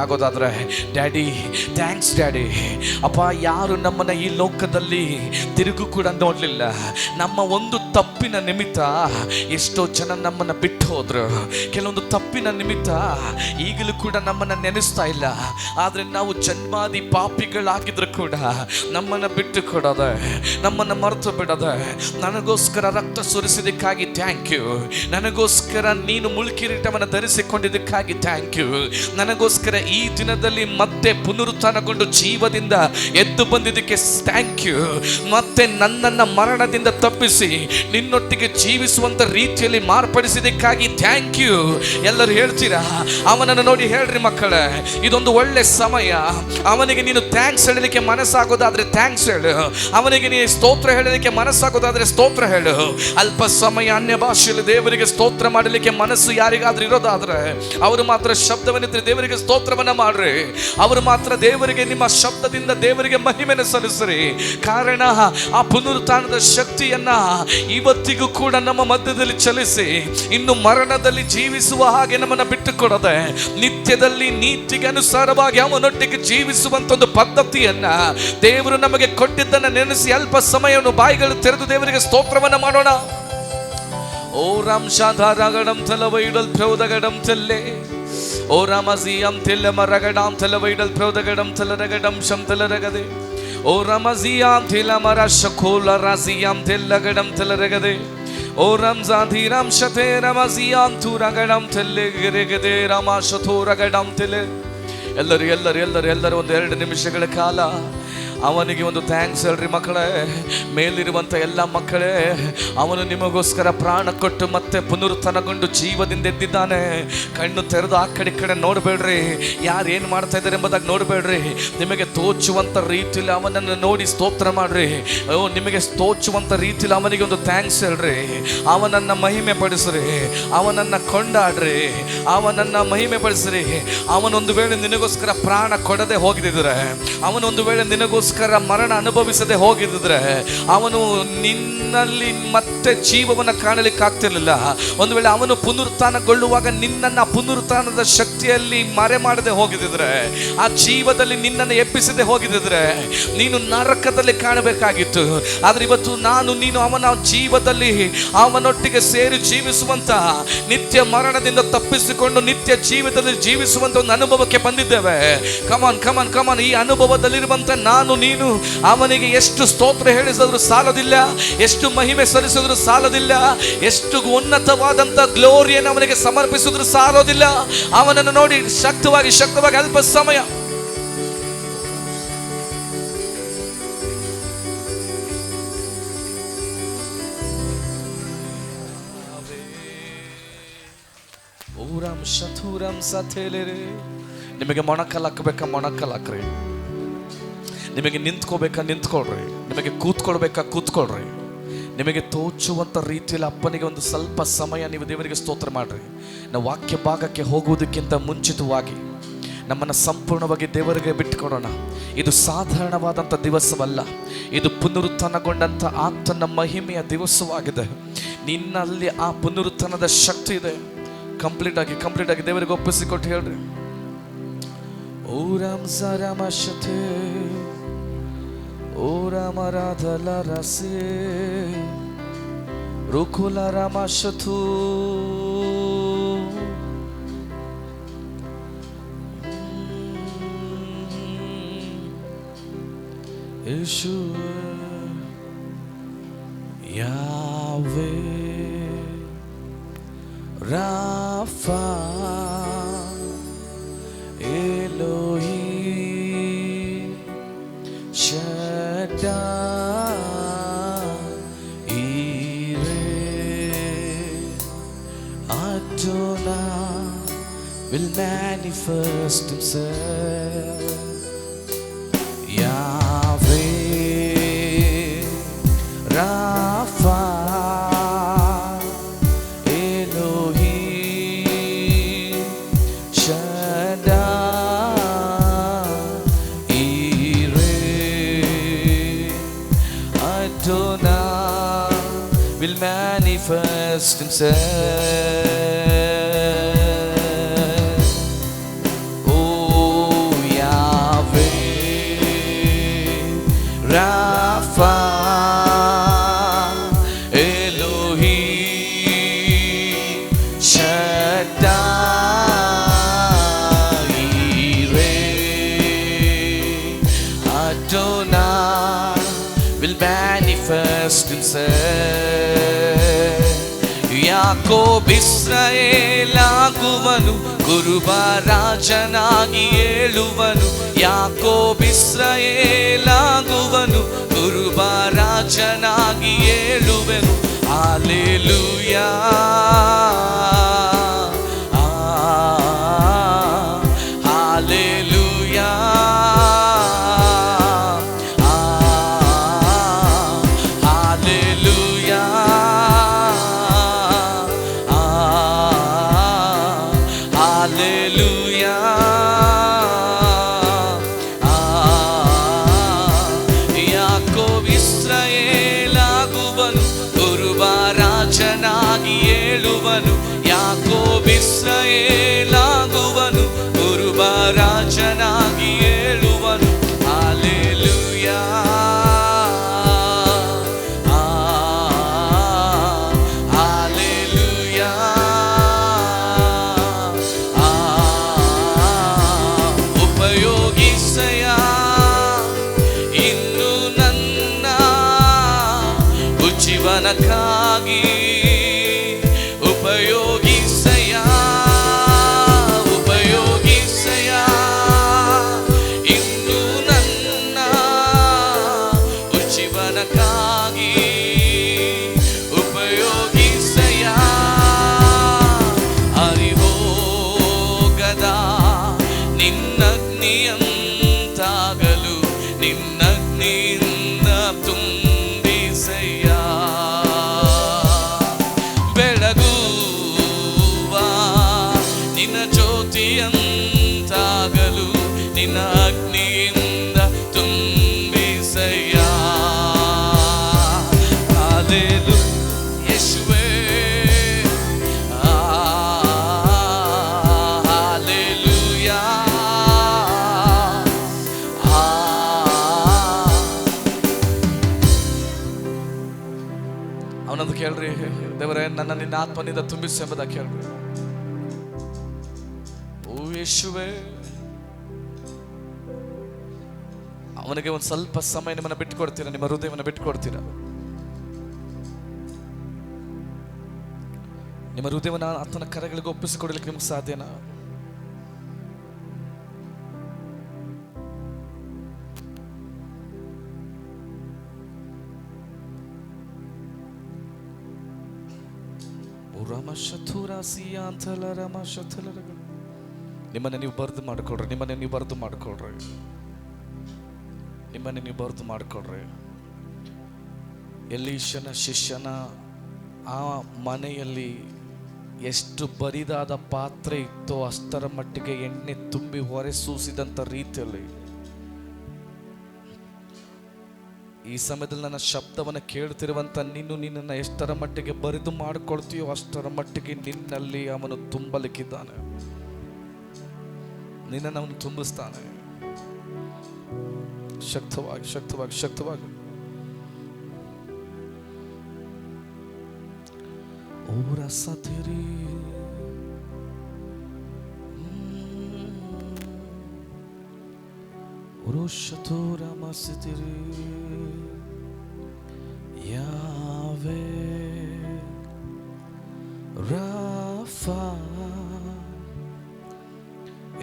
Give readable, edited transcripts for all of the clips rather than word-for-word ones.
ಆಗೋದಾದ್ರೆ, daddy thanks daddy. ಅಪ್ಪ, ಯಾರು ನಮ್ಮನ್ನ ಈ ಲೋಕದಲ್ಲಿ ತಿರುಗು ಕೂಡ ನೋಡ್ಲಿಲ್ಲ. ನಮ್ಮ ಒಂದು ತಪ್ಪಿನ ನಿಮಿತ್ತ ಎಷ್ಟೋ ಜನ ನಮ್ಮನ್ನ ಬಿಟ್ಟು ಹೋದ್ರು. ಕೆಲವೊಂದು ತಪ್ಪಿನ ನಿಮಿತ್ತ ಈಗಲೂ ಕೂಡ ನಮ್ಮನ್ನ ನೆನೆಸ್ತಾ ಇಲ್ಲ. ಆದ್ರೆ ನಾವು ಜನ್ಮಾದಿ ಪಾಪಿಗಳಾಗಿದ್ರು ಕೂಡ ನಮ್ಮನ್ನ ಬಿಟ್ಟು ಕೊಡೋದೆ, ನಮ್ಮನ್ನ ಮರೆತು ಬಿಡೋದೆ. ನನಗೋಸ್ಕರ ರಕ್ತ ಸುರಿಸಿದಕ್ಕಾಗಿ ಥ್ಯಾಂಕ್ ಯು. ನನಗೋಸ್ಕರ ನೀನು ಮುಳ್ಕಿರೀಟವನ್ನು ಧರಿಸಿಕೊಂಡಿದ್ದಕ್ಕಾಗಿ ಥ್ಯಾಂಕ್ ಯು. ನನಗೋಸ್ಕರ ಈ ದಿನದಲ್ಲಿ ಮತ್ತೆ ಪುನರುತ್ಥಾನಗೊಂಡು ಜೀವದಿಂದ ಎದ್ದು ಬಂದಿದ್ದಕ್ಕೆ ಥ್ಯಾಂಕ್ ಯು. ಮತ್ತೆ ನನ್ನನ್ನು ಮರಣದಿಂದ ತಪ್ಪಿಸಿ ನಿನ್ನೊಟ್ಟಿಗೆ ಜೀವಿಸುವಂತ ರೀತಿಯಲ್ಲಿ ಮಾರ್ಪಡಿಸಿದ್ದಕ್ಕಾಗಿ ಥ್ಯಾಂಕ್ ಯು. ಎಲ್ಲರೂ ಹೇಳ್ತೀರಾ? ಅವನನ್ನು ನೋಡಿ ಹೇಳ್ರಿ ಮಕ್ಕಳೇ, ಇದೊಂದು ಒಳ್ಳೆ ಸಮಯ. ಅವನಿಗೆ ನೀನು ಥ್ಯಾಂಕ್ಸ್ ಹೇಳಲಿಕ್ಕೆ ಮನಸ್ಸಾಗೋದಾದ್ರೆ ಥ್ಯಾಂಕ್ಸ್ ಹೇಳು. ಅವನಿಗೆ ನೀನು ಸ್ತೋತ್ರ ಹೇಳಲಿಕ್ಕೆ ಮನಸ್ಸಾಗೋದಾದ್ರೆ ಸ್ತೋತ್ರ ಹೇಳು. ಅಲ್ಪ ಸಮಯ ಅನ್ಯ ಭಾಷೆಯಲ್ಲಿ ದೇವರಿಗೆ ಸ್ತೋತ್ರ ಮಾಡಲಿಕ್ಕೆ ಮನಸ್ಸು ಯಾರಿಗಾದ್ರೂ ಇರೋದಾದ್ರೆ ಅವರು ಮಾತ್ರ ಶಬ್ದವನ್ನಿದ್ರೆ ದೇವರಿಗೆ ಸ್ತೋತ್ರವನ್ನ ಮಾಡ್ರಿ. ಅವರು ಮಾತ್ರ ದೇವರಿಗೆ ನಿಮ್ಮ ಶಬ್ದದಿಂದ ದೇವರಿಗೆ ಮಹಿಮೆಯನ್ನು ಸಲ್ಲಿಸ್ರಿ. ಕಾರಣ ಆ ಪುನರುತ್ಥಾನದ ಶಕ್ತಿಯನ್ನ ಇವತ್ತಿಗೂ ಕೂಡ ನಮ್ಮ ಮಧ್ಯದಲ್ಲಿ ಚಲಿಸಿ ಇನ್ನು ಮರಣದಲ್ಲಿ ಜೀವಿಸುವ ಹಾಗೆ ನಮ್ಮನ್ನ ಬಿಟ್ಟು ಕೊಡದೆ ನಿತ್ಯದಲ್ಲಿ ನೀತಿಗೆ ಅನುಸಾರವಾಗಿ ಅವನೊಟ್ಟಿಗೆ ಜೀವಿಸುವಂತ ಒಂದು ಪದ್ಧತಿಯನ್ನ ದೇವರು ನಮಗೆ ಕೊಟ್ಟಿದ್ದನ್ನ ನೆನೆಸಿ ಅಲ್ಪ ಸಮಯವನ್ನು ಬಾಯಿಗಳು ತೆರೆದು ದೇವರಿಗೆ ಸ್ತೋತ್ರವನ್ನ ಮಾಡೋಣ. ಓ ರಾಮ್ ಶಾಧಾರಗಡಂ ತಲವೈಡಲ್ ಪ್ರೌದಗಡಂ ತಲ್ಲೆ ಓ ರಾಮಜಿಯಂ ತೆಲ್ಲ ಮರಗಡಂ ತಲವೈಡಲ್ ಪ್ರೌದಗಡಂ ತಲರಗಡಂ ಶಂ ತಲರಗದೆ ಓ ರಾಮಜಿಯಂ ತೆಲ್ಲ ಮರ ಶಖೋಲ ರಾಜಿಯಂ ತೆಲ್ಲಗಡಂ ತಲರಗದೆ ಓ ರಂಜಾಧಿರಂ ಶತೆ ರಮಜಿಯಂ ತುರಗಡಂ ತಲ್ಲೆಗದೆ ರಾಮ ಶಥೋರಗಡಂ ತೆಲೆ. ಎಲ್ಲರೂ ಒಂದು 2 ನಿಮಿಷಗಳ ಕಾಲ ಅವನಿಗೆ ಒಂದು ಥ್ಯಾಂಕ್ಸ್ ಹೇಳ್ರಿ ಮಕ್ಕಳೇ. ಮೇಲಿರುವಂಥ ಎಲ್ಲ ಮಕ್ಕಳೇ, ಅವನು ನಿಮಗೋಸ್ಕರ ಪ್ರಾಣ ಕೊಟ್ಟು ಮತ್ತೆ ಪುನರುತ್ಥಾನಗೊಂಡು ಜೀವದಿಂದ ಎದ್ದಿದ್ದಾನೆ. ಕಣ್ಣು ತೆರೆದು ಆ ಕಡೆ ಕಡೆ ನೋಡಬೇಡ್ರಿ, ಯಾರು ಏನು ಮಾಡ್ತಾ ಇದ್ದಾರೆ ಎಂಬುದಾಗಿ ನೋಡಬೇಡ್ರಿ. ನಿಮಗೆ ತೋಚುವಂಥ ರೀತಿಯಲ್ಲಿ ಅವನನ್ನು ನೋಡಿ ಸ್ತೋತ್ರ ಮಾಡ್ರಿ. ನಿಮಗೆ ತೋಚುವಂಥ ರೀತಿಯಲ್ಲಿ ಅವನಿಗೆ ಒಂದು ಥ್ಯಾಂಕ್ಸ್ ಹೇಳ್ರಿ. ಅವನನ್ನು ಮಹಿಮೆ ಪಡಿಸ್ರಿ, ಅವನನ್ನು ಕೊಂಡಾಡ್ರಿ, ಅವನನ್ನು ಮಹಿಮೆ ಪಡಿಸ್ರಿ. ಅವನೊಂದು ವೇಳೆ ನಿನಗೋಸ್ಕರ ಪ್ರಾಣ ಕೊಡದೆ ಹೋಗಿದ್ದರೆ, ಅವನೊಂದು ವೇಳೆ ನಿನಗೋಸ್ಕರ ಮರಣ ಅನುಭವಿಸದೆ ಹೋಗಿದ್ರೆ, ಅವನು ನಿನ್ನಲ್ಲಿ ಮತ್ತೆ ಜೀವವನ್ನು ಕಾಣಲಿಕ್ಕೆ ಆಗ್ತಿರ್ಲಿಲ್ಲ. ಒಂದು ವೇಳೆ ಅವನು ಪುನರುತ್ಥಾನಗೊಳ್ಳುವಾಗ ನಿನ್ನನ್ನು ಪುನರುತ್ಥಾನದ ಶಕ್ತಿಯಲ್ಲಿ ಮರೆ ಮಾಡದೆ ಹೋಗಿದ್ರೆ, ಆ ಜೀವದಲ್ಲಿ ನಿನ್ನನ್ನು ಎಬ್ಬಿಸದೆ ಹೋಗಿದ್ರೆ ನೀನು ನರಕದಲ್ಲಿ ಕಾಣಬೇಕಾಗಿತ್ತು. ಆದ್ರೆ ಇವತ್ತು ನಾನು ನೀನು ಅವನ ಜೀವದಲ್ಲಿ ಅವನೊಟ್ಟಿಗೆ ಸೇರಿ ಜೀವಿಸುವಂತ, ನಿತ್ಯ ಮರಣದಿಂದ ತಪ್ಪಿಸಿಕೊಂಡು ನಿತ್ಯ ಜೀವದಲ್ಲಿ ಜೀವಿಸುವಂತ ಒಂದು ಅನುಭವಕ್ಕೆ ಬಂದಿದ್ದೇವೆ. ಕಮಾನ್ ಕಮಾನ್ ಕಮಾನ್. ಈ ಅನುಭವದಲ್ಲಿರುವಂತ ನಾನು ನೀನು ಅವನಿಗೆ ಎಷ್ಟು ಸ್ತೋತ್ರ ಹೇಳಿಸಿದ್ರು ಸಾಲದಿಲ್ಲ, ಎಷ್ಟು ಮಹಿಮೆ ಸಲ್ಲಿಸಿದ್ರು ಸಾಲದಿಲ್ಲ, ಎಷ್ಟು ಉನ್ನತವಾದಂತ ಗ್ಲೋರಿಯನ್ನು ಅವನಿಗೆ ಸಮರ್ಪಿಸಿದ್ರು ಸಾಲೋದಿಲ್ಲ. ಅವನನ್ನು ನೋಡಿ ಶಕ್ತವಾಗಿ ಅಲ್ಪ ಸಮಯ ನಿಮಗೆ ಮೊಣಕಲ್ ಹಾಕಬೇಕಾ ಮೊಣಕಲ್ ಹಾಕ್ರಿ, ನಿಮಗೆ ನಿಂತ್ಕೋಬೇಕಾ ನಿಂತ್ಕೊಳ್ರಿ, ನಿಮಗೆ ಕೂತ್ಕೊಳ್ಬೇಕಾ ಕೂತ್ಕೊಳ್ರಿ. ನಿಮಗೆ ತೋಚುವಂಥ ರೀತಿಯಲ್ಲಿ ಅಪ್ಪನಿಗೆ ಒಂದು ಸ್ವಲ್ಪ ಸಮಯ ನೀವು ದೇವರಿಗೆ ಸ್ತೋತ್ರ ಮಾಡ್ರಿ. ನಾವು ವಾಕ್ಯ ಭಾಗಕ್ಕೆ ಹೋಗುವುದಕ್ಕಿಂತ ಮುಂಚಿತವಾಗಿ ನಮ್ಮನ್ನು ಸಂಪೂರ್ಣವಾಗಿ ದೇವರಿಗೆ ಬಿಟ್ಟುಕೊಡೋಣ. ಇದು ಸಾಧಾರಣವಾದಂಥ ದಿವಸವಲ್ಲ, ಇದು ಪುನರುತ್ಥಾನಗೊಂಡಂಥ ಆತನ ಮಹಿಮೆಯ ದಿವಸವಾಗಿದೆ. ನಿನ್ನಲ್ಲಿ ಆ ಪುನರುತ್ಥಾನದ ಶಕ್ತಿ ಇದೆ. ಕಂಪ್ಲೀಟ್ ಆಗಿ ದೇವರಿಗೆ ಒಪ್ಪಿಸಿಕೊಟ್ಟು ಹೇಳ್ರಿ. ಓ ರಾಮ ರಾಮ ಶತೆ ಓ ರಾಮ ರಾಧಲ ರಸೆ ರುಕುಲ ರಾಮ ಶತು Yesu Yahweh Rapha Elohi Shaddai Yireh Adonai will manifest himself. Yahweh Rapha will manifest himself. Oh ತುಂಬಿಸೆ. ಯಾಕೋಬ್ ಇಸ್ರಾಯೇಲಾಗುವನು, ಕುರುಬ ರಾಜನಾಗಿ ಏಳುವನು. ಯಾಕೋಬ್ ಇಸ್ರಾಯೇಲಾಗುವನು, ಕುರುಬ ರಾಜನಾಗಿ ಏಳುವೆನು. Hallelujah, hallelujah, hallelujah, hallelujah. ಯಾಕೋಬ್ ಇಸ್ರಾಯೇಲಾಗುವನು, ಕುರುಬ ರಾಜನಾಗಿ ಏಳುವನು. ಯಾಕೋಬ್ ಇಸ್ರಾಯೇಲಾಗುವನು, ಕುರುಬ ರಾಜನಾಗಿ ಏಳುವನು. ಹಾಲೆಲೂಯಾ, ಹಾಲೆಲೂಯಾ, ಉಪಯೋಗಿಸೆಯ ಇನ್ನು ನನ್ನ ಉಜ್ಜೀವನಕ್ಕಾಗಿ. ಉಪಯೋಗಿಸೆಯ, ಉಪಯೋಗಿಸೆಯ ಇನ್ನು ನನ್ನ ಉಜ್ಜೀವನಕ್ಕಾಗಿ. ಉಪಯೋಗಿಸೆಯ ಅರಿವೋಗದ ನಿನ್ನಗ್ನಿಯಂತಾಗಲು, ನಿನ್ನಗ್ನಿಯಿಂದ ತುಂಬಿಸೆಯ. ಬೆಳಗುವ ನಿನ್ನ ಜ್ಯೋತಿಯಂತಾಗಲು, ನಿನ್ನ ಅಗ್ನಿಯಿಂದ ತುಂಬಿಸೆಯ. ಹಾಲೆಲೂಯಾ ಯೇಸುವೇ, ಹಾಲೆಲೂಯಾ. ಅವನದು ಕೇಳ್ರಿ, ದೇವರೇ ನನ್ನ ನಿನ್ನ ಆತ್ಮನಿಂದ ತುಂಬಿಸಿ ಎಂಬುದ ಕೇಳ್ರಿ. ಓ ಯೇಸುವೇ, ಅವನಿಗೆ ಒಂದು ಸ್ವಲ್ಪ ಸಮಯ ನಿಮ್ಮನ್ನ ಬಿಟ್ಟುಕೊಡ್ತೀರಾ, ನಿಮ್ಮ ಹೃದಯವನ್ನು ಬಿಟ್ಟುಕೊಡ್ತೀರಾ? ನಿಮ್ಮ ಹೃದಯವನ್ನು ಆತನ ಕರೆಗಳಿಗೆ ಒಪ್ಪಿಸಿಕೊಡಲಿಕ್ಕೆ ನಿಮ್ಗೆ ಸಾಧ್ಯನಾ? ನಿಮ್ಮನ್ನ ನೀವು ಬರೆದು ಮಾಡ್ಕೊಳ್ರಿ, ನಿಮ್ಮನ್ನ ನೀವು ಬರೆದು ಮಾಡ್ಕೊಳ್ರಿ, ನಿಮ್ಮನ್ನ ನೀವು ಬರೆದು ಮಾಡ್ಕೊಳ್ರಿ. ಎಲೀಷನ ಶಿಷ್ಯನ ಆ ಮನೆಯಲ್ಲಿ ಎಷ್ಟು ಬರಿದಾದ ಪಾತ್ರೆ ಇತ್ತೋ ಅಷ್ಟರ ಮಟ್ಟಿಗೆ ಎಣ್ಣೆ ತುಂಬಿ ಹೊರಸೂಸಿದಂಥ ರೀತಿಯಲ್ಲಿ ಈ ಸಮಯದಲ್ಲಿ ನನ್ನ ಶಬ್ದವನ್ನು ಕೇಳ್ತಿರುವಂಥ ನೀನು ನಿನ್ನನ್ನು ಎಷ್ಟರ ಮಟ್ಟಿಗೆ ಬರಿದು ಮಾಡಿಕೊಳ್ತೀಯೋ ಅಷ್ಟರ ಮಟ್ಟಿಗೆ ನಿನ್ನಲ್ಲಿ ಅವನು ತುಂಬಲಿಕ್ಕಿದ್ದಾನೆ. ನಿನ್ನನ್ನು ಅವನು ತುಂಬಿಸ್ತಾನೆ. ಶಕ್ತವಾಗಿ ಶಕ್ತವಾಗಿ ಶಕ್ತವಾಗಿ. ಓರ ಸತಿರಿ ರೋಷತೋರ ಮಸಿತಿರಿ ಯಾವೆ ರಾಫಾ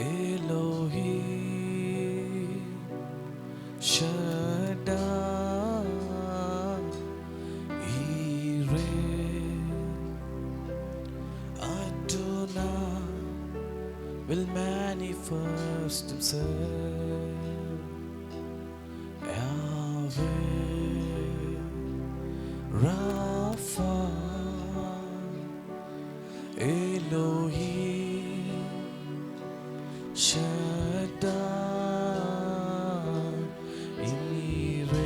ಎಲೋಹಿ ಶಡಾ ಈರೆ Adonai will manifest himself. Yahweh Rapha Elohim Shaddai Yireh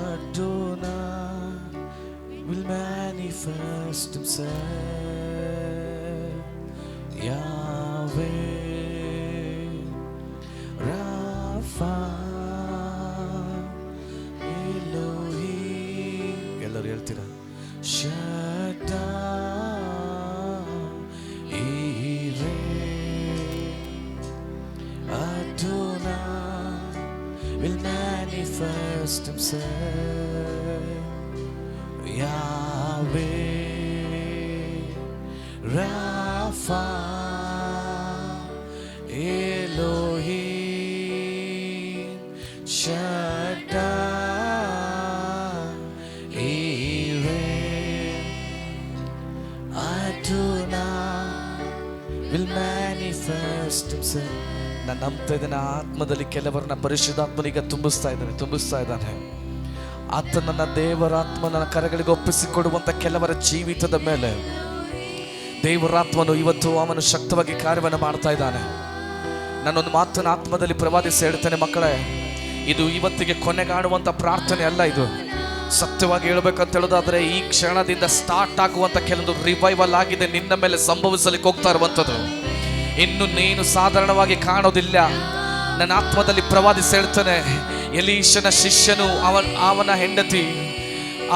Adonai will manifest himself. Yahweh Rapha Elohim ಎಲ್ಲರೂ ಹೇಳ್ತೀರಾ Shaddai Yireh Adonai will manifest manifest himself. Yahweh, Rapha, Elohim, Shaddai, Yireh, Adonai will manifest himself. ನಾನು ನಂಬ್ತಾ ಇದ್ದೇನೆ, ಆತ್ಮದಲ್ಲಿ ಕೆಲವರನ್ನ ಪರಿಶುದ್ಧಾತ್ಮನಿಗೆ ತುಂಬಿಸ್ತಾ ಇದ್ದಾನೆ. ಆತ ನನ್ನ ದೇವರಾತ್ಮ ನನ್ನ ಕರೆಗಳಿಗೆ ಒಪ್ಪಿಸಿಕೊಡುವಂತ ಕೆಲವರ ಜೀವಿತದ ಮೇಲೆ ದೇವರಾತ್ಮನು ಇವತ್ತು ಅವನು ಶಕ್ತವಾಗಿ ಕಾರ್ಯವನ್ನು ಮಾಡ್ತಾ ಇದ್ದಾನೆ. ನಾನೊಂದು ಮಾತನ್ನು ಆತ್ಮದಲ್ಲಿ ಪ್ರವಾದಿಸಿ ಹೇಳ್ತೇನೆ, ಮಕ್ಕಳೇ, ಇದು ಇವತ್ತಿಗೆ ಕೊನೆಗಾಣುವಂತ ಪ್ರಾರ್ಥನೆ ಅಲ್ಲ. ಇದು ಸತ್ಯವಾಗಿ ಹೇಳ್ಬೇಕಂತ ಹೇಳೋದಾದ್ರೆ ಈ ಕ್ಷಣದಿಂದ ಸ್ಟಾರ್ಟ್ ಆಗುವಂತ ಕೆಲವೊಂದು ರಿವೈವಲ್ ಆಗಿದೆ ನಿನ್ನ ಮೇಲೆ ಸಂಭವಿಸಲಿಕ್ಕೆ ಹೋಗ್ತಾ ಇರುವಂಥದ್ದು. ಇನ್ನು ನೀನು ಸಾಧಾರಣವಾಗಿ ಕಾಣೋದಿಲ್ಲ. ನನ್ನ ಆತ್ಮದಲ್ಲಿ ಪ್ರವಾದಿಸಿ ಹೇಳ್ತಾನೆ, ಎಲೀಷನ ಶಿಷ್ಯನು ಅವನ ಹೆಂಡತಿ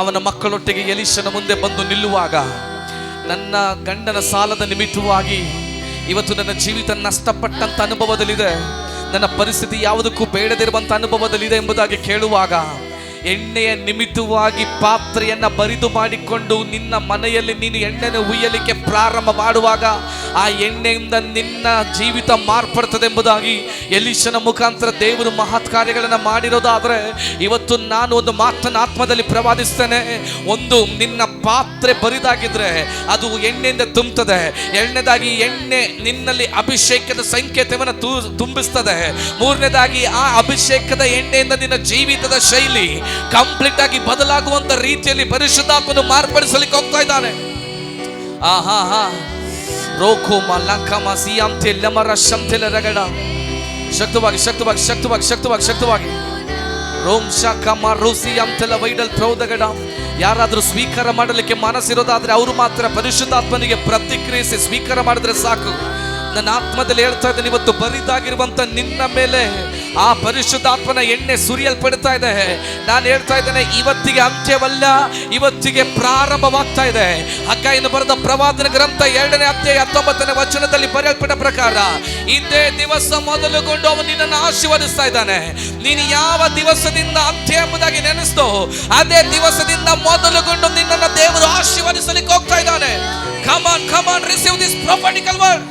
ಅವನ ಮಕ್ಕಳೊಟ್ಟಿಗೆ ಎಲೀಷನ ಮುಂದೆ ಬಂದು ನಿಲ್ಲುವಾಗ, ನನ್ನ ಗಂಡನ ಸಾಲದ ನಿಮಿತ್ತವಾಗಿ ಇವತ್ತು ನನ್ನ ಜೀವಿತ ನಷ್ಟಪಟ್ಟಂತ ಅನುಭವದಲ್ಲಿದೆ, ನನ್ನ ಪರಿಸ್ಥಿತಿ ಯಾವುದಕ್ಕೂ ಬೇಡದಿರುವಂತ ಅನುಭವದಲ್ಲಿದೆ ಎಂಬುದಾಗಿ ಕೇಳುವಾಗ, ಎಣ್ಣೆಯ ನಿಮಿತ್ತವಾಗಿ ಪಾತ್ರೆಯನ್ನ ಬರಿದು ಮಾಡಿಕೊಂಡು ನಿನ್ನ ಮನೆಯಲ್ಲಿ ನೀನು ಎಣ್ಣೆನ ಉಯ್ಯಲಿಕ್ಕೆ ಪ್ರಾರಂಭ ಮಾಡುವಾಗ ಆ ಎಣ್ಣೆಯಿಂದ ನಿನ್ನ ಜೀವಿತ ಮಾರ್ಪಡ್ತದೆ ಎಂಬುದಾಗಿ ಎಲೀಷನ ಮುಖಾಂತರ ದೇವರು ಮಹತ್ ಕಾರ್ಯಗಳನ್ನು ಮಾಡಿರೋದಾದ್ರೆ, ಇವತ್ತು ನಾನು ಒಂದು ಮಾತನ್ನು ಆತ್ಮದಲ್ಲಿ ಪ್ರವಾದಿಸ್ತೇನೆ. ಒಂದು, ನಿನ್ನ ಪಾತ್ರೆ ಬರಿದಾಗಿದ್ರೆ ಅದು ಎಣ್ಣೆಯಿಂದ ತುಂಬುತ್ತದೆ. ಎರಡನೇದಾಗಿ ಎಣ್ಣೆ ನಿನ್ನಲ್ಲಿ ಅಭಿಷೇಕದ ಸಂಕೇತವನ್ನು ತುಂಬಿಸ್ತದೆ. ಮೂರನೇದಾಗಿ ಆ ಅಭಿಷೇಕದ ಎಣ್ಣೆಯಿಂದ ನಿನ್ನ ಜೀವಿತದ ಶೈಲಿ ಕಂಪ್ಲೀಟ್ ಆಗಿ ಬದಲಾಗುವಂತ ರೀತಿಯಲ್ಲಿ ಪರಿಶುದ್ಧಾತ್ಮನು ಮಾರ್ಪಡಿಸಲಿಕ್ಕೆ ಹೋಗ್ತಾ ಇದ್ದಾನೆ. ಶಕ್ತವಾಗಿ ಶಕ್ತವಾಗಿ ಶಕ್ತವಾಗಿ ಶಕ್ತವಾಗಿ ಶಕ್ತವಾಗಿ ರೋಮ್ ಶಾಖ ರೋಸಿ ಅಂತೆಲ್ಲ ವೈಡಲ್ ಪ್ರೌದಗಡ. ಯಾರಾದ್ರೂ ಸ್ವೀಕಾರ ಮಾಡಲಿಕ್ಕೆ ಮನಸ್ಸಿರೋದಾದ್ರೆ ಅವರು ಮಾತ್ರ ಪರಿಶುದ್ಧಾತ್ಮನಿಗೆ ಪ್ರತಿಕ್ರಿಯಿಸಿ ಸ್ವೀಕಾರ ಮಾಡಿದ್ರೆ ಸಾಕು. ನನ್ನ ಆತ್ಮದಲ್ಲಿ ಹೇಳ್ತಾ ಇದ್ದೇನೆ, ಇವತ್ತು ಬರಿದಾಗಿರುವಂತ ನಿನ್ನ ಮೇಲೆ ಆ ಪರಿಶುದ್ಧಾತ್ಮನ ಎಣ್ಣೆ ಸುರಿಯಲ್ಪಡ್ತಾ ಇದೆ. ನಾನು ಹೇಳ್ತಾ ಇದ್ದೇನೆ, ಇವತ್ತಿಗೆ ಅಂತ್ಯವಲ್ಲ, ಇವತ್ತಿಗೆ ಪ್ರಾರಂಭವಾಗ್ತಾ ಇದೆ. ಹಗ್ಗಾಯನು ಬರೆದ ಪ್ರವಾದನ ಗ್ರಂಥ 2ನೇ ಅಧ್ಯಾಯ 19ನೇ ವಚನದಲ್ಲಿ ಬರೆಯಲ್ಪಟ್ಟ ಪ್ರಕಾರ, ಇದೇ ದಿವಸ ಮೊದಲುಗೊಂಡು ಅವನು ನಿನ್ನನ್ನು ಆಶೀರ್ವದಿಸ್ತಾ ಇದ್ದಾನೆ. ನೀನು ಯಾವ ದಿವಸದಿಂದ ಅಂತ್ಯ ಎಂಬುದಾಗಿ ನೆನೆಸ್ತೋ ಅದೇ ದಿವಸದಿಂದ ಮೊದಲುಗೊಂಡು ನಿನ್ನನ್ನು ದೇವರು ಆಶೀರ್ವದಿಸಲಿಕ್ಕೆ ಹೋಗ್ತಾ ಇದ್ದಾನೆ. Come on receive this prophetical word.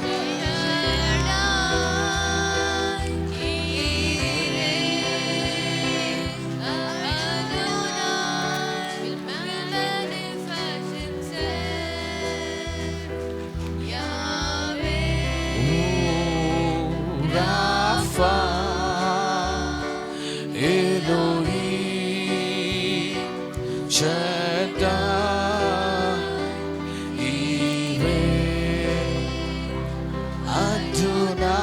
Rapha, Elohim, Shaddai, Yireh, Adonai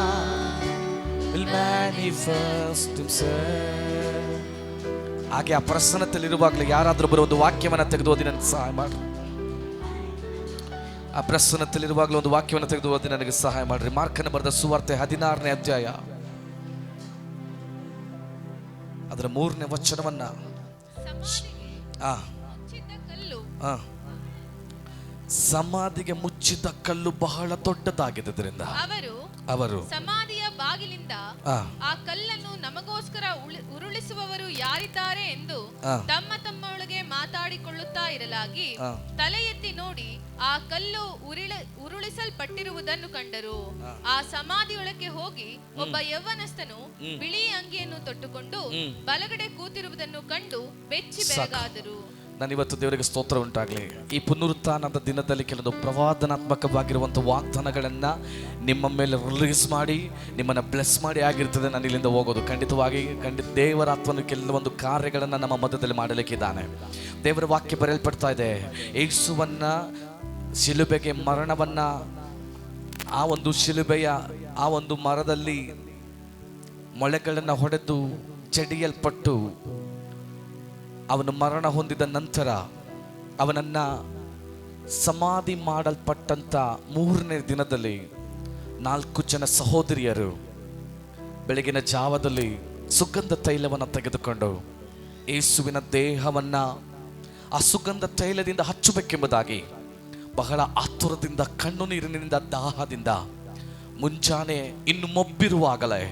will manifest himself. ಹಾಗೆ ಆ ಪ್ರಸನ್ನತೆಯಲ್ಲಿರುವಾಗಲೇ ಯಾರಾದರೂ ಬರುವ ವಾಕ್ಯವನ್ನು ತೆಗೆದು ಓದಿ ನನಗೆ ಸಹಾಯ ಮಾಡಿ. ಆ ಪ್ರಸನ್ನತೆಯಲ್ಲಿರುವಾಗಲೂ ಒಂದು ವಾಕ್ಯವನ್ನು ತೆಗೆದು ಓದಿ ನನಗೆ ಸಹಾಯ ಮಾಡ್ರಿ. ಮಾರ್ಕನ ಬರೆದ ಸುವಾರ್ತೆ 16ನೇ ಅಧ್ಯಾಯ ಅದರ 3ನೇ ವಚನವನ್ನ. ಸಮಾಧಿಗೆ ಮುಚ್ಚಿದ ಕಲ್ಲು ಬಹಳ ದೊಡ್ಡದಾಗಿದ್ದರಿಂದ ಅವರು ಸಮಾಧಿಯ ಬಾಗಿಲಿಂದ ಆ ಕಲ್ಲನ್ನು ನಮಗೋಸ್ಕರ ಉರುಳಿಸುವವರು ಯಾರಿದ್ದಾರೆ ಎಂದು ತಮ್ಮೊಳಗೆ ಮಾತಾಡಿಕೊಳ್ಳುತ್ತಾ ಇರಲಾಗಿ ತಲೆ ಎತ್ತಿ ನೋಡಿ ಆ ಕಲ್ಲು ಉರುಳಿಸಲ್ಪಟ್ಟಿರುವುದನ್ನು ಕಂಡರು. ಆ ಸಮಾಧಿಯೊಳಕ್ಕೆ ಹೋಗಿ ಒಬ್ಬ ಯೌವನಸ್ಥನು ಬಿಳಿ ಅಂಗಿಯನ್ನು ತೊಟ್ಟುಕೊಂಡು ಬಲಗಡೆ ಕೂತಿರುವುದನ್ನು ಕಂಡು ಬೆಚ್ಚಿ ಬೆರಗಾದರು. ನಾನಿವತ್ತು ದೇವರಿಗೆ ಸ್ತೋತ್ರ ಉಂಟಾಗಲಿ. ಈ ಪುನರುತ್ಥಾನದ ದಿನದಲ್ಲಿ ಕೆಲವೊಂದು ಪ್ರವಾದನಾತ್ಮಕವಾಗಿರುವಂಥ ವಾಗ್ದಾನಗಳನ್ನು ನಿಮ್ಮ ಮೇಲೆ ರಿಲೀಸ್ ಮಾಡಿ ನಿಮ್ಮನ್ನು ಬ್ಲೆಸ್ ಮಾಡಿ ಆಗಿರ್ತದೆ. ನಾನು ಇಲ್ಲಿಂದ ಹೋಗೋದು ಖಂಡಿತ ದೇವರ ಆತ್ಮನು ಕೆಲವೊಂದು ಕಾರ್ಯಗಳನ್ನು ನಮ್ಮ ಮಧ್ಯದಲ್ಲಿ ಮಾಡಲಿಕ್ಕಿದ್ದಾನೆ. ದೇವರ ವಾಕ್ಯ ಬರೆಯಲ್ಪಡ್ತಾ ಇದೆ, ಯೇಸುವನ್ನ ಶಿಲುಬೆಗೆ ಮರಣವನ್ನ ಆ ಒಂದು ಶಿಲುಬೆಯ ಆ ಒಂದು ಮರದಲ್ಲಿ ಮೊಳೆಗಳನ್ನು ಹೊಡೆದು ಜಡಿಯಲ್ಪಟ್ಟು ಅವನು ಮರಣ ಹೊಂದಿದ ನಂತರ ಅವನನ್ನ ಸಮಾಧಿ ಮಾಡಲ್ಪಟ್ಟಂತ 3ನೇ ದಿನದಲ್ಲಿ 4 ಜನ ಸಹೋದರಿಯರು ಬೆಳಗಿನ ಜಾವದಲ್ಲಿ ಸುಗಂಧ ತೈಲವನ್ನು ತೆಗೆದುಕೊಂಡು ಯೇಸುವಿನ ದೇಹವನ್ನ ಆ ಸುಗಂಧ ತೈಲದಿಂದ ಹಚ್ಚಬೇಕೆಂಬುದಾಗಿ ಬಹಳ ಆತುರದಿಂದ, ಕಣ್ಣು ನೀರಿನಿಂದ, ದಾಹದಿಂದ ಮುಂಜಾನೆ ಇನ್ನು ಮೊಬ್ಬಿರುವಾಗಲೇ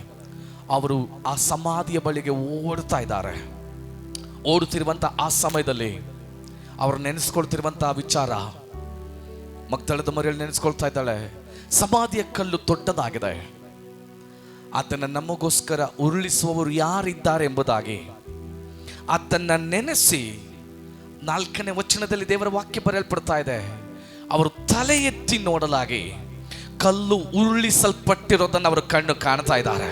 ಅವರು ಆ ಸಮಾಧಿಯ ಬಳಿಗೆ ಓಡ್ತಾ ಇದ್ದಾರೆ. ಓಡುತ್ತಿರುವಂಥ ಆ ಸಮಯದಲ್ಲಿ ಅವ್ರು ನೆನೆಸ್ಕೊಳ್ತಿರುವಂಥ ವಿಚಾರ, ಮಗ್ದಲದ ಮರಿಯಲ್ಲಿ ನೆನೆಸ್ಕೊಳ್ತಾ ಇದ್ದಾಳೆ, ಸಮಾಧಿಯ ಕಲ್ಲು ದೊಡ್ಡದಾಗಿದೆ, ಅದನ್ನು ನಮಗೋಸ್ಕರ ಉರುಳಿಸುವವರು ಯಾರಿದ್ದಾರೆ ಎಂಬುದಾಗಿ ಅದನ್ನು ನೆನೆಸಿ 4ನೇ ವಚನದಲ್ಲಿ ದೇವರ ವಾಕ್ಯ ಬರೆಯಲ್ಪಡ್ತಾ ಇದೆ. ಅವರು ತಲೆ ಎತ್ತಿ ನೋಡಲಾಗಿ ಕಲ್ಲು ಉರುಳಿಸಲ್ಪಟ್ಟಿರೋದನ್ನು ಅವರು ಕಣ್ಣು ಕಾಣ್ತಾ ಇದ್ದಾರೆ.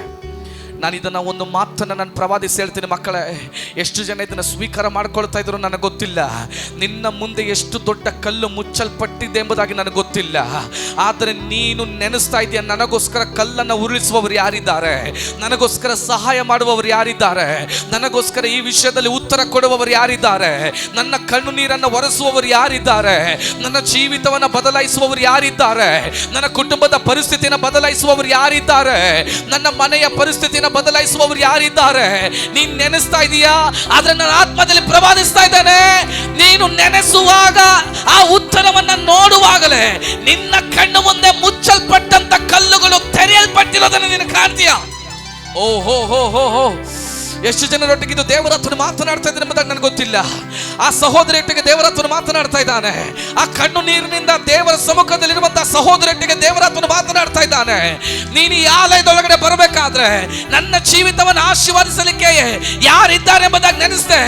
ನಾನು ಇದನ್ನು ಒಂದು ಮಾತನ್ನು ನಾನು ಪ್ರವಾದಿಸಿ ಹೇಳ್ತೀನಿ, ಮಕ್ಕಳೇ, ಎಷ್ಟು ಜನ ಇದನ್ನು ಸ್ವೀಕಾರ ಮಾಡ್ಕೊಳ್ತಾ ಇದ್ರು ನನಗೆ ಗೊತ್ತಿಲ್ಲ. ನಿನ್ನ ಮುಂದೆ ಎಷ್ಟು ದೊಡ್ಡ ಕಲ್ಲು ಮುಚ್ಚಲ್ಪಟ್ಟಿದೆ ಎಂಬುದಾಗಿ ನನಗೆ ಗೊತ್ತಿಲ್ಲ. ಆದರೆ ನೀನು ನೆನೆಸ್ತಾ ಇದೆಯಾ, ನನಗೋಸ್ಕರ ಕಲ್ಲನ್ನು ಉರುಳಿಸುವವರು ಯಾರಿದ್ದಾರೆ, ನನಗೋಸ್ಕರ ಸಹಾಯ ಮಾಡುವವರು ಯಾರಿದ್ದಾರೆ, ನನಗೋಸ್ಕರ ಈ ವಿಷಯದಲ್ಲಿ ಉತ್ತರ ಕೊಡುವವರು ಯಾರಿದ್ದಾರೆ, ನನ್ನ ಕಣ್ಣು ನೀರನ್ನು ಒರೆಸುವವರು ಯಾರಿದ್ದಾರೆ, ನನ್ನ ಜೀವಿತವನ್ನು ಬದಲಾಯಿಸುವವರು ಯಾರಿದ್ದಾರೆ, ನನ್ನ ಕುಟುಂಬದ ಪರಿಸ್ಥಿತಿಯನ್ನು ಬದಲಾಯಿಸುವವರು ಯಾರಿದ್ದಾರೆ, ನನ್ನ ಮನೆಯ ಪರಿಸ್ಥಿತಿಯನ್ನು ಬದಲಾಯಿಸುವವರು ಯಾರಿದ್ದಾರೆ. ನೀನು ನೆನೆಸ್ತಾ ಇದೀಯಾ? ಆದ್ರೆ ನನ್ನ ಆತ್ಮದಲ್ಲಿ ಪ್ರವಾದಿಸ್ತಾ ಇದ್ದಾನೆ, ನೀನು ನೆನೆಸುವಾಗ ಆ ಉತ್ತರವನ್ನ ನೋಡುವಾಗಲೇ ನಿನ್ನ ಕಣ್ಣು ಮುಂದೆ ಮುಚ್ಚಲ್ಪಟ್ಟಂತ ಕಲ್ಲುಗಳು ತೆರೆಯಲ್ಪಟ್ಟಿರೋದನ್ನು ನೀನು ಕಾಣ್ತೀಯ. ಓ ಹೋ ಹೋ ಹೋ ಹೋ, ಎಷ್ಟು ಜನರೊಟ್ಟಿಗೆ ಇದು ದೇವರಾತ್ಮನು ಮಾತನಾಡ್ತಾ ಇದ್ದಾನೆ ಎಂಬುದಾಗಿ ನನಗೆ ಗೊತ್ತಿಲ್ಲ. ಆ ಸಹೋದರಿಯೊಟ್ಟಿಗೆ ದೇವರಾತ್ಮನು ಮಾತನಾಡ್ತಾ ಇದ್ದಾನೆ. ಆ ಕಣ್ಣು ನೀರಿನಿಂದ ದೇವರ ಸಮ್ಮುಖದಲ್ಲಿರುವಂತಹ ಸಹೋದರಿಯೊಟ್ಟಿಗೆ ದೇವರಾತ್ಮನು ಮಾತನಾಡ್ತಾ ಇದ್ದಾನೆ. ನೀನು ಈ ಆಲಯದೊಳಗಡೆ ಬರಬೇಕಾದ್ರೆ ನನ್ನ ಜೀವಿತವನ್ನು ಆಶೀರ್ವದಿಸಲಿಕ್ಕೆ ಯಾರಿದ್ದಾರೆ ಎಂಬುದಾಗಿ ನೆನೆಸಿದೆ.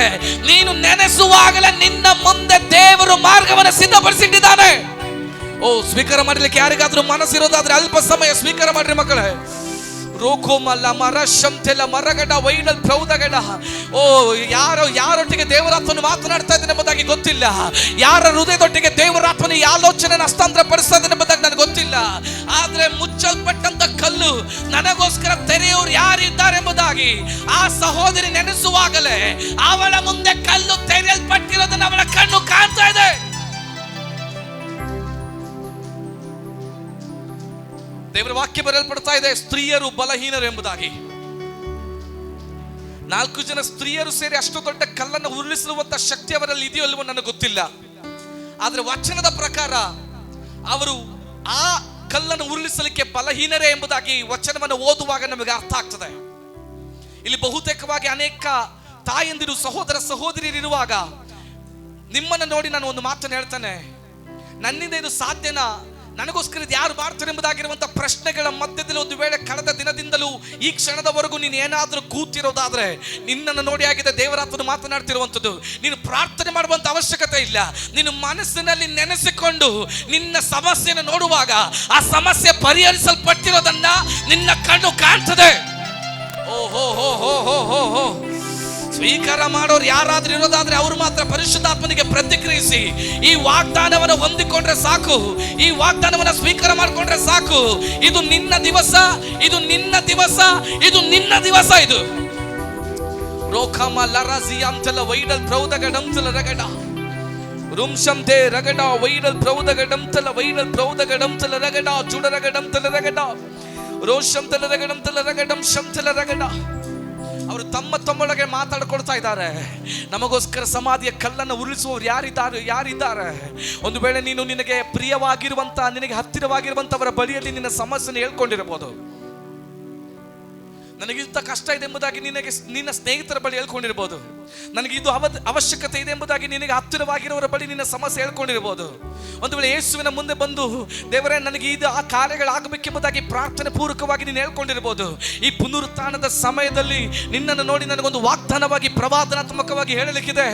ನೀನು ನೆನೆಸುವಾಗಲೇ ನಿನ್ನ ಮುಂದೆ ದೇವರು ಮಾರ್ಗವನ್ನು ಸಿದ್ಧಪಡಿಸಿಟ್ಟಿದ್ದಾನೆ. ಓ, ಸ್ವೀಕಾರ ಮಾಡಲಿಕ್ಕೆ ಯಾರಿಗಾದ್ರೂ ಮನಸ್ಸಿರೋದಾದ್ರೆ ಅಲ್ಪ ಸಮಯ ಸ್ವೀಕಾರ ಮಾಡ್ರಿ ಮಕ್ಕಳೇ. ರೋಕೋಮಲ್ಲ ಮರ ಶಂತೆಲ ಮರಗಡ ವೈಡಲ್ ಪ್ರೌದಗಡ. ಓ, ಯಾರೊಟ್ಟಿಗೆ ದೇವರಾತ್ಮನು ಮಾತನಾಡ್ತಾ ಇದ್ದಾನೆ ಎಂಬುದಾಗಿ ಗೊತ್ತಿಲ್ಲ. ಯಾರ ಹೃದಯದೊಟ್ಟಿಗೆ ದೇವರಾತ್ಮನು ಈ ಆಲೋಚನೆ ಹಸ್ತಾಂತರ ಪಡಿಸ್ತಾ ಇದ್ದಾನೆ ಎಂಬುದಾಗಿ ನನಗೆ ಗೊತ್ತಿಲ್ಲ. ಆದ್ರೆ ಮುಚ್ಚಲ್ಪಟ್ಟಂತ ಕಲ್ಲು ನನಗೋಸ್ಕರ ತೆರೆಯೋರು ಯಾರಿದ್ದಾರೆ ಎಂಬುದಾಗಿ ಆ ಸಹೋದರಿ ನೆನೆಸುವಾಗಲೇ ಅವಳ ಮುಂದೆ ಕಲ್ಲು ತೆರೆಯಲ್ಪಟ್ಟಿರೋದನ್ನು ಅವಳ ಕಣ್ಣು ಕಾಣ್ತಾ ಇದೆ. ದೇವರ ವಾಕ್ಯ ಬರೆಯಲ್ಪಡ್ತಾ ಇದೆ, ಸ್ತ್ರೀಯರು ಬಲಹೀನರು ಎಂಬುದಾಗಿ. 4 ಜನ ಸ್ತ್ರೀಯರು ಸೇರಿ ಅಷ್ಟು ದೊಡ್ಡ ಕಲ್ಲನ್ನು ಉರುಳಿಸುವಂತ ಶಕ್ತಿ ಅವರಲ್ಲಿ ಇದೆಯೋ ಇಲ್ಲವೋ ನನಗೆ ಗೊತ್ತಿಲ್ಲ. ಆದ್ರೆ ವಚನದ ಪ್ರಕಾರ ಅವರು ಆ ಕಲ್ಲನ್ನು ಉರುಳಿಸಲಿಕ್ಕೆ ಬಲಹೀನರೇ ಎಂಬುದಾಗಿ ವಚನವನ್ನು ಓದುವಾಗ ನಮಗೆ ಅರ್ಥ ಆಗ್ತದೆ. ಇಲ್ಲಿ ಬಹುತೇಕವಾಗಿ ಅನೇಕ ತಾಯಂದಿರು, ಸಹೋದರ ಸಹೋದರಿಯರಿರುವಾಗ ನಿಮ್ಮನ್ನು ನೋಡಿ ನಾನು ಒಂದು ಮಾತನ್ನು ಹೇಳ್ತಾನೆ, ನನ್ನಿಂದ ಇದು ಸಾಧ್ಯನಾ, ನನಗೋಸ್ಕರ ಇದು ಯಾರು ಮಾಡ್ತಾರೆ ಎಂಬುದಾಗಿರುವಂಥ ಪ್ರಶ್ನೆಗಳ ಮಧ್ಯದಲ್ಲಿ ಒಂದು ವೇಳೆ ಕಳೆದ ದಿನದಿಂದಲೂ ಈ ಕ್ಷಣದವರೆಗೂ ನೀನು ಏನಾದರೂ ಕೂತಿರೋದಾದ್ರೆ ನಿನ್ನನ್ನು ನೋಡಿ ಆಗಿದೆ ದೇವರಾತ್ಮನು ಮಾತನಾಡ್ತಿರುವಂಥದ್ದು. ನೀನು ಪ್ರಾರ್ಥನೆ ಮಾಡುವಂಥ ಅವಶ್ಯಕತೆ ಇಲ್ಲ. ನೀನು ಮನಸ್ಸಿನಲ್ಲಿ ನೆನೆಸಿಕೊಂಡು ನಿನ್ನ ಸಮಸ್ಯೆಯನ್ನು ನೋಡುವಾಗ ಆ ಸಮಸ್ಯೆ ಪರಿಹರಿಸಲ್ಪಟ್ಟಿರೋದನ್ನ ನಿನ್ನ ಕಣ್ಣು ಕಾಣ್ತದೆ. ಓ ಹೋ ಹೋ ಹೋ ಹೋ ಹೋ ಹೋ. ಸ್ವೀಕಾರ ಮಾಡೋರು ಯಾರಾದ್ರೂ ಇರೋದಾದ್ರೆ ಅವರು ಮಾತ್ರ ಪರಿಶುದ್ಧಾತ್ಮನಿಗೆ ಪ್ರತಿಕ್ರಿಯಿಸಿ ಈ ವಾಗ್ದಾನವನ್ನು ಹೊಂದಿಕೊಂಡ್ರೆ ಸಾಕು, ಈ ವಾಗ್ದಾನವನ್ನು ಸ್ವೀಕಾರ ಮಾಡಿಕೊಂಡ್ರೆ ಸಾಕು. ಇದು ನಿನ್ನ ದಿವಸ, ಇದು ನಿನ್ನ ದಿವಸ, ಇದು ನಿನ್ನ ದಿವಸ. ಇದು ರೋಖಮ ಲರಜಿ ಅಂತಲ ವೈಡಲ್ ಪ್ರೌದಗಡಂತಲ ರಗಡ ರುಂಶಂತೆ ರಗಡ ವೈಡಲ್ ಪ್ರೌದಗಡಂತಲ ವೈಡಲ್ ಪ್ರೌದಗಡಂತಲ ರಗಡ ಚುಡರಗಡಂತಲ ರಗಡ ರೋಷಂತಲ ರಗಡಂತಲ ರಗಡಂ ಶಂತಲ ರಗಡ. ಅವರು ತಮ್ಮೊಳಗೆ ಮಾತಾಡ್ಕೊಳ್ತಾ ಇದ್ದಾರೆ, ನಮಗೋಸ್ಕರ ಸಮಾಧಿಯ ಕಲ್ಲನ್ನು ಉರುಳಿಸುವವರು ಯಾರಿದ್ದಾರೆ. ಒಂದು ವೇಳೆ ನೀನು ನಿನಗೆ ಪ್ರಿಯವಾಗಿರುವಂತ, ನಿನಗೆ ಹತ್ತಿರವಾಗಿರುವಂತವರ ಬಳಿಯಲ್ಲಿ ನಿನ್ನ ಸಮಸ್ಯೆಯನ್ನು ಹೇಳ್ಕೊಂಡಿರಬಹುದು. ನನಗಿಂತ ಕಷ್ಟ ಇದೆ ಎಂಬುದಾಗಿ ನಿನ್ನ ಸ್ನೇಹಿತರ ಬಳಿ ಹೇಳ್ಕೊಂಡಿರ್ಬೋದು. ನನಗೆ ಇದು ಅವಶ್ಯಕತೆ ಇದೆ ಎಂಬುದಾಗಿ ನಿನಗೆ ಹತ್ತಿರವಾಗಿರೋರ ಬಳಿ ನಿನ್ನ ಸಮಸ್ಯೆ ಹೇಳ್ಕೊಂಡಿರ್ಬೋದು. ಒಂದು ವೇಳೆ ಯೇಸುವಿನ ಮುಂದೆ ಬಂದು ದೇವರೇ ನನಗೆ ಇದು ಆ ಕಾರ್ಯಗಳಾಗಬೇಕೆಂಬುದಾಗಿ ಪ್ರಾರ್ಥನೆ ಪೂರ್ವಕವಾಗಿ ನೀನು ಹೇಳ್ಕೊಂಡಿರ್ಬೋದು. ಈ ಪುನರುತ್ಥಾನದ ಸಮಯದಲ್ಲಿ ನಿನ್ನನ್ನು ನೋಡಿ ನನಗೊಂದು ವಾಗ್ದಾನವಾಗಿ ಪ್ರವಾದನಾತ್ಮಕವಾಗಿ ಹೇಳಲಿಕ್ಕಿದೆ,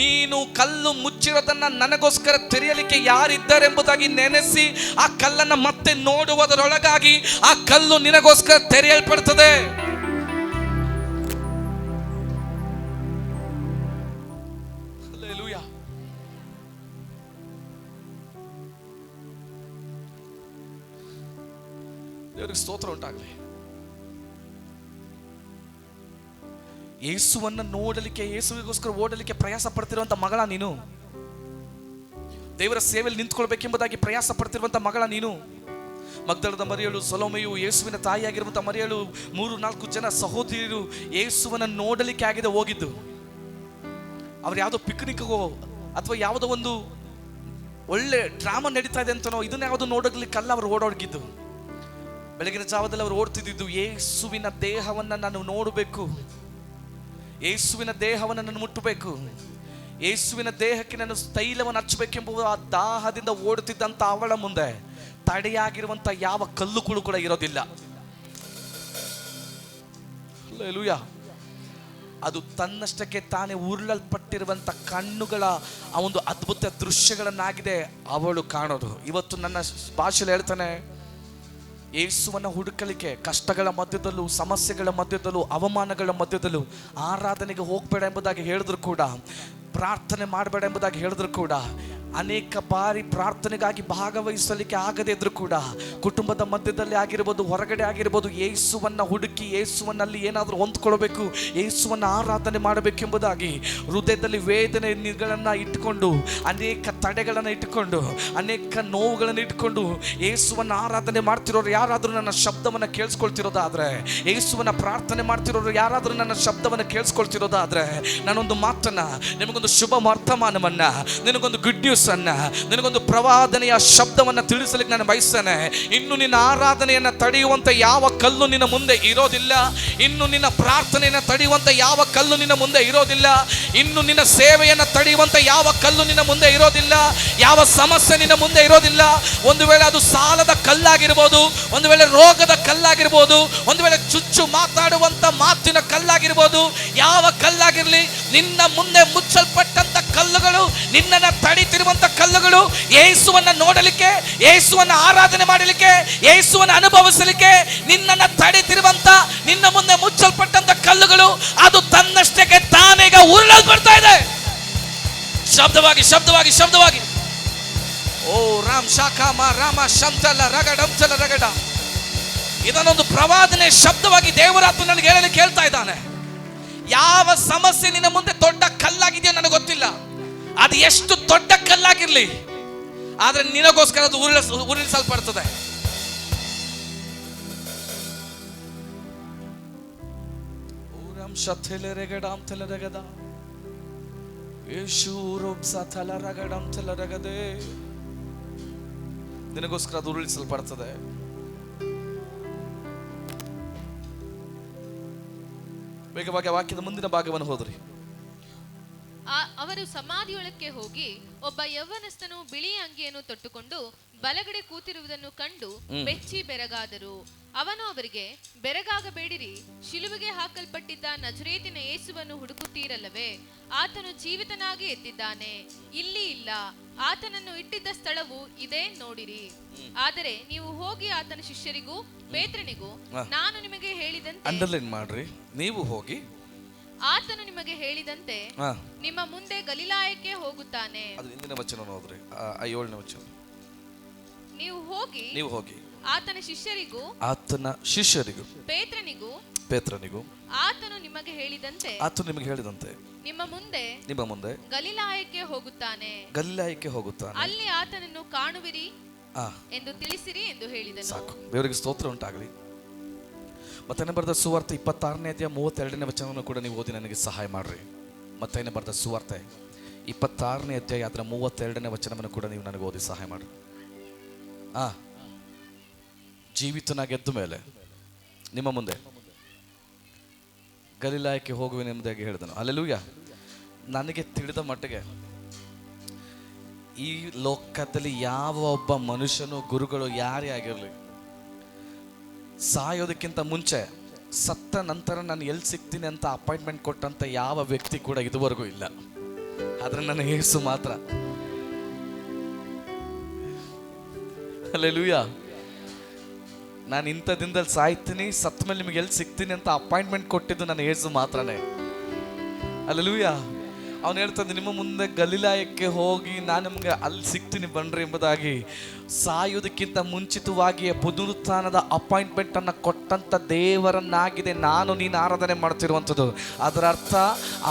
ನೀನು ಕಲ್ಲು ಮುಚ್ಚಿರೋದನ್ನ ನನಗೋಸ್ಕರ ತೆರೆಯಲಿಕ್ಕೆ ಯಾರಿದ್ದಾರೆ ಎಂಬುದಾಗಿ ನೆನೆಸಿ ಆ ಕಲ್ಲನ್ನು ಮತ್ತೆ ನೋಡುವುದರೊಳಗಾಗಿ ಆ ಕಲ್ಲು ನಿನಗೋಸ್ಕರ ತೆರೆಯಲ್ಪಡ್ತದೆ. ದೇವರಿಗೆ ಸ್ತೋತ್ರ ಉಂಟಾಗಲಿ. ಯೇಸುವನ್ನು ನೋಡಲಿಕ್ಕೆ, ಯೇಸುವಿಗೋಸ್ಕರ ಓಡಲಿಕ್ಕೆ ಪ್ರಯಾಸ ಪಡ್ತಿರುವಂತ ಮಗಳ ನೀನು, ದೇವರ ಸೇವೆಯಲ್ಲಿ ನಿಂತ್ಕೊಳ್ಬೇಕೆಂಬುದಾಗಿ ಪ್ರಯಾಸ ಪಡ್ತಿರುವಂತ ಮಗಳ ನೀನು. ಮಗ್ದಲದ ಮರಿಯಳು, ಸೊಲೊಮೆಯು, ಯೇಸುವಿನ ತಾಯಿಯಾಗಿರುವಂತ ಮರಿಯಳು, 3-4 ಜನ ಸಹೋದರಿಯರು ಯೇಸುವನ್ನು ನೋಡಲಿಕ್ಕೆ ಆಗಿದೆ ಹೋಗಿದ್ದು. ಅವ್ರು ಯಾವುದೋ ಪಿಕ್ನಿಕ್ಗೋ ಅಥವಾ ಯಾವುದೋ ಒಂದು ಒಳ್ಳೆ ಡ್ರಾಮಾ ನಡೀತಾ ಇದೆ ಅಂತನೋ ಇದನ್ನ ಯಾವುದೋ ನೋಡಲಿಕ್ಕಲ್ಲ ಅವರು ಓಡೋಗಿದ್ದು. ಬೆಳಗಿನ ಜಾವದಲ್ಲಿ ಅವರು ಓಡ್ತಿದ್ದು ಯೇಸುವಿನ ದೇಹವನ್ನು ನಾನು ನೋಡಬೇಕು, ಯೇಸುವಿನ ದೇಹವನ್ನು ನಾನು ಮುಟ್ಟಬೇಕು, ಯೇಸುವಿನ ದೇಹಕ್ಕೆ ನಾನು ತೈಲವನ್ನು ಹಚ್ಚಬೇಕೆಂಬುದು ಆ ದಾಹದಿಂದ ಓಡುತ್ತಿದ್ದಂಥ ಅವಳ ಮುಂದೆ ತಡೆಯಾಗಿರುವಂಥ ಯಾವ ಕಲ್ಲುಗಳು ಕೂಡ ಇರೋದಿಲ್ಲ. ಹಲ್ಲೆಲೂಯಾ. ಅದು ತನ್ನಷ್ಟಕ್ಕೆ ತಾನೇ ಉರುಳಲ್ಪಟ್ಟಿರುವಂಥ ಕಣ್ಣುಗಳ ಆ ಒಂದು ಅದ್ಭುತ ದೃಶ್ಯಗಳನ್ನಾಗಿದೆ ಅವಳು ಕಾಣೋದು. ಇವತ್ತು ನನ್ನ ಭಾಷೆಯಲ್ಲಿ ಹೇಳ್ತಾನೆ, ಯೇಸುವನ್ನು ಹುಡುಕಲಿಕ್ಕೆ ಕಷ್ಟಗಳ ಮಧ್ಯದಲ್ಲೂ, ಸಮಸ್ಯೆಗಳ ಮಧ್ಯದಲ್ಲೂ, ಅವಮಾನಗಳ ಮಧ್ಯದಲ್ಲೂ ಆರಾಧನೆಗೆ ಹೋಗಬೇಡ ಎಂಬುದಾಗಿ ಹೇಳಿದ್ರು ಕೂಡ, ಪ್ರಾರ್ಥನೆ ಮಾಡಬೇಡ ಎಂಬುದಾಗಿ ಹೇಳಿದ್ರು ಕೂಡ, ಅನೇಕ ಬಾರಿ ಪ್ರಾರ್ಥನೆಗಾಗಿ ಭಾಗವಹಿಸಲಿಕ್ಕೆ ಆಗದೇ ಇದ್ರು ಕೂಡ, ಕುಟುಂಬದ ಮಧ್ಯದಲ್ಲಿ ಆಗಿರ್ಬೋದು, ಹೊರಗಡೆ ಆಗಿರ್ಬೋದು, ಯೇಸುವನ್ನು ಹುಡುಕಿ ಯೇಸುವನ್ನಲ್ಲಿ ಏನಾದರೂ ಹೊಂದ್ಕೊಳ್ಬೇಕು, ಯೇಸುವನ್ನು ಆರಾಧನೆ ಮಾಡಬೇಕೆಂಬುದಾಗಿ ಹೃದಯದಲ್ಲಿ ವೇದನೆಗಳನ್ನು ಇಟ್ಟುಕೊಂಡು, ಅನೇಕ ತಡೆಗಳನ್ನು ಇಟ್ಟುಕೊಂಡು, ಅನೇಕ ನೋವುಗಳನ್ನು ಇಟ್ಕೊಂಡು ಯೇಸುವನ್ನು ಆರಾಧನೆ ಮಾಡ್ತಿರೋರು ಯಾರಾದರೂ ನನ್ನ ಶಬ್ದವನ್ನು ಕೇಳಿಸ್ಕೊಳ್ತಿರೋದಾದ್ರೆ, ಯೇಸುವನ್ನು ಪ್ರಾರ್ಥನೆ ಮಾಡ್ತಿರೋರು ಯಾರಾದರೂ ನನ್ನ ಶಬ್ದವನ್ನು ಕೇಳಿಸ್ಕೊಳ್ತಿರೋದಾದ್ರೆ, ನಾನೊಂದು ಮಾತನ್ನ, ನಿಮಗೊಂದು ಶುಭ ವರ್ತಮಾನವನ್ನ, ನಿನಗೊಂದು ಗುಡ್ ನ್ಯೂಸ್ ಅನ್ನ, ನಿನಗೊಂದು ಪ್ರವಾದನೆಯ ಶಬ್ದವನ್ನ ತಿಳಿಸಲಿಕ್ಕೆ ನಾನು ಬಯಸ್ತೇನೆ. ಇನ್ನು ನಿನ್ನ ಆರಾಧನೆಯನ್ನ ತಡೆಯುವಂತ ಯಾವ ಕಲ್ಲು ನಿನ್ನ ಮುಂದೆ ಇರೋದಿಲ್ಲ. ಇನ್ನು ನಿನ್ನ ಪ್ರಾರ್ಥನೆಯನ್ನ ತಡೆಯುವಂತ ಯಾವ ಕಲ್ಲು ನಿನ್ನ ಮುಂದೆ ಇರೋದಿಲ್ಲ. ಇನ್ನು ನಿನ್ನ ಸೇವೆಯನ್ನ ತಡೆಯುವಂತ ಯಾವ ಕಲ್ಲು ನಿನ್ನ ಮುಂದೆ ಇರೋದಿಲ್ಲ. ಯಾವ ಸಮಸ್ಯೆ ನಿನ್ನ ಮುಂದೆ ಇರೋದಿಲ್ಲ. ಒಂದು ವೇಳೆ ಅದು ಸಾಲದ ಕಲ್ಲಾಗಿರ್ಬೋದು, ಒಂದು ವೇಳೆ ರೋಗದ ಕಲ್ಲಾಗಿರ್ಬೋದು, ಒಂದು ವೇಳೆ ಚುಚ್ಚು ಮಾತಾಡುವಂತ ಮಾತಿನ ಕಲ್ಲಾಗಿರ್ಬೋದು, ಯಾವ ಕಲ್ಲಾಗಿರ್ಲಿ, ನಿನ್ನ ಮುಂದೆ ಮುಚ್ಚಲ್ಪಟ್ಟಂತ ಕಲ್ಲುಗಳು, ನಿನ್ನನ್ನು ತಡೀತಿರುವಂತ ಕಲ್ಲುಗಳು, ಯೇಸುವನ್ನ ನೋಡಲಿಕ್ಕೆ, ಯೇಸುವನ್ನ ಆರಾಧನೆ ಮಾಡಲಿಕ್ಕೆ, ಯೇಸುವನ್ನ ಅನುಭವಿಸಲಿಕ್ಕೆ ನಿನ್ನನ್ನು ತಡೀತಿರುವಂತ, ನಿನ್ನ ಮುಂದೆ ಮುಚ್ಚಲ್ಪಟ್ಟಂತ ಕಲ್ಲುಗಳು, ಅದು ತನ್ನಷ್ಟಕ್ಕೆ ತಾನೇಗ ಉರುಳಲ್ಪಡ್ತಾ ಇದೆ. ಶಬ್ದವಾಗಿ ಶಬ್ದವಾಗಿ ಶಬ್ದವಾಗಿ. ಓ ರಾಮ್ ಶಾಖಾಮ ರಾಮ ಶಂತಲ ರಗಡಂತಲ ರಗಡ. ಇದನ್ನೊಂದು ಪ್ರವಾದನೆ ಶಬ್ದವಾಗಿ ದೇವರಾತ್ಮ ನನಗೆ ಹೇಳಲಿಕ್ಕೆ ಹೇಳ್ತಾ ಇದ್ದಾನೆ. ಯಾವ ಸಮಸ್ಯೆ ನಿನ್ನ ಮುಂದೆ ದೊಡ್ಡ ಕಲ್ಲಾಗಿದೆಯೋ ನನಗೆ ಗೊತ್ತಿಲ್ಲ. ಅದು ಎಷ್ಟು ದೊಡ್ಡ ಕಲ್ಲಾಗಿರ್ಲಿ, ಆದ್ರೆ ನಿನಗೋಸ್ಕರ ಅದು ಉರುಳಿಸಲ್ಪಡ್ತದೆ. ನಿನಗೋಸ್ಕರ ಅದು ಉರುಳಿಸಲ್ಪಡ್ತದೆ. ವೇಗವಾಗಿ ವಾಕ್ಯದ ಮುಂದಿನ ಭಾಗವನ್ನು ಹೋದ್ರಿ. ಅವರು ಸಮಾಧಿಯೊಳಕ್ಕೆ ಹೋಗಿ ಒಬ್ಬ ಯೌವನಸ್ಥನು ಬಿಳಿ ಅಂಗಿಯನ್ನು ತೊಟ್ಟುಕೊಂಡು ಬಲಗಡೆ ಕೂತಿರುವುದನ್ನು ಕಂಡು ಬೆಚ್ಚಿ ಬೆರಗಾದರು. ಅವನು ಅವರಿಗೆ, ಬೆರಗಾಗಬೇಡಿರಿ, ಶಿಲುಬೆಗೆ ಹಾಕಲ್ಪಟ್ಟಿದ್ದ ನಜರೇತಿನ ಯೇಸುವನ್ನು ಹುಡುಕುತ್ತೀರಲ್ಲವೇ? ಆತನು ಜೀವಿತನಾಗಿ ಎದ್ದಿದ್ದಾನೆ, ಇಲ್ಲಿ ಇಲ್ಲ. ಆತನನ್ನು ಇಟ್ಟಿದ್ದ ಸ್ಥಳವು ಇದೇ, ನೋಡಿರಿ. ಆದರೆ ನೀವು ಹೋಗಿ ಆತನ ಶಿಷ್ಯರಿಗೂ ಪೇತ್ರನಿಗೂ ನಾನು ನಿಮಗೆ ಹೇಳಿದಂತೆ, ಅಂಡರ್ಲೈನ್ ಮಾಡ್ರಿ, ನೀವು ಹೋಗಿ ಆತನು ನಿಮಗೆ ಹೇಳಿದಂತೆ ನಿಮ್ಮ ಮುಂದೆ ಗಲಿಲಾಯಕ್ಕೆ ಹೋಗುತ್ತಾನೆ. ಅದು ಇಂದಿನ ವಚನ ನೋಡ್ರಿ, 7ನೇ ವಚನ. ನೀವು ಹೋಗಿ ಆತನ ಶಿಷ್ಯರಿಗೂ ಪೇತ್ರನಿಗೂ ಆತನು ನಿಮಗೆ ಹೇಳಿದಂತೆ ನಿಮ್ಮ ಮುಂದೆ ಗಲಿಲಾಯಕ್ಕೆ ಹೋಗುತ್ತಾನೆ, ಅಲ್ಲಿ ಆತನನ್ನು ಕಾಣುವಿರಿ ಎಂದು ತಿಳಿಸಿರಿ ಎಂದು ಹೇಳಿದನು. ಸಾಕು, ದೇವರಿಗೆ ಸ್ತೋತ್ರ ಉಂಟಾಗಲಿ. ಮತ್ತೇನೆ ಬರೆದ ಸುವಾರ್ತೆ 26ನೇ ಅಧ್ಯಾಯ 32ನೇ ವಚನವನ್ನು ಕೂಡ ನೀವು ಓದಿ ನನಗೆ ಸಹಾಯ ಮಾಡ್ರಿ. ಮತ್ತೇನೆ ಬರೆದ ಸುವಾರ್ತೆ 26ನೇ ಅಧ್ಯಾಯ ಅದರ 32ನೇ ವಚನವನ್ನು ಕೂಡ ನೀವು ನನಗೆ ಓದಿ ಸಹಾಯ ಮಾಡ್ರಿ. ಜೀವಿತನಾಗಿ ಎದ್ದ ಮೇಲೆ ನಿಮ್ಮ ಮುಂದೆ ಗಲಿಲಾಯಕ್ಕೆ ಹೋಗುವೆನೆಂಬುದಾಗಿ ಹೇಳಿದನು. ಹಲ್ಲೆಲೂಯಾ. ನನಗೆ ತಿಳಿದ ಮಟ್ಟಿಗೆ ಈ ಲೋಕದಲ್ಲಿ ಯಾವ ಒಬ್ಬ ಮನುಷ್ಯನು, ಗುರುಗಳು ಯಾರೇ ಆಗಿರಲಿ, ಸಾಯೋದಕ್ಕಿಂತ ಮುಂಚೆ ಸತ್ತ ನಂತರ ನಾನು ಎಲ್ಲಿ ಸಿಗ್ತೀನಿ ಅಂತ ಅಪಾಯಿಂಟ್ಮೆಂಟ್ ಕೊಟ್ಟಂತ ಯಾವ ವ್ಯಕ್ತಿ ಕೂಡ ಇದುವರೆಗೂ ಇಲ್ಲ. ಆದ್ರೆ ನನ್ನ ಯೇಸು ಮಾತ್ರ. ಹಲ್ಲೆಲೂಯಾ. ನಾನು ಇಂಥ ದಿನದಲ್ಲಿ ಸಾಯ್ತೀನಿ, ಸತ್ತ ಮೇಲೆ ನಿಮಗೆ ಎಲ್ಲಿ ಸಿಗ್ತೀನಿ ಅಂತ ಅಪಾಯಿಂಟ್ಮೆಂಟ್ ಕೊಟ್ಟಿದ್ದು ನನ್ನ ಯೇಸು ಮಾತ್ರನೇ. ಹಲ್ಲೆಲೂಯಾ. ಅವನು ಹೇಳ್ತಾನೆ, ನಿಮ್ಮ ಮುಂದೆ ಗಲಿಲಾಯಕ್ಕೆ ಹೋಗಿ ನಾನು ನಿಮಗೆ ಅಲ್ಲಿ ಸಿಗ್ತೀನಿ ಬನ್ರಿ ಎಂಬುದಾಗಿ ಸಾಯುವುದಕ್ಕಿಂತ ಮುಂಚಿತವಾಗಿಯೇ ಪುನರುತ್ಥಾನದ ಅಪಾಯಿಂಟ್ಮೆಂಟ್ ಅನ್ನು ಕೊಟ್ಟಂತ ದೇವರನ್ನಾಗಿದೆ ನಾನು ನೀನು ಆರಾಧನೆ ಮಾಡ್ತಿರುವಂಥದ್ದು. ಅದರ ಅರ್ಥ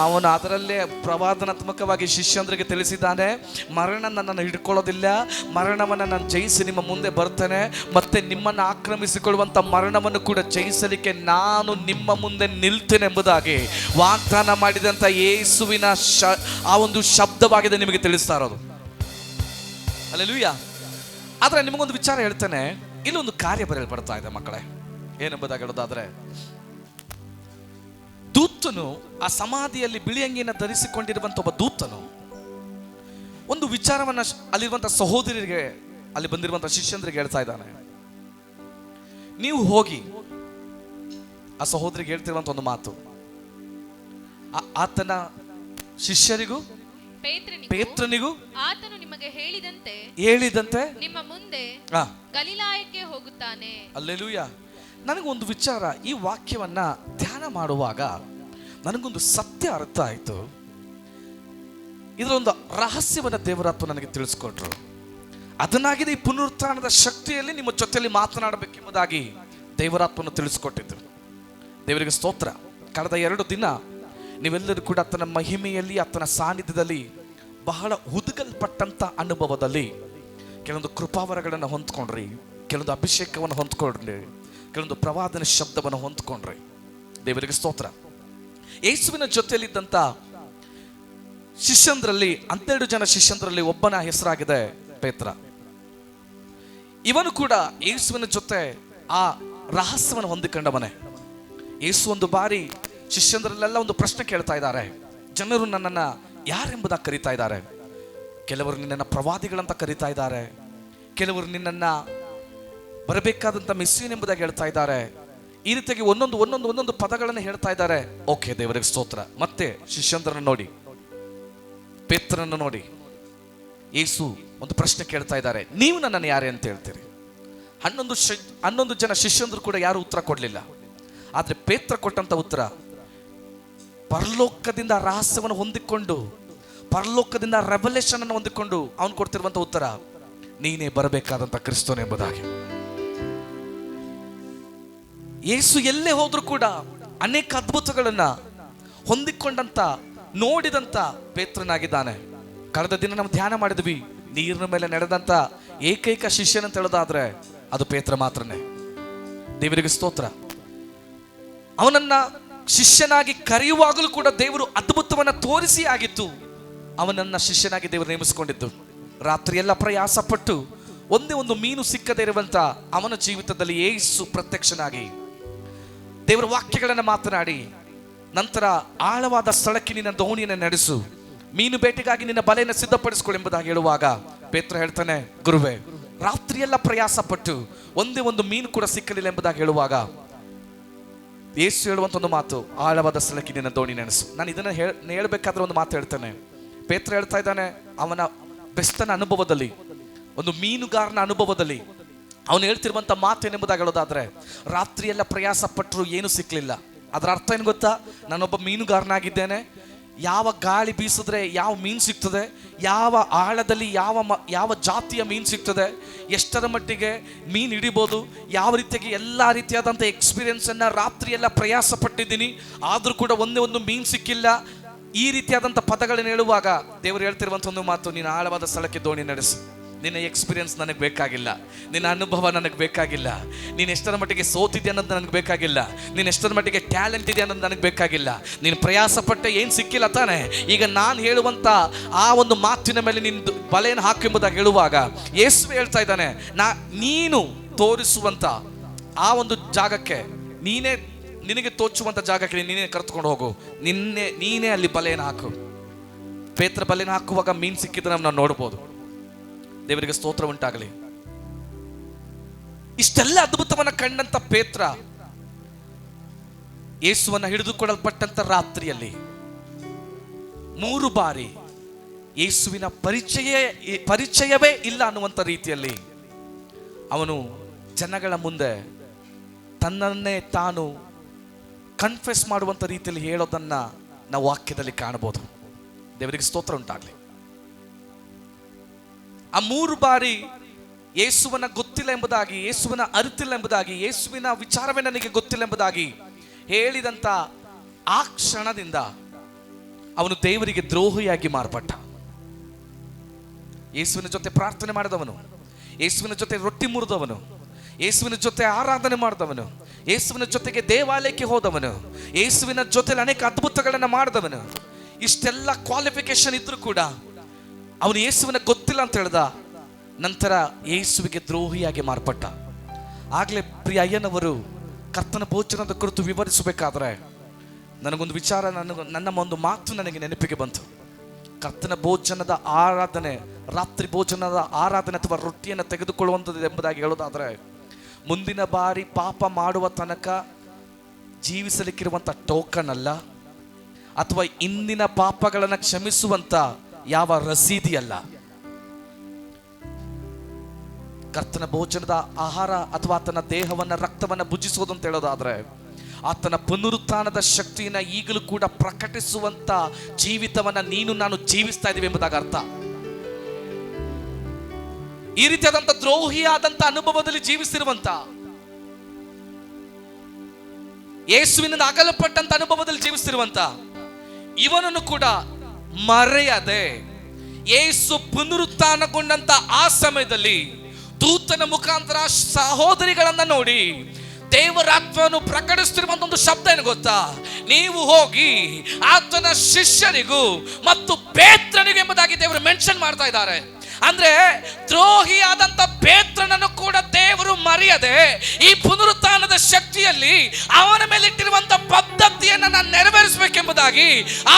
ಅವನು ಅದರಲ್ಲೇ ಪ್ರವಾದನಾತ್ಮಕವಾಗಿ ಶಿಷ್ಯಂದ್ರಿಗೆ ತಿಳಿಸಿದ್ದಾನೆ, ಮರಣ ನನ್ನನ್ನು ಹಿಡ್ಕೊಳ್ಳೋದಿಲ್ಲ, ಮರಣವನ್ನು ನಾನು ಜಯಿಸಿ ನಿಮ್ಮ ಮುಂದೆ ಬರ್ತೇನೆ, ಮತ್ತೆ ನಿಮ್ಮನ್ನು ಆಕ್ರಮಿಸಿಕೊಳ್ಳುವಂಥ ಮರಣವನ್ನು ಕೂಡ ಜಯಿಸಲಿಕ್ಕೆ ನಾನು ನಿಮ್ಮ ಮುಂದೆ ನಿಲ್ತೇನೆ ಎಂಬುದಾಗಿ ವಾಗ್ದಾನ ಮಾಡಿದಂಥ ಯೇಸುವಿನ ಆ ಒಂದು ಶಬ್ದವಾಗಿದೆ ನಿಮಗೆ ತಿಳಿಸ್ತಾ ಇರೋದು. ಹಲ್ಲೆಲೂಯಾ. ಆದ್ರೆ ನಿಮಗೊಂದು ವಿಚಾರ ಹೇಳ್ತೇನೆ, ಇಲ್ಲೊಂದು ಕಾರ್ಯ ಬರೆಯಲ್ಪಡ್ತಾ ಇದೆ ಮಕ್ಕಳೇ. ಏನೆಂಬುದಾಗಿ ಹೇಳೋದಾದ್ರೆ, ದೂತನು, ಆ ಸಮಾಧಿಯಲ್ಲಿ ಬಿಳಿ ಅಂಗಿಯನ್ನು ಧರಿಸಿಕೊಂಡಿರುವಂಥ ಒಬ್ಬ ದೂತನು ಒಂದು ವಿಚಾರವನ್ನ ಅಲ್ಲಿರುವಂಥ ಸಹೋದರರಿಗೆ, ಅಲ್ಲಿ ಬಂದಿರುವಂಥ ಶಿಷ್ಯಂದ್ರಿಗೆ ಹೇಳ್ತಾ ಇದ್ದಾನೆ. ನೀವು ಹೋಗಿ ಆ ಸಹೋದರಿಗೆ ಹೇಳ್ತಿರುವಂಥ ಒಂದು ಮಾತು, ಆತನ ಶಿಷ್ಯರಿಗೂ ಪೇತ್ರನಿಗೂ ಆತನು ನಿಮಗೆ ಹೇಳಿದಂತೆ ನಿಮ್ಮ ಮುಂದೆ ಗಲಿಲಾಯಕ್ಕೆ ಹೋಗುತ್ತಾನೆ. ಹಲ್ಲೆಲೂಯ. ನನಗೊಂದು ವಿಚಾರ, ಈ ವಾಕ್ಯವನ್ನ ಧ್ಯಾನ ಮಾಡುವಾಗ ನನಗೊಂದು ಸತ್ಯ ಅರ್ಥ ಆಯಿತು. ಇದರೊಂದು ರಹಸ್ಯವನ್ನ ದೇವರಾತ್ಮ ನನಗೆ ತಿಳಿಸ್ಕೊಟ್ರು. ಅದನ್ನಾಗಿದೆ ಈ ಪುನರುತ್ಥಾನದ ಶಕ್ತಿಯಲ್ಲಿ ನಿಮ್ಮ ಜೊತೆಯಲ್ಲಿ ಮಾತನಾಡಬೇಕೆಂಬುದಾಗಿ ದೇವರಾತ್ಮನ ತಿಳಿಸ್ಕೊಟ್ಟಿದ್ರು. ದೇವರಿಗೆ ಸ್ತೋತ್ರ. ಕಳೆದ 2 ದಿನ ನೀವೆಲ್ಲರೂ ಕೂಡ ಆತನ ಮಹಿಮೆಯಲ್ಲಿ, ಆತನ ಸಾನ್ನಿಧ್ಯದಲ್ಲಿ ಬಹಳ ಹುದುಗಲ್ಪಟ್ಟಂತ ಅನುಭವದಲ್ಲಿ ಕೆಲವೊಂದು ಕೃಪಾವರಗಳನ್ನು ಹೊಂದ್ಕೊಂಡ್ರಿ, ಕೆಲವೊಂದು ಅಭಿಷೇಕವನ್ನು ಹೊಂದ್ಕೊಂಡ್ರಿ, ಕೆಲವೊಂದು ಪ್ರವಾದನ ಶಬ್ದವನ್ನು ಹೊಂದ್ಕೊಂಡ್ರಿ. ದೇವರಿಗೆ ಸ್ತೋತ್ರ. ಯೇಸುವಿನ ಜೊತೆಯಲ್ಲಿದ್ದಂಥ ಶಿಷ್ಯಂದ್ರಲ್ಲಿ, 12 ಜನ ಶಿಷ್ಯಂದ್ರಲ್ಲಿ ಒಬ್ಬನ ಹೆಸರಾಗಿದೆ ಪೇತ್ರ. ಇವನು ಕೂಡ ಯೇಸುವಿನ ಜೊತೆ ಆ ರಹಸ್ಯವನ್ನು ಹೊಂದಿಕೊಂಡವನೇ. ಯೇಸು ಒಂದು ಬಾರಿ ಶಿಷ್ಯಂದ್ರಲ್ಲೆಲ್ಲ ಒಂದು ಪ್ರಶ್ನೆ ಕೇಳ್ತಾ ಇದ್ದಾರೆ. ಜನರು ನನ್ನನ್ನು ಯಾರೆಂಬುದಾಗಿ ಕರೀತಾ ಇದ್ದಾರೆ. ಕೆಲವರು ನಿನ್ನನ್ನು ಪ್ರವಾದಿಗಳಂತ ಕರೀತಾ ಇದ್ದಾರೆ, ಕೆಲವರು ನಿನ್ನನ್ನು ಬರಬೇಕಾದಂಥ ಮೆಸ್ಸೀನ್ ಎಂಬುದಾಗಿ ಹೇಳ್ತಾ ಇದ್ದಾರೆ. ಈ ರೀತಿಯಾಗಿ ಒಂದೊಂದು ಪದಗಳನ್ನು ಹೇಳ್ತಾ ಇದ್ದಾರೆ. ಓಕೆ, ದೇವರಿಗೆ ಸ್ತೋತ್ರ. ಮತ್ತೆ ಶಿಷ್ಯಂದ್ರನ್ನು ನೋಡಿ, ಪೇತ್ರನನ್ನು ನೋಡಿ, ಯೇಸು ಒಂದು ಪ್ರಶ್ನೆ ಕೇಳ್ತಾ ಇದ್ದಾರೆ, ನೀವು ನನ್ನನ್ನು ಯಾರೇ ಅಂತ ಹೇಳ್ತೀರಿ? 11 ಜನ ಶಿಷ್ಯಂದ್ರು ಕೂಡ ಯಾರು ಉತ್ತರ ಕೊಡಲಿಲ್ಲ. ಆದರೆ ಪೇತ್ರ ಕೊಟ್ಟಂತ ಉತ್ತರ, ಪರಲೋಕದಿಂದ ರಹಸ್ಯವನ್ನು ಹೊಂದಿಕೊಂಡು, ಪರಲೋಕದಿಂದ ರೆವಲ್ಯೂಷನ್ ಅನ್ನು ಹೊಂದಿಕೊಂಡು ಅವನು ಕೊಡ್ತಿರುವಂತ ಉತ್ತರ, ನೀನೇ ಬರಬೇಕಾದಂತ ಕ್ರಿಸ್ತನು ಎಂಬುದಾಗಿ. ಯೇಸು ಎಲ್ಲೇ ಹೋದ್ರೂ ಕೂಡ ಅನೇಕ ಅದ್ಭುತಗಳನ್ನ ಹೊಂದಿಕೊಂಡಂತ, ನೋಡಿದಂತ ಪೇತ್ರನಾಗಿದ್ದಾನೆ. ಕಳೆದ ದಿನ ನಾವು ಧ್ಯಾನ ಮಾಡಿದ್ವಿ, ನೀರಿನ ಮೇಲೆ ನಡೆದಂತ ಏಕೈಕ ಶಿಷ್ಯನಂತ ಹೇಳೋದಾದ್ರೆ ಅದು ಪೇತ್ರ ಮಾತ್ರನೇ. ದೇವರಿಗೆ ಸ್ತೋತ್ರ. ಅವನನ್ನ ಶಿಷ್ಯನಾಗಿ ಕರೆಯುವಾಗಲೂ ಕೂಡ ದೇವರು ಅದ್ಭುತವನ್ನ ತೋರಿಸಿ ಆಗಿತ್ತು ಅವನನ್ನ ಶಿಷ್ಯನಾಗಿ ದೇವರು ನೇಮಿಸಿಕೊಂಡಿದ್ದು. ರಾತ್ರಿ ಎಲ್ಲ ಪ್ರಯಾಸ ಪಟ್ಟು ಒಂದೇ ಒಂದು ಮೀನು ಸಿಕ್ಕದೇ ಇರುವಂತ ಅವನ ಜೀವಿತದಲ್ಲಿ ಯೇಸು ಪ್ರತ್ಯಕ್ಷನಾಗಿ ದೇವರ ವಾಕ್ಯಗಳನ್ನು ಮಾತನಾಡಿ, ನಂತರ ಆಳವಾದ ಸ್ಥಳಕ್ಕೆ ನಿನ್ನ ದೋಣಿಯನ್ನು ನಡೆಸು, ಮೀನು ಬೇಟೆಗಾಗಿ ನಿನ್ನ ಬಲೆಯನ್ನು ಸಿದ್ಧಪಡಿಸಿಕೊಳ್ಳಿ ಎಂಬುದಾಗಿ ಹೇಳುವಾಗ ಪೇತ್ರ ಹೇಳ್ತಾನೆ, ಗುರುವೇ, ರಾತ್ರಿಯೆಲ್ಲ ಪ್ರಯಾಸ ಪಟ್ಟು ಒಂದೇ ಒಂದು ಮೀನು ಕೂಡ ಸಿಕ್ಕಲಿಲ್ಲ ಎಂಬುದಾಗಿ ಹೇಳುವಾಗ ಯೇಸು ಹೇಳುವಂತ ಒಂದು ಮಾತು, ಆಳವಾದ ಸ್ಥಳಕ್ಕೆ ನಿನ್ನ ದೋಣಿ ನೆನೆಸು. ನಾನು ಇದನ್ನ ಹೇಳ್ಬೇಕಾದ್ರೆ ಒಂದು ಮಾತು ಹೇಳ್ತೇನೆ. ಪೇತ್ರ ಹೇಳ್ತಾ ಇದ್ದಾನೆ, ಅವನ ಬೆಸ್ತನ ಅನುಭವದಲ್ಲಿ, ಒಂದು ಮೀನುಗಾರನ ಅನುಭವದಲ್ಲಿ ಅವನು ಹೇಳ್ತಿರುವಂತ ಮಾತೇನೆಂಬುದಾಗಿ ಹೇಳೋದಾದ್ರೆ, ರಾತ್ರಿ ಎಲ್ಲ ಪ್ರಯಾಸ ಪಟ್ಟರು ಏನು ಸಿಕ್ಲಿಲ್ಲ. ಅದರ ಅರ್ಥ ಏನು ಗೊತ್ತಾ? ನಾನೊಬ್ಬ ಮೀನುಗಾರನಾಗಿದ್ದೇನೆ. ಯಾವ ಗಾಳಿ ಬೀಸಿದ್ರೆ ಯಾವ ಮೀನು ಸಿಗ್ತದೆ, ಯಾವ ಆಳದಲ್ಲಿ ಯಾವ ಜಾತಿಯ ಮೀನು ಸಿಗ್ತದೆ, ಎಷ್ಟರ ಮಟ್ಟಿಗೆ ಮೀನು ಹಿಡಿಬೋದು, ಯಾವ ರೀತಿಯಾಗಿ ಎಲ್ಲ ರೀತಿಯಾದಂಥ ಎಕ್ಸ್ಪೀರಿಯನ್ಸನ್ನು ರಾತ್ರಿ ಎಲ್ಲ ಪ್ರಯಾಸ ಪಟ್ಟಿದ್ದೀನಿ, ಆದರೂ ಕೂಡ ಒಂದೇ ಒಂದು ಮೀನು ಸಿಕ್ಕಿಲ್ಲ. ಈ ರೀತಿಯಾದಂಥ ಪದಗಳನ್ನು ಹೇಳುವಾಗ ದೇವರು ಹೇಳ್ತಿರುವಂಥ ಒಂದು ಮಾತು, ನೀನು ಆಳವಾದ ಸ್ಥಳಕ್ಕೆ ದೋಣಿ ನಡೆಸು. ನಿನ್ನ ಎಕ್ಸ್ಪೀರಿಯನ್ಸ್ ನನಗೆ ಬೇಕಾಗಿಲ್ಲ, ನಿನ್ನ ಅನುಭವ ನನಗೆ ಬೇಕಾಗಿಲ್ಲ, ನೀನು ಎಷ್ಟರ ಮಟ್ಟಿಗೆ ಸೋತಿದೆ ಅನ್ನೋದು ನನಗೆ ಬೇಕಾಗಿಲ್ಲ, ನೀನು ಎಷ್ಟರ ಮಟ್ಟಿಗೆ ಟ್ಯಾಲೆಂಟ್ ಇದೆ ಅನ್ನೋದು ನನಗೆ ಬೇಕಾಗಿಲ್ಲ. ನೀನು ಪ್ರಯಾಸ ಪಟ್ಟೆ ಏನು ಸಿಕ್ಕಿಲ್ಲ ತಾನೆ, ಈಗ ನಾನು ಹೇಳುವಂಥ ಆ ಒಂದು ಮಾತಿನ ಮೇಲೆ ನಿನ್ನ ಬಲೆಯನ್ನು ಹಾಕು ಎಂಬುದಾಗಿ ಹೇಳುವಾಗ ಯೇಸು ಹೇಳ್ತಾ ಇದ್ದಾನೆ, ನೀನು ತೋರಿಸುವಂಥ ಆ ಒಂದು ಜಾಗಕ್ಕೆ, ನಿನಗೆ ತೋಚುವಂಥ ಜಾಗಕ್ಕೆ ನೀನೇ ಕರೆದುಕೊಂಡು ಹೋಗು, ನೀನೇ ಅಲ್ಲಿ ಬಲೆಯನ್ನು ಹಾಕು. ಪೇತ್ರ ಬಲೆಯನ್ನು ಹಾಕುವಾಗ ಮೀನು ಸಿಕ್ಕಿದ್ರೆ ನಾವು ನೋಡ್ಬೋದು. ದೇವರಿಗೆ ಸ್ತೋತ್ರ ಉಂಟಾಗಲಿ. ಇಷ್ಟೆಲ್ಲ ಅದ್ಭುತವನ್ನ ಕಂಡಂತ ಪೇತ್ರ ಯೇಸುವನ್ನ ಹಿಡಿದುಕೊಳ್ಳಲ್ಪಟ್ಟಂತ ರಾತ್ರಿಯಲ್ಲಿ 3 ಬಾರಿ ಯೇಸುವಿನ ಪರಿಚಯವೇ ಇಲ್ಲ ಅನ್ನುವಂಥ ರೀತಿಯಲ್ಲಿ ಅವನು ಜನಗಳ ಮುಂದೆ ತನ್ನನ್ನೇ ತಾನು ಕನ್ಫೆಸ್ ಮಾಡುವಂಥ ರೀತಿಯಲ್ಲಿ ಹೇಳೋದನ್ನ ನಾವು ವಾಕ್ಯದಲ್ಲಿ ಕಾಣಬಹುದು. ದೇವರಿಗೆ ಸ್ತೋತ್ರ ಉಂಟಾಗಲಿ. ಆ 3 ಬಾರಿ ಯೇಸುವನ್ನ ಗೊತ್ತಿಲ್ಲ ಎಂಬುದಾಗಿ, ಯೇಸುವಿನ ಅರಿತಿಲ್ಲ ಎಂಬುದಾಗಿ, ಯೇಸುವಿನ ವಿಚಾರವೇ ನನಗೆ ಗೊತ್ತಿಲ್ಲ ಎಂಬುದಾಗಿ ಹೇಳಿದಂತ ಆ ಕ್ಷಣದಿಂದ ಅವನು ದೇವರಿಗೆ ದ್ರೋಹಿಯಾಗಿ ಮಾರ್ಪಟ್ಟ. ಯೇಸುವಿನ ಜೊತೆ ಪ್ರಾರ್ಥನೆ ಮಾಡಿದವನು, ಯೇಸುವಿನ ಜೊತೆ ರೊಟ್ಟಿ ಮುರಿದವನು, ಯೇಸುವಿನ ಜೊತೆ ಆರಾಧನೆ ಮಾಡಿದವನು, ಯೇಸುವಿನ ಜೊತೆಗೆ ದೇವಾಲಯಕ್ಕೆ ಹೋದವನು, ಯೇಸುವಿನ ಜೊತೆ ಅನೇಕ ಅದ್ಭುತಗಳನ್ನು ಮಾಡಿದವನು, ಇಷ್ಟೆಲ್ಲ ಕ್ವಾಲಿಫಿಕೇಶನ್ ಇದ್ರೂ ಕೂಡ ಅವನು ಯೇಸುವಿನ ಗೊತ್ತಿಲ್ಲ ಅಂತ ಹೇಳ್ದ. ನಂತರ ಯೇಸುವಿಗೆ ದ್ರೋಹಿಯಾಗಿ ಮಾರ್ಪಟ್ಟ. ಆಗ್ಲೇ ಪ್ರಿಯ ಅಯ್ಯನವರು ಕರ್ತನ ಭೋಜನದ ಕುರಿತು ವಿವರಿಸಬೇಕಾದ್ರೆ ನನಗೊಂದು ವಿಚಾರ, ನನ್ನ ಒಂದು ಮಾತು ನನಗೆ ನೆನಪಿಗೆ ಬಂತು. ಕರ್ತನ ಭೋಜನದ ಆರಾಧನೆ, ರಾತ್ರಿ ಭೋಜನದ ಆರಾಧನೆ ಅಥವಾ ರೊಟ್ಟಿಯನ್ನು ತೆಗೆದುಕೊಳ್ಳುವಂಥದ್ದು ಎಂಬುದಾಗಿ ಹೇಳೋದಾದರೆ, ಮುಂದಿನ ಬಾರಿ ಪಾಪ ಮಾಡುವ ತನಕ ಜೀವಿಸಲಿಕ್ಕಿರುವಂಥ ಟೋಕನ್ ಅಲ್ಲ, ಅಥವಾ ಇಂದಿನ ಪಾಪಗಳನ್ನು ಕ್ಷಮಿಸುವಂಥ ಯಾವ ರಸೀದಿ ಅಲ್ಲ. ಕರ್ತನ ಭೋಜನದ ಆಹಾರ ಅಥವಾ ಆತನ ದೇಹವನ್ನ ರಕ್ತವನ್ನ ಭುಜಿಸುವುದು ಅಂತ ಹೇಳೋದಾದ್ರೆ, ಆತನ ಪುನರುತ್ಥಾನದ ಶಕ್ತಿಯನ್ನ ಈಗಲೂ ಕೂಡ ಪ್ರಕಟಿಸುವಂತ ಜೀವಿತವನ್ನ ನೀನು ನಾನು ಜೀವಿಸ್ತಾ ಇದೀವಿ ಎಂಬುದಾಗಿ ಅರ್ಥ. ಈ ರೀತಿಯಾದಂತ ದ್ರೋಹಿಯಾದಂತ ಅನುಭವದಲ್ಲಿ ಜೀವಿಸಿರುವಂತ, ಯೇಸುವಿನಿಂದ ಅಗಲಪಟ್ಟಂತ ಅನುಭವದಲ್ಲಿ ಜೀವಿಸಿರುವಂತ ಇವನನ್ನು ಕೂಡ ಮರೆಯದೆ, ಯೇಸು ಪುನರುತ್ಥಾನಗೊಂಡಂತ ಆ ಸಮಯದಲ್ಲಿ ದೂತನ ಮುಖಾಂತರ ಸಹೋದರಿಗಳನ್ನ ನೋಡಿ ದೇವರ ಆತ್ಮವನ್ನು ಪ್ರಕಟಿಸುತ್ತಿರುವಂತ ಒಂದು ಶಬ್ದ ಏನು ಗೊತ್ತಾ? ನೀವು ಹೋಗಿ ಆತನ ಶಿಷ್ಯರಿಗೂ ಮತ್ತು ಪೇತ್ರನಿಗೂ ಎಂಬುದಾಗಿ ದೇವರು ಮೆನ್ಷನ್ ಮಾಡ್ತಾ ಇದ್ದಾರೆ. ಅಂದ್ರೆ ದ್ರೋಹಿಯಾದಂತ ಪೇತ್ರನನ್ನು ಕೂಡ ದೇವರು ಮರೆಯದೆ ಈ ಪುನರುತ್ಥಾನದ ಶಕ್ತಿಯಲ್ಲಿ ಅವನ ಮೇಲೆ ಇಟ್ಟಿರುವಂತ ಪದ್ಧತಿಯನ್ನ ನಾನು ನೆರವೇರಿಸಬೇಕೆಂಬುದಾಗಿ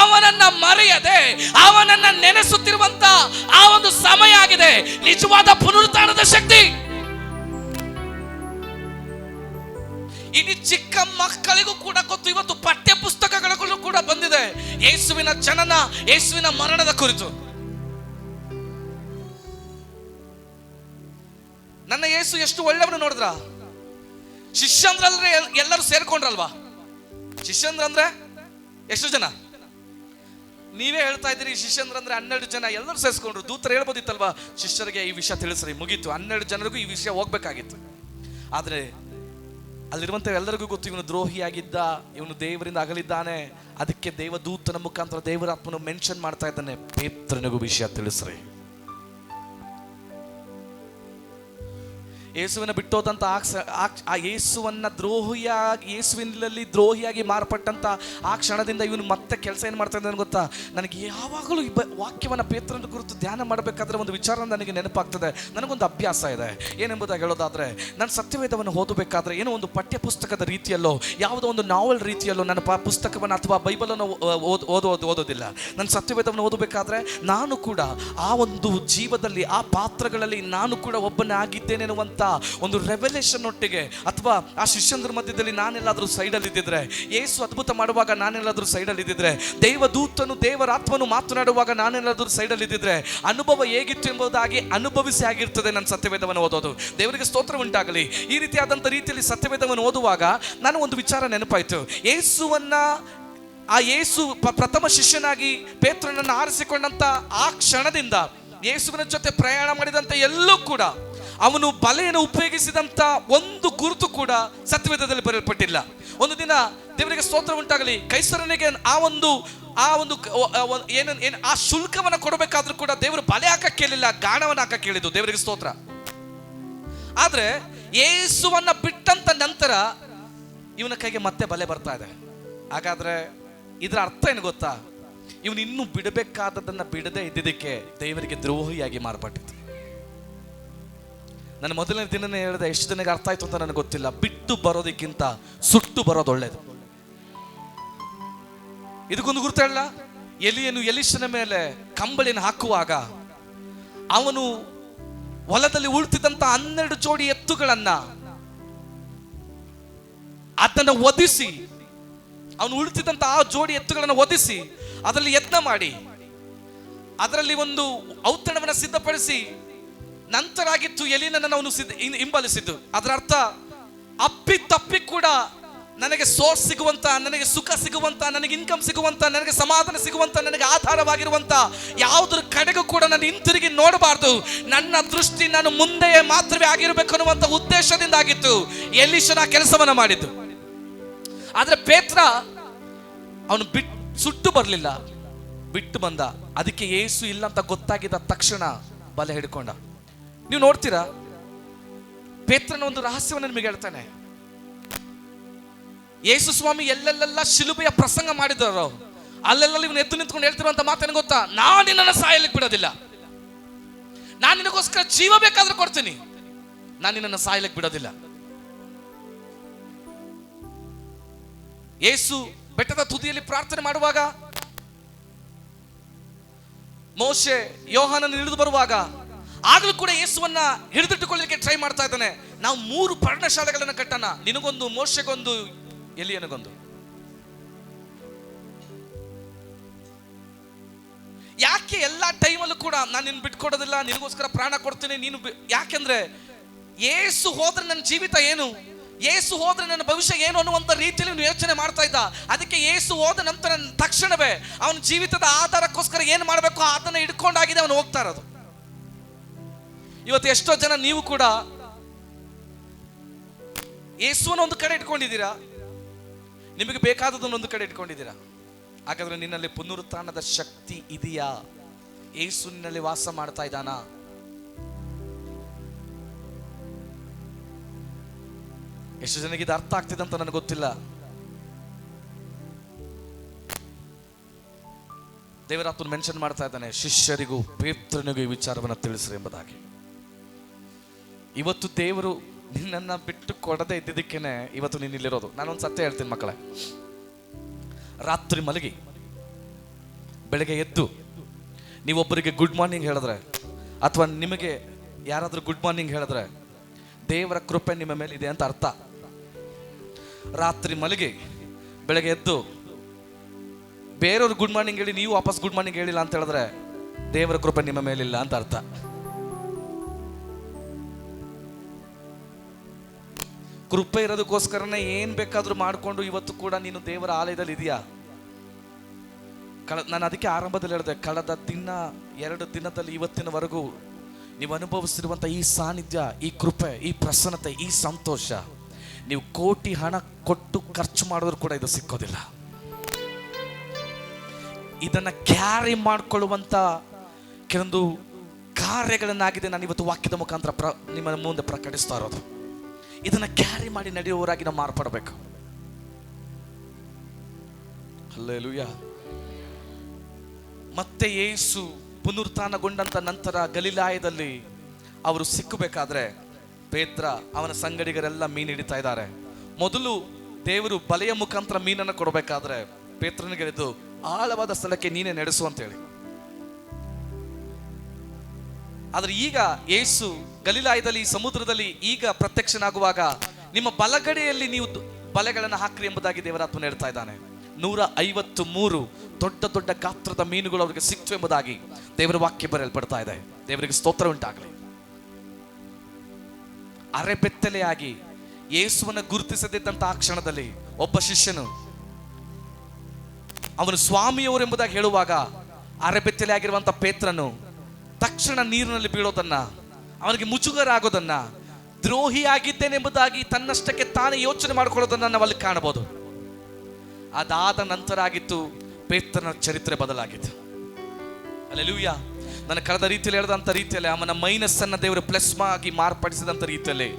ಅವನನ್ನ ಮರೆಯದೆ ಅವನನ್ನ ನೆನೆಸುತ್ತಿರುವಂತ ಆ ಒಂದು ಸಮಯ ಆಗಿದೆ ನಿಜವಾದ ಪುನರುತ್ಥಾನದ ಶಕ್ತಿ. ಇಡೀ ಚಿಕ್ಕ ಮಕ್ಕಳಿಗೂ ಕೂಡ ಗೊತ್ತು. ಇವತ್ತು ಪಠ್ಯ ಪುಸ್ತಕಗಳು ಕೂಡ ಬಂದಿದೆ ಯೇಸುವಿನ ಜನನ, ಯೇಸುವಿನ ಮರಣದ ಕುರಿತು. ನನ್ನ ಯೇಸು ಎಷ್ಟು ಒಳ್ಳೆಯವನು ನೋಡಿದ್ರ? ಶಿಷ್ಯಂದ್ರಲ್ರೆ ಎಲ್ಲರೂ ಸೇರ್ಕೊಂಡ್ರಲ್ವಾ? ಶಿಷ್ಯಂದ್ರಂದ್ರೆ ಎಷ್ಟು ಜನ? ನೀವೇ ಹೇಳ್ತಾ ಇದ್ದೀರಿ ಶಿಷ್ಯಂದ್ರಂದ್ರೆ 12 ಜನ. ಎಲ್ಲರೂ ಸೇರಿಸ್ಕೊಂಡ್ರು. ದೂತರು ಹೇಳ್ಬೋದಿತ್ತಲ್ವಾ, ಶಿಷ್ಯರಿಗೆ ಈ ವಿಷಯ ತಿಳಿಸ್ರಿ, ಮುಗೀತು. 12 ಜನರಿಗೂ ಈ ವಿಷಯ ಹೋಗ್ಬೇಕಾಗಿತ್ತು. ಆದ್ರೆ ಅಲ್ಲಿರುವಂತ ಎಲ್ಲರಿಗೂ ಗೊತ್ತು, ಇವನು ದ್ರೋಹಿಯಾಗಿದ್ದ, ಇವನು ದೇವರಿಂದ ಅಗಲಿದ್ದಾನೆ. ಅದಕ್ಕೆ ದೇವದೂತನ ಮುಖಾಂತರ ದೇವರ ಆತ್ಮನು ಮೆನ್ಷನ್ ಮಾಡ್ತಾ ಇದ್ದಾನೆ, ಪೇತ್ರನಿಗೂ ವಿಷಯ ತಿಳಿಸ್ರಿ. ಯೇಸುವಿನ ಬಿಟ್ಟೋದಂತ ಆ ಯೇಸುವನ್ನ ಯೇಸುವಿನಲ್ಲಿ ದ್ರೋಹಿಯಾಗಿ ಮಾರ್ಪಟ್ಟಂತ ಆ ಕ್ಷಣದಿಂದ ಇವನು ಮತ್ತೆ ಕೆಲಸ ಏನು ಮಾಡ್ತಾ ಇದ್ದಾನೆ ಗೊತ್ತಾ? ನನಗೆ ಯಾವಾಗಲೂ ಈ ವಾಕ್ಯವನ್ನ ಪೇತ್ರನ ಕುರಿತು ಧ್ಯಾನ ಮಾಡಬೇಕಾದ್ರೆ ಒಂದು ವಿಚಾರ ನನಗೆ ನೆನಪಾಗ್ತದೆ. ನನಗೊಂದು ಅಭ್ಯಾಸ ಇದೆ. ಏನೆಂಬುದಾಗಿ ಹೇಳೋದಾದ್ರೆ, ನಾನು ಸತ್ಯವೇದವನ್ನು ಓದಬೇಕಾದ್ರೆ ಏನೋ ಒಂದು ಪಠ್ಯ ಪುಸ್ತಕದ ರೀತಿಯಲ್ಲೋ ಯಾವುದೋ ಒಂದು ನಾವೆಲ್ ರೀತಿಯಲ್ಲೋ ನನ್ನ ಪುಸ್ತಕವನ್ನು ಅಥವಾ ಬೈಬಲನ್ನು ಓದೋದಿಲ್ಲ. ನಾನು ಸತ್ಯವೇದವನ್ನು ಓದಬೇಕಾದ್ರೆ ನಾನು ಕೂಡ ಆ ಒಂದು ಜೀವದಲ್ಲಿ ಆ ಪಾತ್ರಗಳಲ್ಲಿ ನಾನು ಕೂಡ ಒಬ್ಬನೇ ಆಗಿದ್ದೇನೆ ಎನ್ನುವಂತ ಒಂದು ರೆವಲ್ಯೂಷನ್ ಒಟ್ಟಿಗೆ, ಅಥವಾ ಆ ಶಿಷ್ಯಂದ್ರ ಮಧ್ಯದಲ್ಲಿ ನಾನೆಲ್ಲಾದ್ರೂ ಸೈಡಲ್ಲಿ ಇದ್ದಿದ್ರೆ, ಯೇಸು ಅದ್ಭುತ ಮಾಡುವಾಗ ನಾನೆಲ್ಲಾದ್ರೂ ಸೈಡಲ್ಲಿ ಇದ್ದಿದ್ರೆ, ದೇವದೂತನು ದೇವರಾತ್ಮನು ಮಾತನಾಡುವಾಗ ನಾನೆಲ್ಲಾದ್ರೂ ಸೈಡಲ್ಲಿ ಇದ್ದಿದ್ರೆ ಅನುಭವ ಹೇಗಿತ್ತು ಎಂಬುದಾಗಿ ಅನುಭವಿಸಿ ಆಗಿರ್ತದೆ ನನ್ನ ಸತ್ಯವೇದವನ್ನು ಓದೋದು. ದೇವರಿಗೆ ಸ್ತೋತ್ರ ಉಂಟಾಗಲಿ. ಈ ರೀತಿಯಾದಂಥ ರೀತಿಯಲ್ಲಿ ಸತ್ಯವೇದವನ್ನು ಓದುವಾಗ ನಾನು ಒಂದು ವಿಚಾರ ನೆನಪಾಯಿತು. ಆ ಯೇಸು ಪ್ರಥಮ ಶಿಷ್ಯನಾಗಿ ಪೇತ್ರನನ್ನು ಆರಿಸಿಕೊಂಡಂತ ಆ ಕ್ಷಣದಿಂದ ಯೇಸುವಿನ ಜೊತೆ ಪ್ರಯಾಣ ಮಾಡಿದಂತ ಎಲ್ಲೂ ಕೂಡ ಅವನು ಬಲೆಯನ್ನು ಉಪಯೋಗಿಸಿದಂತ ಒಂದು ಗುರುತು ಕೂಡ ಸತ್ಯವೇದದಲ್ಲಿ ಬರೆಯಲ್ಪಟ್ಟಿಲ್ಲ. ಒಂದು ದಿನ ದೇವರಿಗೆ ಸ್ತೋತ್ರ ಉಂಟಾಗಲಿ, ಕೈಸರನಿಗೆ ಆ ಶುಲ್ಕವನ್ನು ಕೊಡಬೇಕಾದ್ರೂ ಕೂಡ ದೇವರು ಬಲೆ ಹಾಕಕ್ಕೆ ಕೇಳಿಲ್ಲ, ಗಾಣವನ್ನು ಹಾಕಕ್ಕೆ ಕೇಳಿದ್ದು. ದೇವರಿಗೆ ಸ್ತೋತ್ರ. ಆದ್ರೆ ಯೇಸುವನ್ನ ಬಿಟ್ಟಂತ ನಂತರ ಇವನ ಕೈಗೆ ಮತ್ತೆ ಬಲೆ ಬರ್ತಾ ಇದೆ. ಹಾಗಾದ್ರೆ ಇದರ ಅರ್ಥ ಏನು ಗೊತ್ತಾ? ಇವನು ಇನ್ನೂ ಬಿಡಬೇಕಾದದನ್ನ ಬಿಡದೆ ಇದ್ದಿದ್ದಕ್ಕೆ ದೇವರಿಗೆ ದ್ರೋಹಿಯಾಗಿ ಮಾರ್ಪಟ್ಟಿತ್ತು. ನನ್ನ ಮೊದಲನೇ ದಿನನೇ ಹೇಳಿದೆ, ಎಷ್ಟು ಜನಕ್ಕೆ ಅರ್ಥ ಆಯ್ತು ಅಂತ ನನಗೆ ಗೊತ್ತಿಲ್ಲ. ಬಿಟ್ಟು ಬರೋದಕ್ಕಿಂತ ಸುಟ್ಟು ಬರೋದು ಒಳ್ಳೇದು. ಇದಕ್ಕೊಂದು ಗುರುತು ಹೇಳ. ಎಲಿಯನು ಎಲಿಶನ ಮೇಲೆ ಕಂಬಳಿನ ಹಾಕುವಾಗ ಅವನು ಹೊಲದಲ್ಲಿ ಉಳ್ತಿದ್ದಂತ 12 ಜೋಡಿ ಎತ್ತುಗಳನ್ನ ಅದನ್ನ ಒದಿಸಿ, ಅವನು ಉಳ್ತಿದ್ದಂತ ಆ ಜೋಡಿ ಎತ್ತುಗಳನ್ನು ಒದಿಸಿ ಅದರಲ್ಲಿ ಯತ್ನ ಮಾಡಿ ಅದರಲ್ಲಿ ಒಂದು ಔತಣವನ್ನು ಸಿದ್ಧಪಡಿಸಿ ನಂತರ ಆಗಿತ್ತು ಎಲಿನನ್ನು ಅವನು ಹಿಂಬಾಲಿಸಿದ್ದು. ಅದರ ಅರ್ಥ ಅಪ್ಪಿ ತಪ್ಪಿ ಕೂಡ ನನಗೆ ಸೋರ್ಸ್ ಸಿಗುವಂತ, ನನಗೆ ಸುಖ ಸಿಗುವಂತ, ನನಗೆ ಇನ್ಕಮ್ ಸಿಗುವಂತ, ನನಗೆ ಸಮಾಧಾನ ಸಿಗುವಂತ, ನನಗೆ ಆಧಾರವಾಗಿರುವಂತ ಯಾವುದ್ರ ಕಡೆಗೂ ಕೂಡ ನಾನು ಹಿಂತಿರುಗಿ ನೋಡಬಾರ್ದು. ನನ್ನ ದೃಷ್ಟಿ ನಾನು ಮುಂದೆಯೇ ಮಾತ್ರವೇ ಆಗಿರಬೇಕು ಅನ್ನುವಂತ ಉದ್ದೇಶದಿಂದ ಆಗಿತ್ತು ಎಲೀಷನ ಕೆಲಸವನ್ನ ಮಾಡಿದ್ದು. ಆದ್ರೆ ಪೇತ್ರ ಅವನು ಸುಟ್ಟು ಬರಲಿಲ್ಲ, ಬಿಟ್ಟು ಬಂದ. ಅದಕ್ಕೆ ಯೇಸು ಇಲ್ಲ ಅಂತ ಗೊತ್ತಾಗಿದ್ದ ತಕ್ಷಣ ಬಲೆ ಹಿಡ್ಕೊಂಡ. ನೀವು ನೋಡ್ತೀರಾ, ಪೇತ್ರನ ಒಂದು ರಹಸ್ಯವನ್ನು ನಿಮಗೆ ಹೇಳ್ತಾನೆ. ಯೇಸು ಸ್ವಾಮಿ ಎಲ್ಲೆಲ್ಲೆಲ್ಲ ಶಿಲುಬೆಯ ಪ್ರಸಂಗ ಮಾಡಿದ್ರು, ಅಲ್ಲೆಲ್ಲ ಇವನು ಎದ್ದು ನಿಂತ್ಕೊಂಡು ಹೇಳ್ತಿರುವಂತ ಮಾತೇನು ಗೊತ್ತಾ? ನಾನು ನಿನ್ನನ್ನು ಸಾಯಲಿಕ್ಕೆ ಬಿಡೋದಿಲ್ಲ, ನಾನು ನಿನಗೋಸ್ಕರ ಜೀವ ಬೇಕಾದ್ರೆ ಕೊಡ್ತೀನಿ, ನಾನು ನಿನ್ನನ್ನು ಸಾಯಲಿಕ್ಕೆ ಬಿಡೋದಿಲ್ಲ. ಯೇಸು ಬೆಟ್ಟದ ತುದಿಯಲ್ಲಿ ಪ್ರಾರ್ಥನೆ ಮಾಡುವಾಗ, ಮೋಶೆ ಯೋಹಾನನ ಹಿಡಿದು ಬರುವಾಗ, ಆಗಲೂ ಕೂಡ ಯೇಸುವನ್ನ ಹಿಡಿದಿಟ್ಟುಕೊಳ್ಳಲಿಕ್ಕೆ ಟ್ರೈ ಮಾಡ್ತಾ ಇದ್ದಾನೆ. ನಾವು 3 ಪರ್ಣಶಾಲೆಗಳನ್ನು ಕಟ್ಟೋಣ, ನಿನಗೊಂದು, ಮೋಶೆಗೊಂದು, ಎಲಿಯನಿಗೊಂದು. ಯಾಕೆ ಎಲ್ಲಾ ಟೈಮಲ್ಲೂ ಕೂಡ ನಾನು ನಿನ್ನ ಬಿಟ್ಕೊಡೋದಿಲ್ಲ, ನಿನಗೋಸ್ಕರ ಪ್ರಾಣ ಕೊಡ್ತೀನಿ, ನೀನು ಯಾಕೆಂದ್ರೆ ಯೇಸು ಹೋದ್ರೆ ನನ್ನ ಜೀವಿತ ಏನು, ಯೇಸು ಹೋದ್ರೆ ನನ್ನ ಭವಿಷ್ಯ ಏನು ಅನ್ನುವಂಥ ರೀತಿಯಲ್ಲಿ ನೀವು ಯೋಚನೆ ಮಾಡ್ತಾ ಇದ್ದ. ಅದಕ್ಕೆ ಯೇಸು ಹೋದ ನಂತರ ತಕ್ಷಣವೇ ಅವನ ಜೀವಿತದ ಆಧಾರಕ್ಕೋಸ್ಕರ ಏನು ಮಾಡಬೇಕು ಅದನ್ನ ಹಿಡ್ಕೊಂಡಾಗಿದೆ ಅವನು ಹೋಗ್ತಾ ಇರೋದು. ಇವತ್ತು ಎಷ್ಟೋ ಜನ ನೀವು ಕೂಡ ಯೇಸುವನ್ನು ಒಂದು ಕಡೆ ಇಟ್ಕೊಂಡಿದ್ದೀರಾ, ನಿಮಗೆ ಬೇಕಾದದನ್ನು ಒಂದು ಕಡೆ ಇಟ್ಕೊಂಡಿದ್ದೀರಾ. ಹಾಗಾದ್ರೆ ನಿನ್ನಲ್ಲಿ ಪುನರುತ್ಥಾನದ ಶಕ್ತಿ ಇದೆಯಾ? ಯೇಸು ನಿನ್ನಲ್ಲಿ ವಾಸ ಮಾಡ್ತಾ ಇದ್ದಾನ? ಎಷ್ಟು ಜನಕ್ಕೆ ಇದು ಅರ್ಥ ಆಗ್ತಿದೆ ಅಂತ ನನಗೆ ಗೊತ್ತಿಲ್ಲ. ದೇವರಾತ್ಮನು ಮೆನ್ಷನ್ ಮಾಡ್ತಾ ಇದ್ದಾನೆ, ಶಿಷ್ಯರಿಗೂ ಪೇತ್ರನಿಗೂ ಈ ವಿಚಾರವನ್ನು ತಿಳಿಸ್ರಿ ಎಂಬುದಾಗಿ. ಇವತ್ತು ದೇವರು ನಿನ್ನನ್ನ ಬಿಟ್ಟು ಕೊಡದೆ ಇದ್ದಿದ್ದಕ್ಕೇನೆ ಇವತ್ತು ನೀನು ಇಲ್ಲಿರೋದು. ನಾನೊಂದು ಸತ್ಯ ಹೇಳ್ತೀನಿ ಮಕ್ಕಳೇ, ರಾತ್ರಿ ಮಲಗಿ ಬೆಳಗ್ಗೆ ಎದ್ದು ನೀವೊಬ್ಬರಿಗೆ ಗುಡ್ ಮಾರ್ನಿಂಗ್ ಹೇಳಿದ್ರೆ, ಅಥವಾ ನಿಮಗೆ ಯಾರಾದರೂ ಗುಡ್ ಮಾರ್ನಿಂಗ್ ಹೇಳಿದ್ರೆ ದೇವರ ಕೃಪೆ ನಿಮ್ಮ ಮೇಲೆ ಇದೆ ಅಂತ ಅರ್ಥ. ರಾತ್ರಿ ಮಲಗಿ ಬೆಳಗ್ಗೆ ಎದ್ದು ಬೇರೆಯವ್ರು ಗುಡ್ ಮಾರ್ನಿಂಗ್ ಹೇಳಿ ನೀವು ವಾಪಸ್ ಗುಡ್ ಮಾರ್ನಿಂಗ್ ಹೇಳಿಲ್ಲ ಅಂತ ಹೇಳಿದ್ರೆ ದೇವರ ಕೃಪೆ ನಿಮ್ಮ ಮೇಲಿಲ್ಲ ಅಂತ ಅರ್ಥ. ಕೃಪೆ ಇರೋದಕ್ಕೋಸ್ಕರನೇ ಏನ್ ಬೇಕಾದ್ರೂ ಮಾಡಿಕೊಂಡು ಇವತ್ತು ಕೂಡ ನೀನು ದೇವರ ಆಲಯದಲ್ಲಿ ಇದೆಯಾ? ನಾನು ಅದಕ್ಕೆ ಆರಂಭದಲ್ಲಿ ಹೇಳಿದೆ, ಕಳೆದ 2 ದಿನದಲ್ಲಿ ಇವತ್ತಿನವರೆಗೂ ನೀವು ಅನುಭವಿಸಿರುವಂಥ ಈ ಸಾನ್ನಿಧ್ಯ, ಈ ಕೃಪೆ, ಈ ಪ್ರಸನ್ನತೆ, ಈ ಸಂತೋಷ ನೀವು ಕೋಟಿ ಹಣ ಕೊಟ್ಟು ಖರ್ಚು ಮಾಡಿದ್ರು ಕೂಡ ಇದು ಸಿಕ್ಕೋದಿಲ್ಲ. ಇದನ್ನ ಕ್ಯಾರಿ ಮಾಡಿಕೊಳ್ಳುವಂಥ ಕೆಲವೊಂದು ಕಾರ್ಯಗಳನ್ನಾಗಿದೆ ನಾನು ಇವತ್ತು ವಾಕ್ಯದ ಮುಖಾಂತರ ನಿಮ್ಮ ಮುಂದೆ ಪ್ರಕಟಿಸ್ತಾ ಇರೋದು. ಇದನ್ನ ಕ್ಯಾರಿ ಮಾಡಿ ನಡೆಯುವವರಾಗಿ ನಾವು ಮಾರ್ಪಡಬೇಕು. ಹಲ್ಲೆಲೂಯಾ. ಮತ್ತೆ ಯೇಸು ಪುನರುತ್ಥಾನಗೊಂಡಂತ ನಂತರ ಗಲಿಲಾಯದಲ್ಲಿ ಅವರು ಸಿಕ್ಕಬೇಕಾದ್ರೆ ಪೇತ್ರ ಅವನ ಸಂಗಡಿಗರೆಲ್ಲ ಮೀನು ಹಿಡಿತಾ ಇದ್ದಾರೆ. ಮೊದಲು ದೇವರು ಬಲೆಯ ಮುಖಾಂತರ ಮೀನನ್ನು ಕೊಡಬೇಕಾದ್ರೆ ಪೇತ್ರನಿಗೆ ಹೇಳಿದ್ದು, ಆಳವಾದ ಸ್ಥಳಕ್ಕೆ ನೀನೇ ನಡೆಸು ಅಂತೇಳಿ. ಆದ್ರೆ ಈಗ ಯೇಸು ಗಲಿಲಾಯದಲ್ಲಿ ಸಮುದ್ರದಲ್ಲಿ ಈಗ ಪ್ರತ್ಯಕ್ಷನಾಗುವಾಗ ನಿಮ್ಮ ಬಲಗಡೆಯಲ್ಲಿ ನೀವು ಬಲೆಗಳನ್ನು ಹಾಕ್ರಿ ಎಂಬುದಾಗಿ ದೇವರಾತ್ಮನು ಹೇಳ್ತಾ ಇದ್ದಾನೆ. 153 ದೊಡ್ಡ ದೊಡ್ಡ ಗಾತ್ರದ ಮೀನುಗಳು ಅವರಿಗೆ ಸಿಕ್ತು ಎಂಬುದಾಗಿ ದೇವರ ವಾಕ್ಯ ಬರೆಯಲ್ಪಡ್ತಾ ಇದೆ. ದೇವರಿಗೆ ಸ್ತೋತ್ರ ಉಂಟಾಗಲಿ. ಅರೆಬೆತ್ತಲೆಯಾಗಿ ಯೇಸುವನ್ನು ಗುರುತಿಸದಿದ್ದಂತ ಆ ಕ್ಷಣದಲ್ಲಿ ಒಬ್ಬ ಶಿಷ್ಯನು ಅವನು ಸ್ವಾಮಿಯವರು ಎಂಬುದಾಗಿ ಹೇಳುವಾಗ ಅರೆಬೆತ್ತಲೆ ಆಗಿರುವಂತ ಪೇತ್ರನು ತಕ್ಷಣ ನೀರಿನಲ್ಲಿ ಬೀಳೋದನ್ನ, ಅವನಿಗೆ ಮುಜುಗರ ಆಗೋದನ್ನ, ದ್ರೋಹಿಯಾಗಿದ್ದೇನೆಂಬುದಾಗಿ ತನ್ನಷ್ಟಕ್ಕೆ ತಾನೇ ಯೋಚನೆ ಮಾಡಿಕೊಳ್ಳೋದನ್ನ ನಾವು ಅಲ್ಲಿ ಕಾಣಬಹುದು. ಅದಾದ ನಂತರ ಆಗಿತ್ತು ಪೇತ್ರನ ಚರಿತ್ರೆ ಬದಲಾಗಿತ್ತು. ಹಲ್ಲೆಲೂಯಾ. ನನ್ನ ಕಳೆದ ರೀತಿಯಲ್ಲಿ ಹೇಳಿದಂಥ ರೀತಿಯಲ್ಲಿ ಅವನ ಮೈನಸ್ಸನ್ನು ದೇವರು ಪ್ಲಸ್ ಆಗಿ ಮಾರ್ಪಡಿಸಿದಂಥ ರೀತಿಯಲ್ಲಿ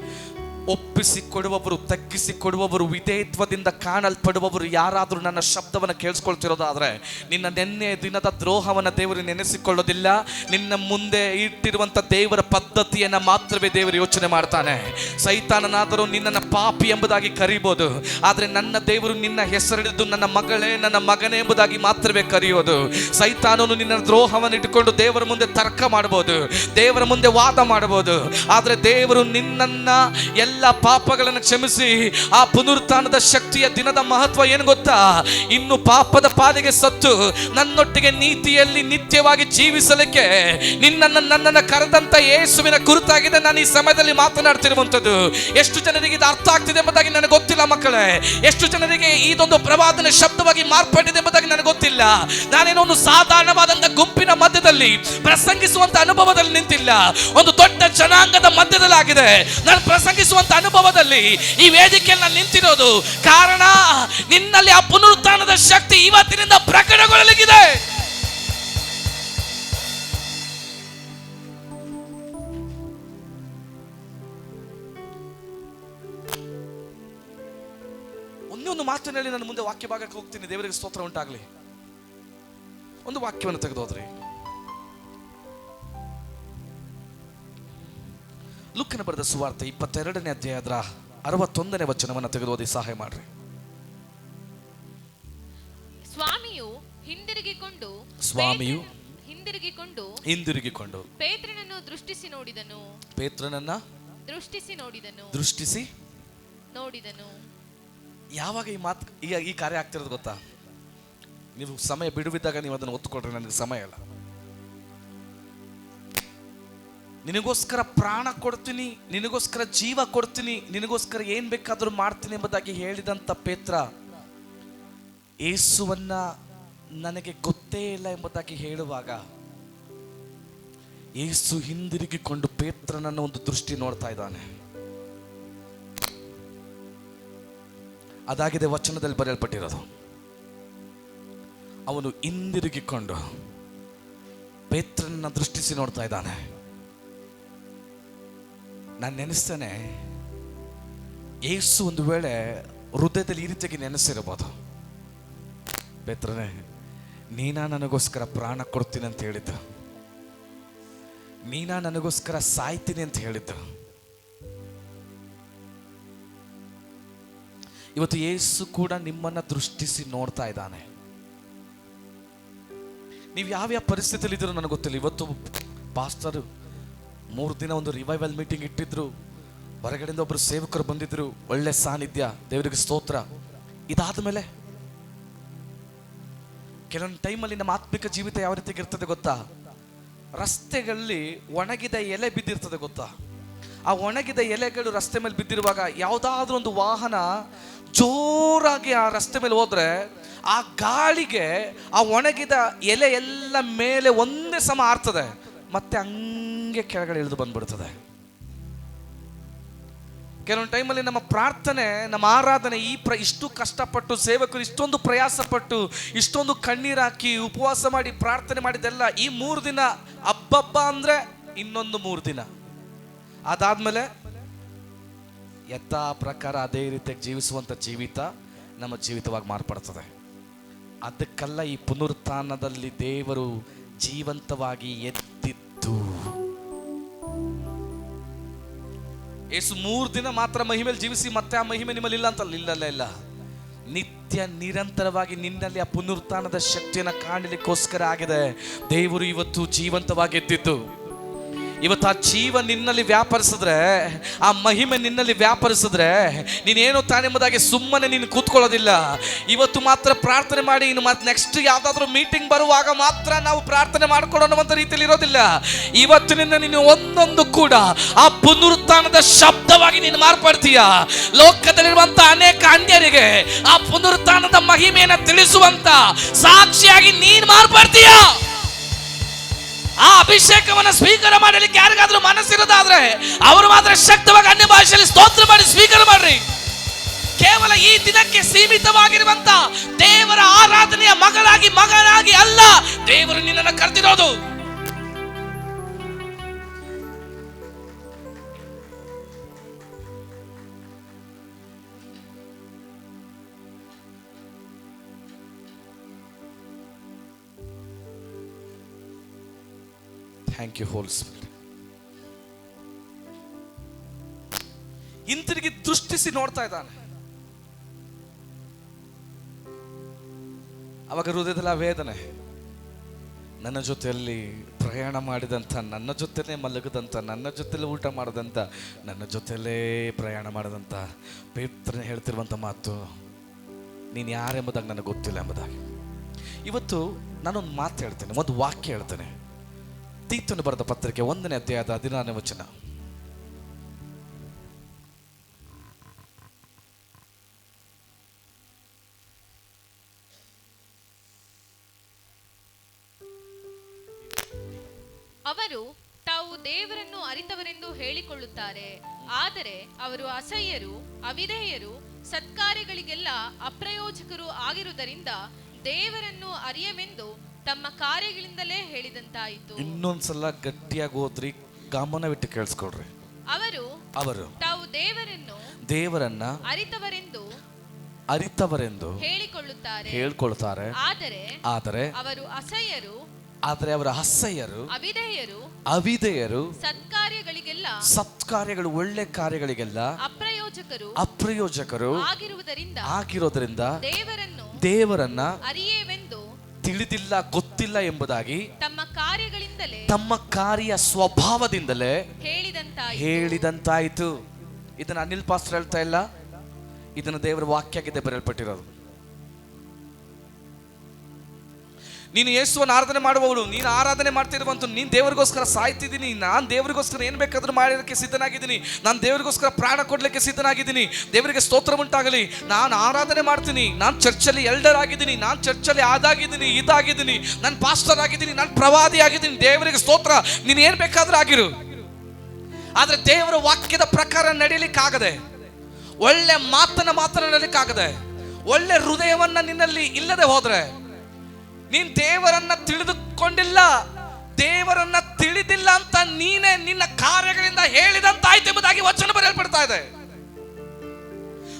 ಒಪ್ಪಿಸಿಕೊಡುವವರು, ತಗ್ಗಿಸಿಕೊಡುವವರು, ವಿಧೇಯತ್ವದಿಂದ ಕಾಣಲ್ಪಡುವವರು ಯಾರಾದರೂ ನನ್ನ ಶಬ್ದವನ್ನು ಕೇಳಿಸ್ಕೊಳ್ತಿರೋದಾದ್ರೆ ನಿನ್ನ ನೆನ್ನೆ ದಿನದ ದ್ರೋಹವನ್ನು ದೇವರು ನೆನೆಸಿಕೊಳ್ಳೋದಿಲ್ಲ. ನಿನ್ನ ಮುಂದೆ ಇಟ್ಟಿರುವಂಥ ದೇವರ ಪದ್ಧತಿಯನ್ನು ಮಾತ್ರವೇ ದೇವರು ಯೋಚನೆ ಮಾಡ್ತಾನೆ. ಸೈತಾನನಾದರೂ ನಿನ್ನನ್ನು ಪಾಪಿ ಎಂಬುದಾಗಿ ಕರೀಬೋದು, ಆದರೆ ನನ್ನ ದೇವರು ನಿನ್ನ ಹೆಸರಿಡಿದು ನನ್ನ ಮಗಳೇ, ನನ್ನ ಮಗನೇ ಎಂಬುದಾಗಿ ಮಾತ್ರವೇ ಕರೆಯೋದು. ಸೈತಾನನು ನಿನ್ನ ದ್ರೋಹವನ್ನು ಇಟ್ಟುಕೊಂಡು ದೇವರ ಮುಂದೆ ತರ್ಕ ಮಾಡಬಹುದು, ದೇವರ ಮುಂದೆ ವಾದ ಮಾಡಬಹುದು, ಆದರೆ ದೇವರು ನಿನ್ನನ್ನ ಎಲ್ಲ ಪಾಪಗಳನ್ನು ಕ್ಷಮಿಸಿ ಆ ಪುನರುತ್ಥಾನದ ಶಕ್ತಿಯ ದಿನದ ಮಹತ್ವ ಏನು ಗೊತ್ತಾ? ಇನ್ನು ಪಾಪದ ಪಾಲಿಗೆ ಸತ್ತು ನನ್ನೊಟ್ಟಿಗೆ ನೀತಿಯಲ್ಲಿ ನಿತ್ಯವಾಗಿ ಜೀವಿಸಲಿಕ್ಕೆ ನನ್ನನ್ನು ಕರೆದಂತ ಯೇಸುವಿನ ಕುರಿತಾಗಿದೆ ನಾನು ಈ ಸಮಯದಲ್ಲಿ ಮಾತನಾಡ್ತಿರುವಂಥದ್ದು. ಎಷ್ಟು ಜನರಿಗೆ ಇದು ಅರ್ಥ ಆಗ್ತಿದೆ ಎಂಬುದಾಗಿ ನನಗೆ ಗೊತ್ತಿಲ್ಲ ಮಕ್ಕಳೇ. ಎಷ್ಟು ಜನರಿಗೆ ಇದೊಂದು ಪ್ರವಾದನ ಶಬ್ದವಾಗಿ ಮಾರ್ಪಟ್ಟಿದೆ ಎಂಬುದಾಗಿ ನನಗೆ ಗೊತ್ತಿಲ್ಲ. ನಾನೇನೋ ಒಂದು ಸಾಧಾರಣವಾದಂಥ ಗುಂಪಿನ ಮಧ್ಯದಲ್ಲಿ ಪ್ರಸಂಗಿಸುವಂತ ಅನುಭವದಲ್ಲಿ ನಿಂತಿಲ್ಲ, ಒಂದು ದೊಡ್ಡ ಜನಾಂಗದ ಮಧ್ಯದಲ್ಲಿ ಆಗಿದೆ ನಾನು ಪ್ರಸಂಗಿಸುವಂತ ಅನುಭವದಲ್ಲಿ ಈ ವೇದಿಕೆಯಲ್ಲಿ ನಾನು ನಿಂತಿರೋದು. ಕಾರಣ ನಿನ್ನಲ್ಲಿ ಆ ಪುನರುತ್ಥಾನದ ಶಕ್ತಿ ಇವತ್ತಿನಿಂದ ಪ್ರಕಟಗೊಳ್ಳಲಿದೆ. ಒಂದೊಂದು ಮಾತಿನಲ್ಲಿ ನಾನು ಮುಂದೆ ವಾಕ್ಯ ಭಾಗಕ್ಕೆ ಹೋಗ್ತೀನಿ. ದೇವರಿಗೆ ಸ್ತೋತ್ರ ಉಂಟಾಗಲಿ. ಒಂದು ವಾಕ್ಯವನ್ನು ತೆಗೆದೋದ್ರಿ, ಲೂಕನ ಬರೆದ ಸುವಾರ್ತೆ 22ನೇ ಅಧ್ಯಾಯದ 61ನೇ ವಚನವನ್ನು ತೆಗೆದು ಓದಿ ಸಹಾಯ ಮಾಡ್ರಿ. ಹಿಂದಿರುಗಿಕೊಂಡು ಪೇತ್ರನನ್ನು ದೃಷ್ಟಿಸಿ ನೋಡಿದನು. ಯಾವಾಗ ಈ ಮಾತು ಈ ಕಾರ್ಯ ಆಗ್ತಿರೋದು ಗೊತ್ತಾ? ನೀವು ಸಮಯ ಬಿಡುವಿದ್ದಾಗ ನೀವು ಅದನ್ನು ಒತ್ತುಕೊಟ್ರೆ ನನಗೆ ಸಮಯ ಇಲ್ಲ. ನಿನಗೋಸ್ಕರ ಪ್ರಾಣ ಕೊಡ್ತೀನಿ, ನಿನಗೋಸ್ಕರ ಜೀವ ಕೊಡ್ತೀನಿ, ನಿನಗೋಸ್ಕರ ಏನ್ ಬೇಕಾದ್ರೂ ಮಾಡ್ತೀನಿ ಎಂಬುದಾಗಿ ಹೇಳಿದಂತ ಪೇತ್ರ ಯೇಸುವನ್ನ ನನಗೆ ಗೊತ್ತೇ ಇಲ್ಲ ಎಂಬುದಾಗಿ ಹೇಳುವಾಗ ಯೇಸು ಹಿಂದಿರುಗಿಕೊಂಡು ಪೇತ್ರನನ್ನು ಒಂದು ದೃಷ್ಟಿ ನೋಡ್ತಾ ಇದ್ದಾನೆ. ಅದಾಗಿದೆ ವಚನದಲ್ಲಿ ಬರೆಯಲ್ಪಟ್ಟಿರೋದು. ಅವನು ಹಿಂದಿರುಗಿಕೊಂಡು ಪೇತ್ರನನ್ನ ದೃಷ್ಟಿಸಿ ನೋಡ್ತಾ ಇದ್ದಾನೆ. ನಾನು ನೆನೆಸ್ತೇನೆ, ಯೇಸು ಒಂದು ವೇಳೆ ಹೃದಯದಲ್ಲಿ ಈ ರೀತಿಯಾಗಿ ನೆನೆಸಿರಬಹುದು, ಪೇತ್ರನೇ ನೀನಾ ನನಗೋಸ್ಕರ ಪ್ರಾಣ ಕೊಡ್ತೀನಿ ಅಂತ ಹೇಳಿದ್ದ, ನೀನಾ ನನಗೋಸ್ಕರ ಸಾಯ್ತೀನಿ ಅಂತ ಹೇಳಿದ್ದ. ಇವತ್ತು ಯೇಸು ಕೂಡ ನಿಮ್ಮನ್ನ ದೃಷ್ಟಿಸಿ ನೋಡ್ತಾ ಇದ್ದಾನೆ. ನೀವು ಯಾವ್ಯಾವ ಪರಿಸ್ಥಿತಿಯಲ್ಲಿ ಇದ್ರೂ ನನಗೆ ಗೊತ್ತಿಲ್ಲ. ಇವತ್ತು ಪಾಸ್ಟರ್ 3 ದಿನ ಒಂದು ರಿವೈವಲ್ ಮೀಟಿಂಗ್ ಇಟ್ಟಿದ್ರು, ಹೊರಗಡೆಯಿಂದ ಒಬ್ಬರು ಸೇವಕರು ಬಂದಿದ್ರು, ಒಳ್ಳೆ ಸಾನ್ನಿಧ್ಯ, ದೇವರಿಗೆ ಸ್ತೋತ್ರ. ಇದಾದ ಮೇಲೆ ಕೆಲವೊಂದು ಟೈಮಲ್ಲಿ ನಮ್ಮ ಆತ್ಮಿಕ ಜೀವಿತ ಯಾವ ರೀತಿಯಾಗಿ ಇರ್ತದೆ ಗೊತ್ತಾ? ರಸ್ತೆಗಳಲ್ಲಿ ಒಣಗಿದ ಎಲೆ ಬಿದ್ದಿರ್ತದೆ ಗೊತ್ತಾ? ಆ ಒಣಗಿದ ಎಲೆಗಳು ರಸ್ತೆ ಮೇಲೆ ಬಿದ್ದಿರುವಾಗ ಯಾವುದಾದ್ರೂ ಒಂದು ವಾಹನ ಜೋರಾಗಿ ಆ ರಸ್ತೆ ಮೇಲೆ ಹೋದ್ರೆ ಆ ಗಾಳಿಗೆ ಆ ಒಣಗಿದ ಎಲೆ ಎಲ್ಲ ಮೇಲೆ ಒಂದೇ ಸಮ ಆರ್ತದೆ, ಮತ್ತೆ ಹಂಗೆ ಕೆಳಗಡೆ ಇಳಿದು ಬಂದ್ಬಿಡ್ತದೆ. ಕೆಲವೊಂದು ಟೈಮಲ್ಲಿ ನಮ್ಮ ಪ್ರಾರ್ಥನೆ, ನಮ್ಮ ಆರಾಧನೆ ಇಷ್ಟು ಕಷ್ಟಪಟ್ಟು ಸೇವಕರು ಇಷ್ಟೊಂದು ಪ್ರಯಾಸಪಟ್ಟು ಇಷ್ಟೊಂದು ಕಣ್ಣೀರಾಕಿ ಉಪವಾಸ ಮಾಡಿ ಪ್ರಾರ್ಥನೆ ಮಾಡಿದ್ದೆಲ್ಲ ಈ 3 ದಿನ ಹಬ್ಬ ಅಂದ್ರೆ ಇನ್ನೊಂದು 3 ದಿನ ಅದಾದ್ಮೇಲೆ ಯಥಾ ಪ್ರಕಾರ ಅದೇ ರೀತಿಯಾಗಿ ಜೀವಿಸುವಂತ ಜೀವಿತ ನಮ್ಮ ಜೀವಿತವಾಗಿ ಮಾರ್ಪಡ್ತದೆ. ಅದಕ್ಕೆಲ್ಲ ಈ ಪುನರುತ್ಥಾನದಲ್ಲಿ ದೇವರು ಜೀವಂತವಾಗಿ ಎದ್ದಿದ್ದು. ಯೇಸು 3 ದಿನ ಮಾತ್ರ ಮಹಿಮೆಯಲ್ಲಿ ಜೀವಿಸಿ ಮತ್ತೆ ಆ ಮಹಿಮೆ ನಿಮ್ಮಲ್ಲಿ ಇಲ್ಲ ಅಂತಲ್ಲ, ಇಲ್ಲ. ನಿತ್ಯ ನಿರಂತರವಾಗಿ ನಿನ್ನಲ್ಲಿ ಆ ಪುನರುತ್ಥಾನದ ಶಕ್ತಿಯನ್ನು ಕಾಣಲಿಕ್ಕೋಸ್ಕರ ಆಗಿದೆ ದೇವರು ಇವತ್ತು ಜೀವಂತವಾಗಿ ಎದ್ದಿದ್ದು. ಇವತ್ತು ಆ ಜೀವ ನಿನ್ನಲ್ಲಿ ವ್ಯಾಪರಿಸಿದ್ರೆ, ಆ ಮಹಿಮೆ ನಿನ್ನಲ್ಲಿ ವ್ಯಾಪರಿಸಿದ್ರೆ ನೀನೇನು ತಾನೆಂಬುದಾಗಿ ಸುಮ್ಮನೆ ನೀನು ಕೂತ್ಕೊಳ್ಳೋದಿಲ್ಲ. ಇವತ್ತು ಮಾತ್ರ ಪ್ರಾರ್ಥನೆ ಮಾಡಿ ಇನ್ನು ಮತ್ತೆ ನೆಕ್ಸ್ಟ್ ಯಾವ್ದಾದ್ರು ಮೀಟಿಂಗ್ ಬರುವಾಗ ಮಾತ್ರ ನಾವು ಪ್ರಾರ್ಥನೆ ಮಾಡ್ಕೊಳ್ಳೋಣ ಅಂತ ರೀತಿಯಲ್ಲಿ ಇರೋದಿಲ್ಲ. ಇವತ್ತಿನಿಂದ ನೀನು ಒಂದೊಂದು ಕೂಡ ಆ ಪುನರುತ್ಥಾನದ ಶಬ್ದವಾಗಿ ನೀನು ಮಾರ್ಪಡ್ತೀಯ. ಲೋಕದಲ್ಲಿರುವಂತ ಅನೇಕ ಅನ್ಯರಿಗೆ ಆ ಪುನರುತ್ಥಾನದ ಮಹಿಮೆಯನ್ನು ತಿಳಿಸುವಂತ ಸಾಕ್ಷಿಯಾಗಿ ನೀನು ಮಾರ್ಪಡ್ತೀಯ. ಆ ಅಭಿಷೇಕವನ್ನು ಸ್ವೀಕಾರ ಮಾಡಲಿಕ್ಕೆ ಯಾರಿಗಾದ್ರೂ ಮನಸ್ಸಿರೋದಾದ್ರೆ ಅವರು ಮಾತ್ರ ಶಕ್ತವಾಗಿ ಅನ್ಯ ಭಾಷೆಯಲ್ಲಿ ಸ್ತೋತ್ರ ಮಾಡಿ ಸ್ವೀಕಾರ ಮಾಡ್ರಿ. ಕೇವಲ ಈ ದಿನಕ್ಕೆ ಸೀಮಿತವಾಗಿರುವಂತ ದೇವರ ಆರಾಧನೆಯ ಮಗನಾಗಿ ಅಲ್ಲ ದೇವರು ನಿನ್ನನ್ನು ಕರೆದಿರೋದು. Thank you Holy Spirit. ಹಿಂತಿರುಗಿ ದೃಷ್ಟಿಸಿ ನೋಡ್ತಾ ಇದ್ದಾನೆ. ಅವಾಗ ಹೃದಯದಲ್ಲಿ ಆ ವೇದನೆ, ನನ್ನ ಜೊತೆಯಲ್ಲಿ ಪ್ರಯಾಣ ಮಾಡಿದಂಥ, ನನ್ನ ಜೊತೆಲೇ ಮಲಗದಂಥ, ನನ್ನ ಜೊತೆಲೇ ಊಟ ಮಾಡದಂಥ, ನನ್ನ ಜೊತೆಲೇ ಪ್ರಯಾಣ ಮಾಡದಂಥ ಪೇತ್ರನ ಹೇಳ್ತಿರುವಂಥ ಮಾತು, ನೀನು ಯಾರೆಂಬುದಾಗಿ ನನಗೆ ಗೊತ್ತಿಲ್ಲ ಎಂಬುದಾಗಿ. ಇವತ್ತು ನಾನೊಂದು ಮಾತು ಹೇಳ್ತೇನೆ, ಒಂದು ವಾಕ್ಯ ಹೇಳ್ತೇನೆ. ತೀತನು ಬರೆದ ಪತ್ರಿಕೆ 1ನೇ ಅಧ್ಯಾಯದ 16ನೇ ವಚನ. ಅವರು ತಾವು ದೇವರನ್ನು ಅರಿತವರೆಂದು ಹೇಳಿಕೊಳ್ಳುತ್ತಾರೆ, ಆದರೆ ಅವರು ಅಸಹ್ಯರು, ಅವಿಧೇಯರು, ಸತ್ಕಾರ್ಯಗಳಿಗೆಲ್ಲ ಅಪ್ರಯೋಜಕರು ಆಗಿರುವುದರಿಂದ ದೇವರನ್ನು ಅರಿಯವೆಂದು ತಮ್ಮ ಕಾರ್ಯಗಳಿಂದಲೇ ಹೇಳಿದಂತಾಯಿತು. ಇನ್ನೊಂದ್ಸಲ ಗಟ್ಟಿಯಾಗಿ ಓದ್ರಿ, ಗಮನವಿಟ್ಟು ಕೇಳಿಸ್ಕೊಳ್ರಿ. ಅವರು ತಾವು ದೇವರನ್ನ ಅರಿತವರೆಂದು ಹೇಳಿಕೊಳ್ಳುತ್ತಾರೆ, ಆದರೆ ಅವರು ಅಸಹ್ಯರು, ಅವಿಧೇಯರು, ಸತ್ಕಾರ್ಯಗಳು, ಒಳ್ಳೆ ಕಾರ್ಯಗಳಿಗೆಲ್ಲ ಅಪ್ರಯೋಜಕರು ಆಗಿರೋದ್ರಿಂದ ದೇವರನ್ನ ತಿಳಿದಿಲ್ಲ, ಗೊತ್ತಿಲ್ಲ ಎಂಬುದಾಗಿ ತಮ್ಮ ಕಾರ್ಯಗಳಿಂದಲೇ, ತಮ್ಮ ಕಾರ್ಯ ಸ್ವಭಾವದಿಂದಲೇ ಹೇಳಿದಂತಾಯಿತು. ಇದನ್ನ ಅನಿಲ್ ಪಾಸ್ಟರ್ ಹೇಳ್ತಾ ಇಲ್ಲ, ಇದನ್ನು ದೇವರ ವಾಕ್ಯಕ್ಕೆ ಬರೆಯಲ್ಪಟ್ಟಿರೋದು. ನೀನು ಯೇಸುವನ್ನು ಆರಾಧನೆ ಮಾಡುವವಳು, ನೀನು ಆರಾಧನೆ ಮಾಡ್ತಿರುವಂತ, ನೀನು ದೇವರಿಗೋಸ್ಕರ ಸಾಯ್ತಿದ್ದೀನಿ, ನಾನು ದೇವರಿಗೋಸ್ಕರ ಏನು ಬೇಕಾದ್ರೂ ಮಾಡೋದಕ್ಕೆ ಸಿದ್ಧನಾಗಿದ್ದೀನಿ, ನಾನು ದೇವರಿಗೋಸ್ಕರ ಪ್ರಾಣ ಕೊಡ್ಲಿಕ್ಕೆ ಸಿದ್ಧನಾಗಿದ್ದೀನಿ, ದೇವರಿಗೆ ಸ್ತೋತ್ರ ಉಂಟಾಗಲಿ, ನಾನು ಆರಾಧನೆ ಮಾಡ್ತೀನಿ, ನಾನು ಚರ್ಚಲ್ಲಿ ಎಲ್ಡರ್ ಆಗಿದ್ದೀನಿ, ನಾನು ಚರ್ಚಲ್ಲಿ ಅದಾಗಿದ್ದೀನಿ, ಇದಾಗಿದ್ದೀನಿ, ನಾನು ಪಾಸ್ಟರ್ ಆಗಿದ್ದೀನಿ, ನಾನು ಪ್ರವಾದಿ ಆಗಿದ್ದೀನಿ, ದೇವರಿಗೆ ಸ್ತೋತ್ರ, ನೀನು ಏನು ಬೇಕಾದ್ರೂ ಆಗಿರು. ಆದ್ರೆ ದೇವರ ವಾಕ್ಯದ ಪ್ರಕಾರ ನಡೀಲಿಕ್ಕಾಗದೆ, ಒಳ್ಳೆ ಮಾತನಾಡಲಿಕ್ಕಾಗದೆ, ಒಳ್ಳೆ ಹೃದಯವನ್ನ ನಿನ್ನಲ್ಲಿ ಇಲ್ಲದೆ ಹೋದ್ರೆ, ನೀನ್ ದೇವರನ್ನ ತಿಳಿದುಕೊಂಡಿಲ್ಲ, ದೇವರನ್ನ ತಿಳಿದಿಲ್ಲ ಅಂತ ನೀನೇ ನಿನ್ನ ಕಾರ್ಯಗಳಿಂದ ಹೇಳಿದಂತಾಯ್ತು ಎಂಬುದಾಗಿ ವಚನ ಬರೆಯಲ್ಪಡ್ತಾ ಇದೆ.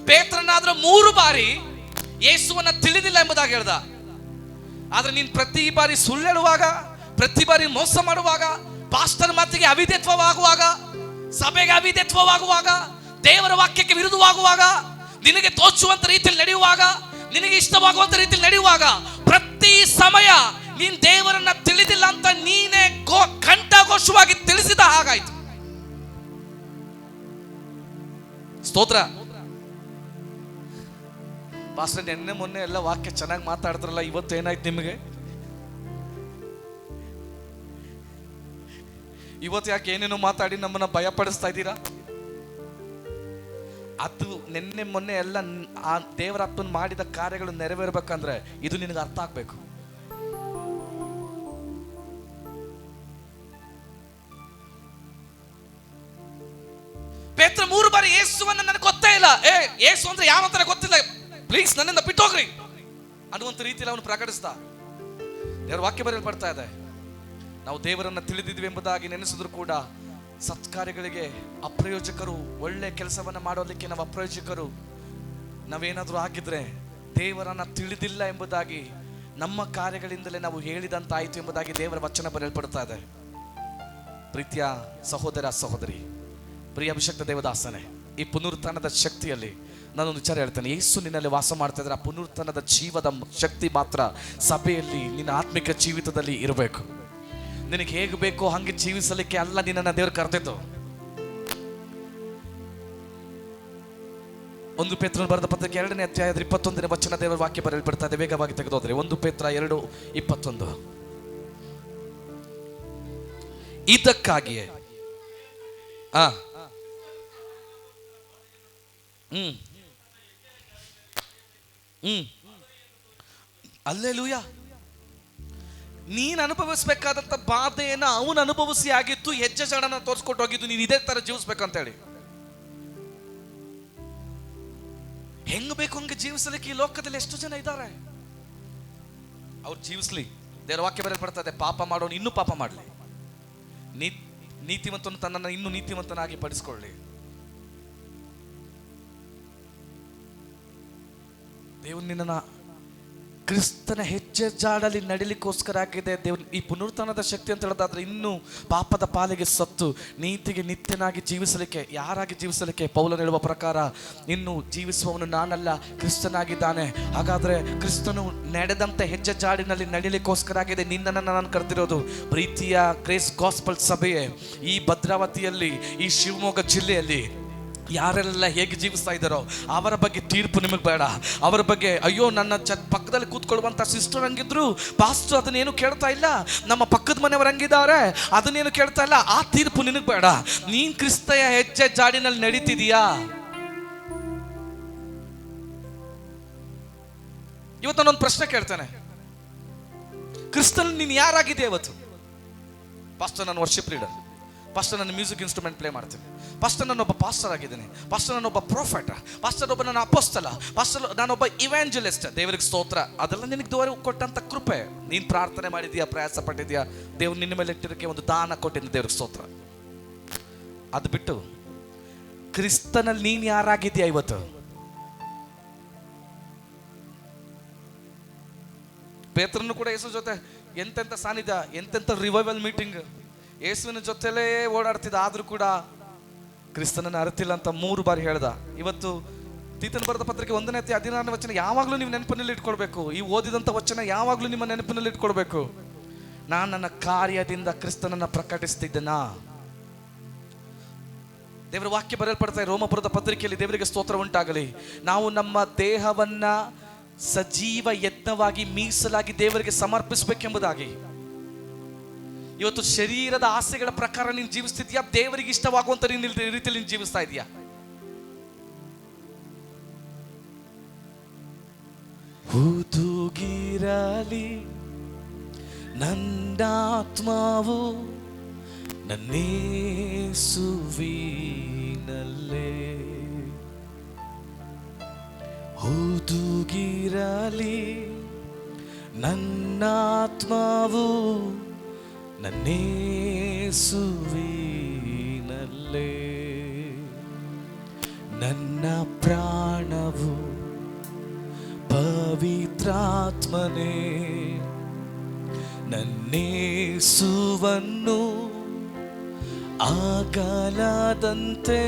ಪೇತ್ರನಾದ್ರೂ 3 ಬಾರಿ ಯೇಸುವನ್ನ ತಿಳಿದಿಲ್ಲ ಎಂಬುದಾಗಿ ಹೇಳ್ದ. ಆದ್ರೆ ನೀನ್ ಪ್ರತಿ ಬಾರಿ ಸುಳ್ಳು ಹೇಳುವಾಗ, ಪ್ರತಿ ಬಾರಿ ಮೋಸ ಮಾಡುವಾಗ, ಪಾಸ್ಟರ್ ಮಾತಿಗೆ ಅವಿಧೇಯತ್ವವಾಗುವಾಗ, ಸಭೆಗೆ ಅವಿಧೇಯತ್ವವಾಗುವಾಗ, ದೇವರ ವಾಕ್ಯಕ್ಕೆ ವಿರುದ್ಧವಾಗುವಾಗ, ನಿನಗೆ ತೋಚುವಂತ ರೀತಿಯಲ್ಲಿ ನಡೆಯುವಾಗ, ನಿನಗೆ ಇಷ್ಟವಾಗುವಂತ ರೀತಿಯಲ್ಲಿ ನಡೆಯುವಾಗ, ಪ್ರತಿ ಸಮಯ ನೀನ್ ದೇವರನ್ನ ತಿಳಿದಿಲ್ಲ ಅಂತ ನೀನೇ ಕಂಠಘೋಷವಾಗಿ ತಿಳಿಸಿದ ಹಾಗಾಯ್ತು. ಸ್ತೋತ್ರ. ಪಾಸ್ಟರ್ ನಿನ್ನೆ ಮೊನ್ನೆ ಎಲ್ಲ ವಾಕ್ಯ ಚೆನ್ನಾಗಿ ಮಾತಾಡಿದ್ರಲ್ಲ, ಇವತ್ತು ಏನಾಯ್ತು ನಿಮಗೆ? ಇವತ್ತು ಯಾಕೆ ಏನೇನೋ ಮಾತಾಡಿ ನಮ್ಮನ್ನ ಭಯಪಡಿಸ್ತಾ ಇದ್ದೀರಾ? ಅದು ನಿನ್ನೆ ಮೊನ್ನೆ ಎಲ್ಲ ಆ ದೇವರ ಆತ್ಮನ ಮಾಡಿದ ಕಾರ್ಯಗಳು ನೆರವೇರ್ಬೇಕಂದ್ರೆ ಇದು ನಿನಗೆ ಅರ್ಥ ಆಗ್ಬೇಕು. ಪೇತ್ರ 3 ಬಾರಿ ಯೇಸುವನ್ನ ನನಗೆ ಗೊತ್ತೇ ಇಲ್ಲ, ಯೇಸು ಅಂದ್ರೆ ಯಾವಂತ ಗೊತ್ತಿಲ್ಲ, ಪ್ಲೀಸ್ ನನ್ನಿಂದ ಬಿಟ್ಟೋಗ್ರಿ ಅನ್ನುವಂತ ರೀತಿಯಲ್ಲಿ ಅವನು ಪ್ರಕಟಿಸ್ತಾ. ದೇವರ ವಾಕ್ಯ ಬರೆಯಲ್ಪಡ್ತಾ ಇದೆ, ನಾವು ದೇವರನ್ನ ತಿಳಿದಿದ್ವಿ ಎಂಬುದಾಗಿ ನೆನೆಸಿದ್ರು ಕೂಡ ಸತ್ಕಾರ್ಯಗಳಿಗೆ ಅಪ್ರಯೋಜಕರು, ಒಳ್ಳೆ ಕೆಲಸವನ್ನ ಮಾಡೋದಕ್ಕೆ ನಾವು ಅಪ್ರಯೋಜಕರು. ನಾವೇನಾದ್ರೂ ಆಗಿದ್ರೆ ದೇವರನ್ನ ತಿಳಿದಿಲ್ಲ ಎಂಬುದಾಗಿ ನಮ್ಮ ಕಾರ್ಯಗಳಿಂದಲೇ ನಾವು ಹೇಳಿದಂತಾಯ್ತು ಎಂಬುದಾಗಿ ದೇವರ ವಚನ ಬರೆಯಲ್ಪಡ್ತಾ ಇದೆ. ಪ್ರೀತಿಯ ಸಹೋದರ ಸಹೋದರಿ, ಪ್ರಿಯ ಅಭಿಷಕ್ತ ದೇವದಾಸನೆ, ಈ ಪುನರುತ್ಥಾನದ ಶಕ್ತಿಯಲ್ಲಿ ನಾನೊಂದು ವಿಚಾರ ಹೇಳ್ತೇನೆ. ಯೇಸು ನಿನ್ನಲ್ಲಿ ವಾಸ ಮಾಡ್ತಾ ಇದ್ರೆ ಆ ಪುನರುತ್ಥಾನದ ಜೀವದ ಶಕ್ತಿ ಮಾತ್ರ ಸಭೆಯಲ್ಲಿ, ನಿನ್ನ ಆತ್ಮಿಕ ಜೀವಿತದಲ್ಲಿ ಇರಬೇಕು. ನಿನಗೆ ಹೇಗೆ ಬೇಕೋ ಹಂಗೆ ಜೀವಿಸಲಿಕ್ಕೆ ಅಲ್ಲ ನಿನ್ನನ್ನು ದೇವರು ಕರೆದಿತ್ತು. 1 ಪೇತ್ರನ ಬರೆದ ಪತ್ರಿಕೆ 2ನೇ ಅಧ್ಯಾಯದ 21ನೇ ವಚನ ದೇವರ ವಾಕ್ಯ ಬರೆಯಲ್ಪಡ್ತಾ ಇದೆ. ವೇಗವಾಗಿ ತೆಗೆದೋದ್ರೆ 1 ಪೇತ್ರ 2:21. ಇದಕ್ಕಾಗಿಯೇ ಅಲ್ಲೇಲೂಯಾ, ನೀನು ಅನುಭವಿಸಬೇಕಾದಂತ ಬಾಧೆಯನ್ನು ಅವನು ಅನುಭವಿಸಿ ಆಗಿತ್ತು, ಹೆಜ್ಜೆ ಜಾಡನ ತೋರಿಸ್ಕೊಟ್ಟು ಹೋಗಿದ್ದು, ನೀನು ಇದೇ ತರ ಜೀವಿಸ್ಬೇಕಂತ ಹೇಳಿ. ಹೆಂಗ್ ಬೇಕು ಹಂಗೆ ಜೀವಿಸಲಿಕ್ಕೆ ಈ ಲೋಕದಲ್ಲಿ ಎಷ್ಟು ಜನ ಇದ್ದಾರೆ, ಅವ್ರು ಜೀವಿಸ್ಲಿ. ದೇವರ ವಾಕ್ಯ ಬರೆಯಲ್ಪಡ್ತದೆ, ಪಾಪ ಮಾಡೋನು ಇನ್ನೂ ಪಾಪ ಮಾಡಲಿ, ನೀತಿವಂತನು ತನ್ನನ್ನು ಇನ್ನೂ ನೀತಿವಂತನಾಗಿ ಪಡಿಸ್ಕೊಳ್ಳಿ. ದೇವರು ನಿನ್ನ ಕ್ರಿಸ್ತನ ಹೆಜ್ಜೆ ಜಾಡಲ್ಲಿ ನಡಿಲಿಕ್ಕೋಸ್ಕರ ಆಗಿದೆ. ದೇವ್ರ ಈ ಪುನರುತ್ಥಾನದ ಶಕ್ತಿ ಅಂತ ಹೇಳೋದಾದ್ರೆ ಇನ್ನು ಪಾಪದ ಪಾಲಿಗೆ ಸತ್ತು ನೀತಿಗೆ ನಿತ್ಯನಾಗಿ ಜೀವಿಸಲಿಕ್ಕೆ, ಯಾರಾಗಿ ಜೀವಿಸಲಿಕ್ಕೆ? ಪೌಲನು ಹೇಳುವ ಪ್ರಕಾರ ಇನ್ನು ಜೀವಿಸುವವನು ನಾನಲ್ಲ, ಕ್ರಿಸ್ತನಾಗಿದ್ದಾನೆ. ಹಾಗಾದ್ರೆ ಕ್ರಿಸ್ತನು ನಡೆದಂತೆ ಹೆಜ್ಜೆ ಜಾಡಿನಲ್ಲಿ ನಡಿಲಿಕ್ಕೋಸ್ಕರ ಆಗಿದೆ ನಿನ್ನನ್ನು ನಾನು ಕರೆದಿರೋದು. ಪ್ರೀತಿಯ ಗ್ರೇಸ್ ಗಾಸ್ಪಲ್ ಸಭೆಯೇ, ಈ ಭದ್ರಾವತಿಯಲ್ಲಿ, ಈ ಶಿವಮೊಗ್ಗ ಜಿಲ್ಲೆಯಲ್ಲಿ ಯಾರೆಲ್ಲ ಹೇಗೆ ಜೀವಿಸ್ತಾ ಇದ್ದಾರೋ ಅವರ ಬಗ್ಗೆ ತೀರ್ಪು ನಿಮಗೆ ಬೇಡ. ಅವರ ಬಗ್ಗೆ ಅಯ್ಯೋ ನನ್ನ ಪಕ್ಕದಲ್ಲಿ ಕೂತ್ಕೊಳ್ಳುವಂಥ ಸಿಸ್ಟರ್ ಹಂಗಿದ್ರು, ಪಾಸ್ಟರ್ ಅದನ್ನೇನು ಕೇಳ್ತಾ ಇಲ್ಲ, ನಮ್ಮ ಪಕ್ಕದ ಮನೆಯವರು ಹಂಗಿದ್ದಾರೆ ಅದನ್ನೇನು ಕೇಳ್ತಾ ಇಲ್ಲ, ಆ ತೀರ್ಪು ನಿನಗೆ ಬೇಡ. ನೀನ್ ಕ್ರಿಸ್ತಯ ಹೆಜ್ಜೆ ಜಾಡಿನಲ್ಲಿ ನಡೀತಿದೀಯಾ? ಇವತ್ತು ನಾನೊಂದು ಪ್ರಶ್ನೆ ಕೇಳ್ತೇನೆ, ಕ್ರಿಸ್ತನ್ ನೀನು ಯಾರಾಗಿದೆಯಾ ಇವತ್ತು? ಪಾಸ್ಟರ್ ನಾನು ವರ್ಷಿಪ್ ಲೀಡರ್, ಪಾಸ್ಟರ್ ನಾನು ಮ್ಯೂಸಿಕ್ ಇನ್ಸ್ಟ್ರೂಮೆಂಟ್ ಪ್ಲೇ ಮಾಡ್ತೀನಿ, ಪಾಸ್ಟರ್ ನಾನೊಬ್ಬ ಪಾಸ್ಟರ್ ಆಗಿದ್ದೀನಿ, ಪಾಸ್ಟರ್ ನಾನೊಬ್ಬ ಪ್ರೊಫೆಟ್, ಪಾಸ್ಟರ್ ಒಬ್ಬ ನನ್ನ ಅಪೊಸ್ತಲ, ಪಾಸ್ಟರ್ ನಾನೊಬ್ಬ ಇವ್ಯಾಂಜಲಿಸ್ಟ್. ದೇವರಿಗೆ ಸ್ತೋತ್ರ, ಅದೆಲ್ಲ ನಿನಗೆ ದೇವರು ಕೊಟ್ಟಂತ ಕೃಪೆ. ನೀನು ಪ್ರಾರ್ಥನೆ ಮಾಡಿದ್ಯಾ, ಪ್ರಯಾಸ ಪಟ್ಟಿದ್ಯಾ, ದೇವ್ರು ನಿನ್ನ ಮೇಲೆ ಇಟ್ಟಿರೋಕ್ಕೆ ಒಂದು ದಾನ ಕೊಟ್ಟಿದ್ದ, ದೇವ್ರಿಗೆ ಸ್ತೋತ್ರ. ಅದು ಬಿಟ್ಟು ಕ್ರಿಸ್ತನಲ್ಲಿ ನೀನು ಯಾರಾಗಿದ್ಯಾ ಇವತ್ತು? ಪೇತ್ರನು ಕೂಡ ಯೇಸು ಜೊತೆ ಎಂತೆಂಥ ಸಾನ್ನಿಧ್ಯ, ಎಂತೆಂಥ ರಿವೈವಲ್ ಮೀಟಿಂಗ್, ಯೇಸುವಿನ ಜೊತೆಲೇ ಓಡಾಡ್ತಿದ್ದ, ಆದ್ರೂ ಕೂಡ ಕ್ರಿಸ್ತನನ್ನು ಅರಿತಿಲ್ಲ ಅಂತ 3 ಬಾರಿ ಹೇಳ್ದ. ಇವತ್ತು ತೀತನ ಬರೆದ ಪತ್ರಿಕೆ 1ನೇ ಅಧ್ಯಾಯ 16ನೇ ವಚನ ಯಾವಾಗಲೂ ನೀವು ನೆನಪಿನಲ್ಲಿ ಇಟ್ಕೊಳ್ಬೇಕು. ಈ ಓದಿದಂಥ ವಚನ ಯಾವಾಗಲೂ ನಿಮ್ಮ ನೆನಪಿನಲ್ಲಿ ಇಟ್ಕೊಳ್ಬೇಕು. ನಾನು ನನ್ನ ಕಾರ್ಯದಿಂದ ಕ್ರಿಸ್ತನನ್ನ ಪ್ರಕಟಿಸ್ತಿದ್ದನಾ? ದೇವರ ವಾಕ್ಯ ಬರೆಯಲ್ಪಡ್ತಾ ರೋಮಪುರದ ಪತ್ರಿಕೆಯಲ್ಲಿ, ದೇವರಿಗೆ ಸ್ತೋತ್ರ ಉಂಟಾಗಲಿ. ನಾವು ನಮ್ಮ ದೇಹವನ್ನ ಸಜೀವ ಯಜ್ಞವಾಗಿ ಮೀಸಲಾಗಿ ದೇವರಿಗೆ ಸಮರ್ಪಿಸಬೇಕೆಂಬುದಾಗಿ. ಇವತ್ತು ಶರೀರದ ಆಸೆಗಳ ಪ್ರಕಾರ ನೀನು ಜೀವಿಸ್ತಿದ್ಯಾ? ದೇವರಿಗೆ ಇಷ್ಟವಾಗುವಂತ ರೀತಿಯಲ್ಲಿ ನೀನು ಜೀವಿಸ್ತಾ ಇದೆಯಾ? ಹುದುಗಿರಲಿ ನನ್ನಾತ್ಮವು ನನ್ನೇಸುವಿನಲ್ಲೇ, ಹುದುಗಿರಲಿ ನನ್ನಾತ್ಮವು ನನ್ನೇಸುವಿನಲ್ಲೇ, ನನ್ನ ಪ್ರಾಣವು ಪವಿತ್ರಾತ್ಮನೇ ನನ್ನೇಸುವನ್ನು ಆಗಲಾದಂತೆ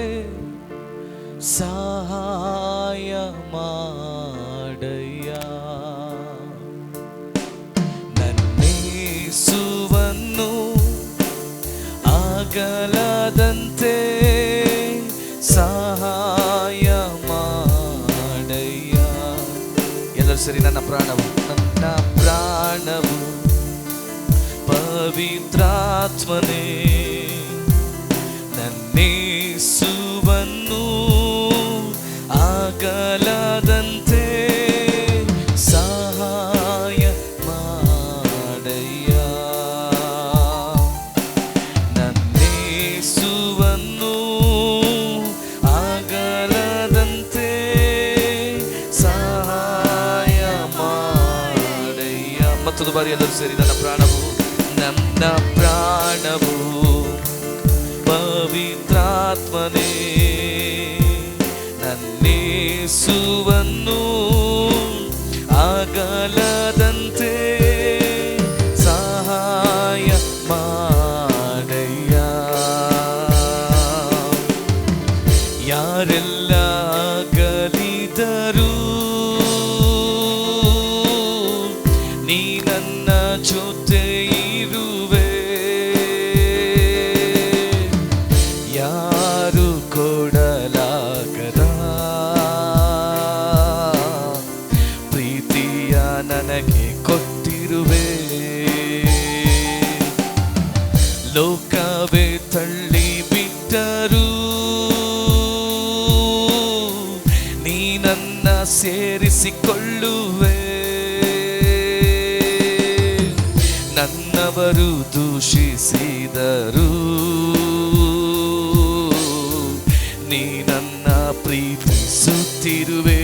ಸಹಾಯ ಮಾಡಯ್ಯ. ನನ್ನೇಸುವನ್ನು ಆಗಲಾದಂತೆ ಸಹಾಯ ಮಾಡಯ್ಯ. ಎಲ್ಲರೂ ಸರಿ. ನನ್ನ ಪ್ರಾಣವು ಪವಿತ್ರಾತ್ಮನೇ ನನ್ನೇಸುವನ್ನು ಆಗಲಾದಂತೆ ಸಹಾಯ ಮಾಡಯ್ಯ. ನನ್ನೇಸುವನ್ನು ಆಗಲಾದಂತೆ ಸಹಾಯ ಮಾಡಯ್ಯ. ಮತ್ತೊಂದು ಬಾರಿ ಎಲ್ಲರೂ ಸೇರಿ. ನನ್ನ ಪ್ರಾಣವು ಪವಿತ್ರಾತ್ಮನೇ ನನ್ನೇಸುವನ್ನು ಆಗಲಾದಂತೆ ಸಹಾಯ ಮಾಡಯ್ಯ. ಯಾರೆಲ್ಲ ಗಲಿದರು ನೀ ನನ್ನ ಜೊತೆ ಇರುವೆ, ಯಾರು ಕೊಡಲಾಗದ ಪ್ರೀತಿಯ ನನಗೆ ಕೊಟ್ಟಿರುವೆ. ಲೋಕವೇ ತಳ್ಳಿ ಬಿಟ್ಟರು ನೀ ನನ್ನ ಸೇರಿಸಿಕೊಳ್ಳುವೆ. ನನ್ನವರು ದೂಷಿಸಿದರು ನೀ ನನ್ನ ಪ್ರೀತಿಸುತ್ತಿರುವೆ.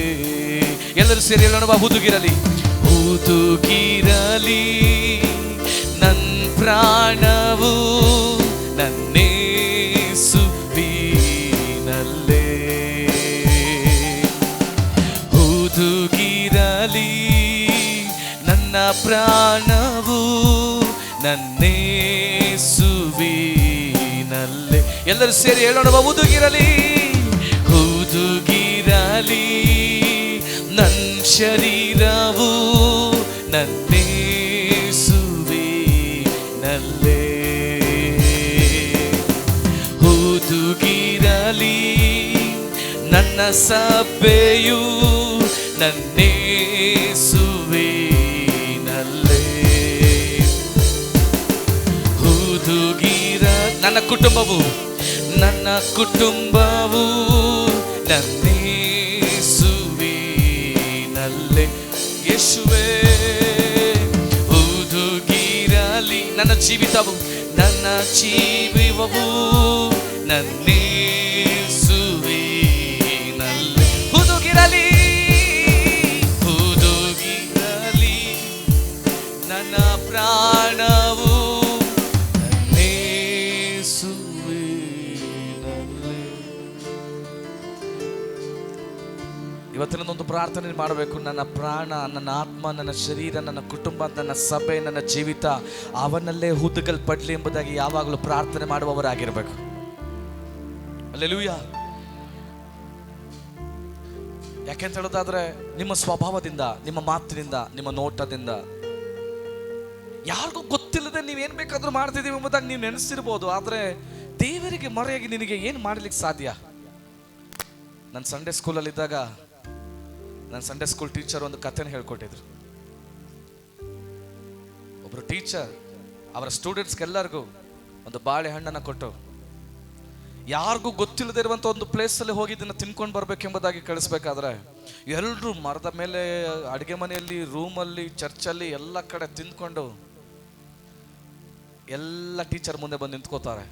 ಎಲ್ಲರೂ ಸೇರಿ ಹೇಳೋಣ. ಹುದುಗಿರಲಿ ನನ್ ಪ್ರಾಣವು ನನ್ನೇಸುವಿನಲ್ಲೇ, ಹುದುಗಿರಲಿ ನನ್ನ ಪ್ರಾಣವು ನನ್ನೇಸುವಿನಲ್ಲೇ. ಎಲ್ಲರೂ ಸೇರಿ ಹೇಳೋಣ. ಹುದುಗಿರಲಿ ನನ್ನ ಶರೀರವು ನನ್ನೇಸುವಿನಲ್ಲೇ, ಹುದುಗಿರಲಿ ನನ್ನ ಸಭೆಯು ನನ್ನೇಸುವಿನಲ್ಲೇ, ಹುದುಗಿರ ನನ್ನ ಕುಟುಂಬವು ನನ್ನೇಸುವಿನಲ್ಲೇ. ಯೇಸುವೇ ಹುದುಗಿರಲಿ ನನ್ನ ಜೀವಿತವು ನನ್ನೇಸುವಿನಲ್ಲೇ, ಹುದುಗಿರಲಿ ನನ್ನ ಪ್ರಾಣವು ಇವತ್ತಿನೊಂದು ಪ್ರಾರ್ಥನೆ ಮಾಡಬೇಕು. ನನ್ನ ಪ್ರಾಣ, ನನ್ನ ಆತ್ಮ, ನನ್ನ ಶರೀರ, ನನ್ನ ಕುಟುಂಬ, ನನ್ನ ಸಭೆ, ನನ್ನ ಜೀವಿತ ಅವನಲ್ಲೇ ಹುದುಗಲ್ಪಡಲಿ ಎಂಬುದಾಗಿ ಯಾವಾಗಲೂ ಪ್ರಾರ್ಥನೆ ಮಾಡುವವರಾಗಿರಬೇಕು. ಹಲ್ಲೆಲೂಯಾ. ಯಾಕೆಂತ ಹೇಳೋದಾದ್ರೆ ನಿಮ್ಮ ಸ್ವಭಾವದಿಂದ, ನಿಮ್ಮ ಮಾತಿನಿಂದ, ನಿಮ್ಮ ನೋಟದಿಂದ ಯಾರಿಗೂ ಗೊತ್ತಿಲ್ಲದೆ ನೀವೇನ್ ಬೇಕಾದ್ರೂ ಮಾಡ್ತಿದ್ದೀವಿ ಎಂಬುದಾಗಿ ನೀವು ನೆನೆಸಿರ್ಬೋದು. ಆದ್ರೆ ದೇವರಿಗೆ ಮರೆಯಾಗಿ ನಿನಗೆ ಏನು ಮಾಡ್ಲಿಕ್ಕೆ ಸಾಧ್ಯ? ನನ್ನ ಸಂಡೇ ಸ್ಕೂಲಲ್ಲಿ ಇದ್ದಾಗ ನನ್ನ ಸಂಡೇ ಸ್ಕೂಲ್ ಟೀಚರ್ ಒಂದು ಕಥೆನ ಹೇಳ್ಕೊಟ್ಟಿದ್ರು. ಒಬ್ರು ಟೀಚರ್ ಅವರ ಸ್ಟೂಡೆಂಟ್ಸ್ಗೆಲ್ಲರಿಗೂ ಒಂದು ಬಾಳೆಹಣ್ಣನ್ನು ಕೊಟ್ಟು ಯಾರಿಗೂ ಗೊತ್ತಿಲ್ಲದೆ ಇರುವಂಥ ಒಂದು ಪ್ಲೇಸಲ್ಲಿ ಹೋಗಿ ಇದನ್ನು ತಿನ್ಕೊಂಡು ಬರ್ಬೇಕೆಂಬುದಾಗಿ ಕಳಿಸ್ಬೇಕಾದ್ರೆ ಎಲ್ಲರೂ ಮರದ ಮೇಲೆ, ಅಡುಗೆ ಮನೆಯಲ್ಲಿ, ರೂಮಲ್ಲಿ, ಚರ್ಚಲ್ಲಿ ಎಲ್ಲ ಕಡೆ ತಿಂದ್ಕೊಂಡು ಎಲ್ಲ ಟೀಚರ್ ಮುಂದೆ ಬಂದು ನಿಂತ್ಕೋತಾರೆ.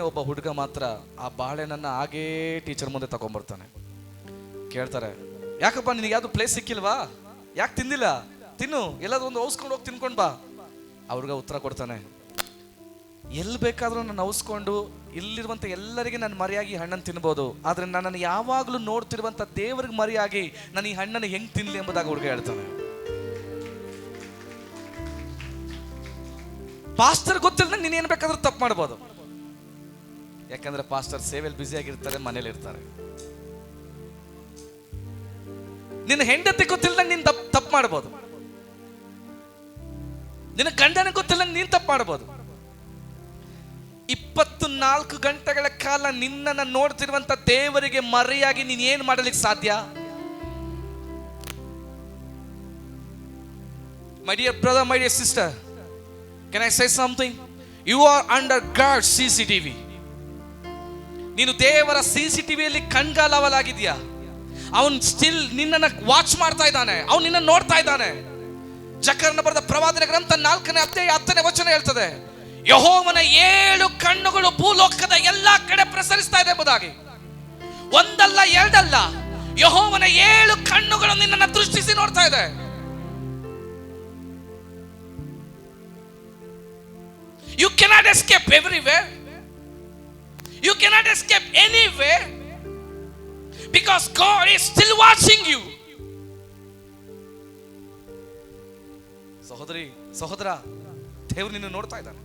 ಒಬ್ಬ ಹುಡುಗ ಮಾತ್ರ ಆ ಬಾಳೆಹಣ್ಣನ್ನು ಹಾಗೇ ಟೀಚರ್ ಮುಂದೆ ತಗೊಂಡ್ಬರ್ತಾನೆ. ಕೇಳ್ತಾರೆ, ಯಾಕಪ್ಪ ನಿನಗೆ ಯಾವುದು ಪ್ಲೇಸ್ ಸಿಕ್ಕಿಲ್ವಾ? ಯಾಕೆ ತಿಂದಿಲ್ಲ? ತಿನ್ನು, ಎಲ್ಲಾದ್ರೂ ಒಂದು ಔಸ್ಕೊಂಡು ಹೋಗಿ ತಿನ್ಕೊಂಡು ಬಾ. ಆ ಹುಡುಗ ಉತ್ತರ ಕೊಡ್ತಾನೆ, ಎಲ್ಲಿ ಬೇಕಾದ್ರೂ ನಾನು ಔಸ್ಕೊಂಡು ಇಲ್ಲಿರುವಂಥ ಎಲ್ಲರಿಗೆ ನಾನು ಮರೆಯಾಗಿ ಹಣ್ಣನ್ನು ತಿನ್ಬೋದು, ಆದರೆ ನನ್ನನ್ನು ಯಾವಾಗಲೂ ನೋಡ್ತಿರುವಂಥ ದೇವರಿಗೆ ಮರೆಯಾಗಿ ನಾನು ಈ ಹಣ್ಣನ್ನು ಹೆಂಗೆ ತಿನ್ನಲಿ ಎಂಬುದಾಗಿ ಹುಡುಗ ಹೇಳ್ತಾನೆ. ಪಾಸ್ಟರ್ ಗೊತ್ತಿಲ್ಲ ನೀನು ಏನು ಬೇಕಾದ್ರೂ ತಪ್ಪು ಮಾಡ್ಬೋದು, ಯಾಕಂದ್ರೆ ಪಾಸ್ಟರ್ ಸೇವೆಯಲ್ಲಿ ಬ್ಯುಸಿ ಆಗಿರ್ತಾರೆ, ಮನೇಲಿ ಇರ್ತಾರೆ. ನಿನ್ನ ಹೆಂಡತಿ ಗೊತ್ತಿಲ್ಲ ನೀನು ತಪ್ಪು ಮಾಡ್ಬೋದು, ನಿನ್ನ ಗಂಡನ ಗೊತ್ತಿಲ್ಲ ನೀನು ತಪ್ಪು ಮಾಡ್ಬೋದು. 24 ಗಂಟೆಗಳ ಕಾಲ ನಿನ್ನನ್ನು ನೋಡ್ತಿರುವಂತ ದೇವರಿಗೆ ಮರೆಯಾಗಿ ನೀನು ಏನು ಮಾಡಲಿಕ್ಕೆ ಸಾಧ್ಯ? My dear brother, my dear sister, can I say something? You are under God's CCTV. ನೀನು ದೇವರ CCTVಯಲ್ಲಿ ಕಣ್ಗಾಲವಲಾಗಿದ್ಯಾ? ಅವನು ಸ್ಟಿಲ್ ನಿನ್ನನ್ನು ವಾಚ್ ಮಾಡ್ತಾ ಇದ್ದಾನೆ, ಅವನು ನಿನ್ನ ನೋಡ್ತಾ ಇದ್ದಾನೆ. ಜಕರ್ಯನ ಬರೆದ ಪ್ರವಾದನೆ ಗ್ರಂಥ 4ನೇ ಅಧ್ಯಾಯ 10ನೇ ವಚನ ಹೇಳ್ತದೆ, ಯೆಹೋವನ 7 ಕಣ್ಣುಗಳು ಭೂಲೋಕದ ಎಲ್ಲಾ ಕಡೆ ಪ್ರಸರಿಸ್ತಾ ಇದೆ ಎಂಬುದಾಗಿ. ಒಂದಲ್ಲ ಎರಡಲ್ಲ, ಯೆಹೋವನ 7 ಕಣ್ಣುಗಳು ನಿನ್ನನ್ನು ದೃಷ್ಟಿಸಿ ನೋಡ್ತಾ ಇದೆ. You cannot escape everywhere. You cannot escape anywhere because God is still watching you. ಸಹೋದರಿ, ಸಹೋದರ, ದೇವರು ನಿನ್ನ ನೋಡ್ತಾ ಇದ್ದಾನೆ.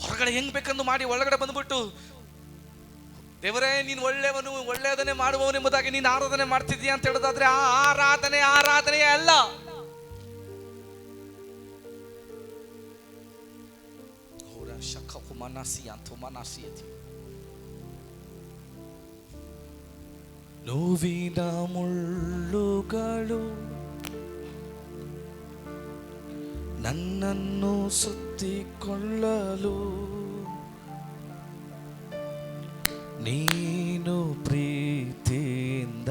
ಹೊರಗಡೆ ಹೆಂಗ್ ಬೇಕಂದು ಮಾಡಿ ಒಳಗಡೆ ಬಂದ್ಬಿಟ್ಟು ದೇವರೇ ನೀನು ಒಳ್ಳೆಯವನು, ಒಳ್ಳೆಯದನ್ನೇ ಮಾಡುವವನು ಎಂಬುದಾಗಿ ನೀನು ಆರಾಧನೆ ಮಾಡ್ತಿದ್ದೀಯ ಅಂತ ಹೇಳೋದಾದ್ರೆ ಆ ಆರಾಧನೆಯೇ ಅಲ್ಲ. ನೋವಿನ ಮುಳ್ಳುಗಳು ನನ್ನನ್ನು ಸುತ್ತಿಕೊಳ್ಳಲು ನೀನು ಪ್ರೀತಿಯಿಂದ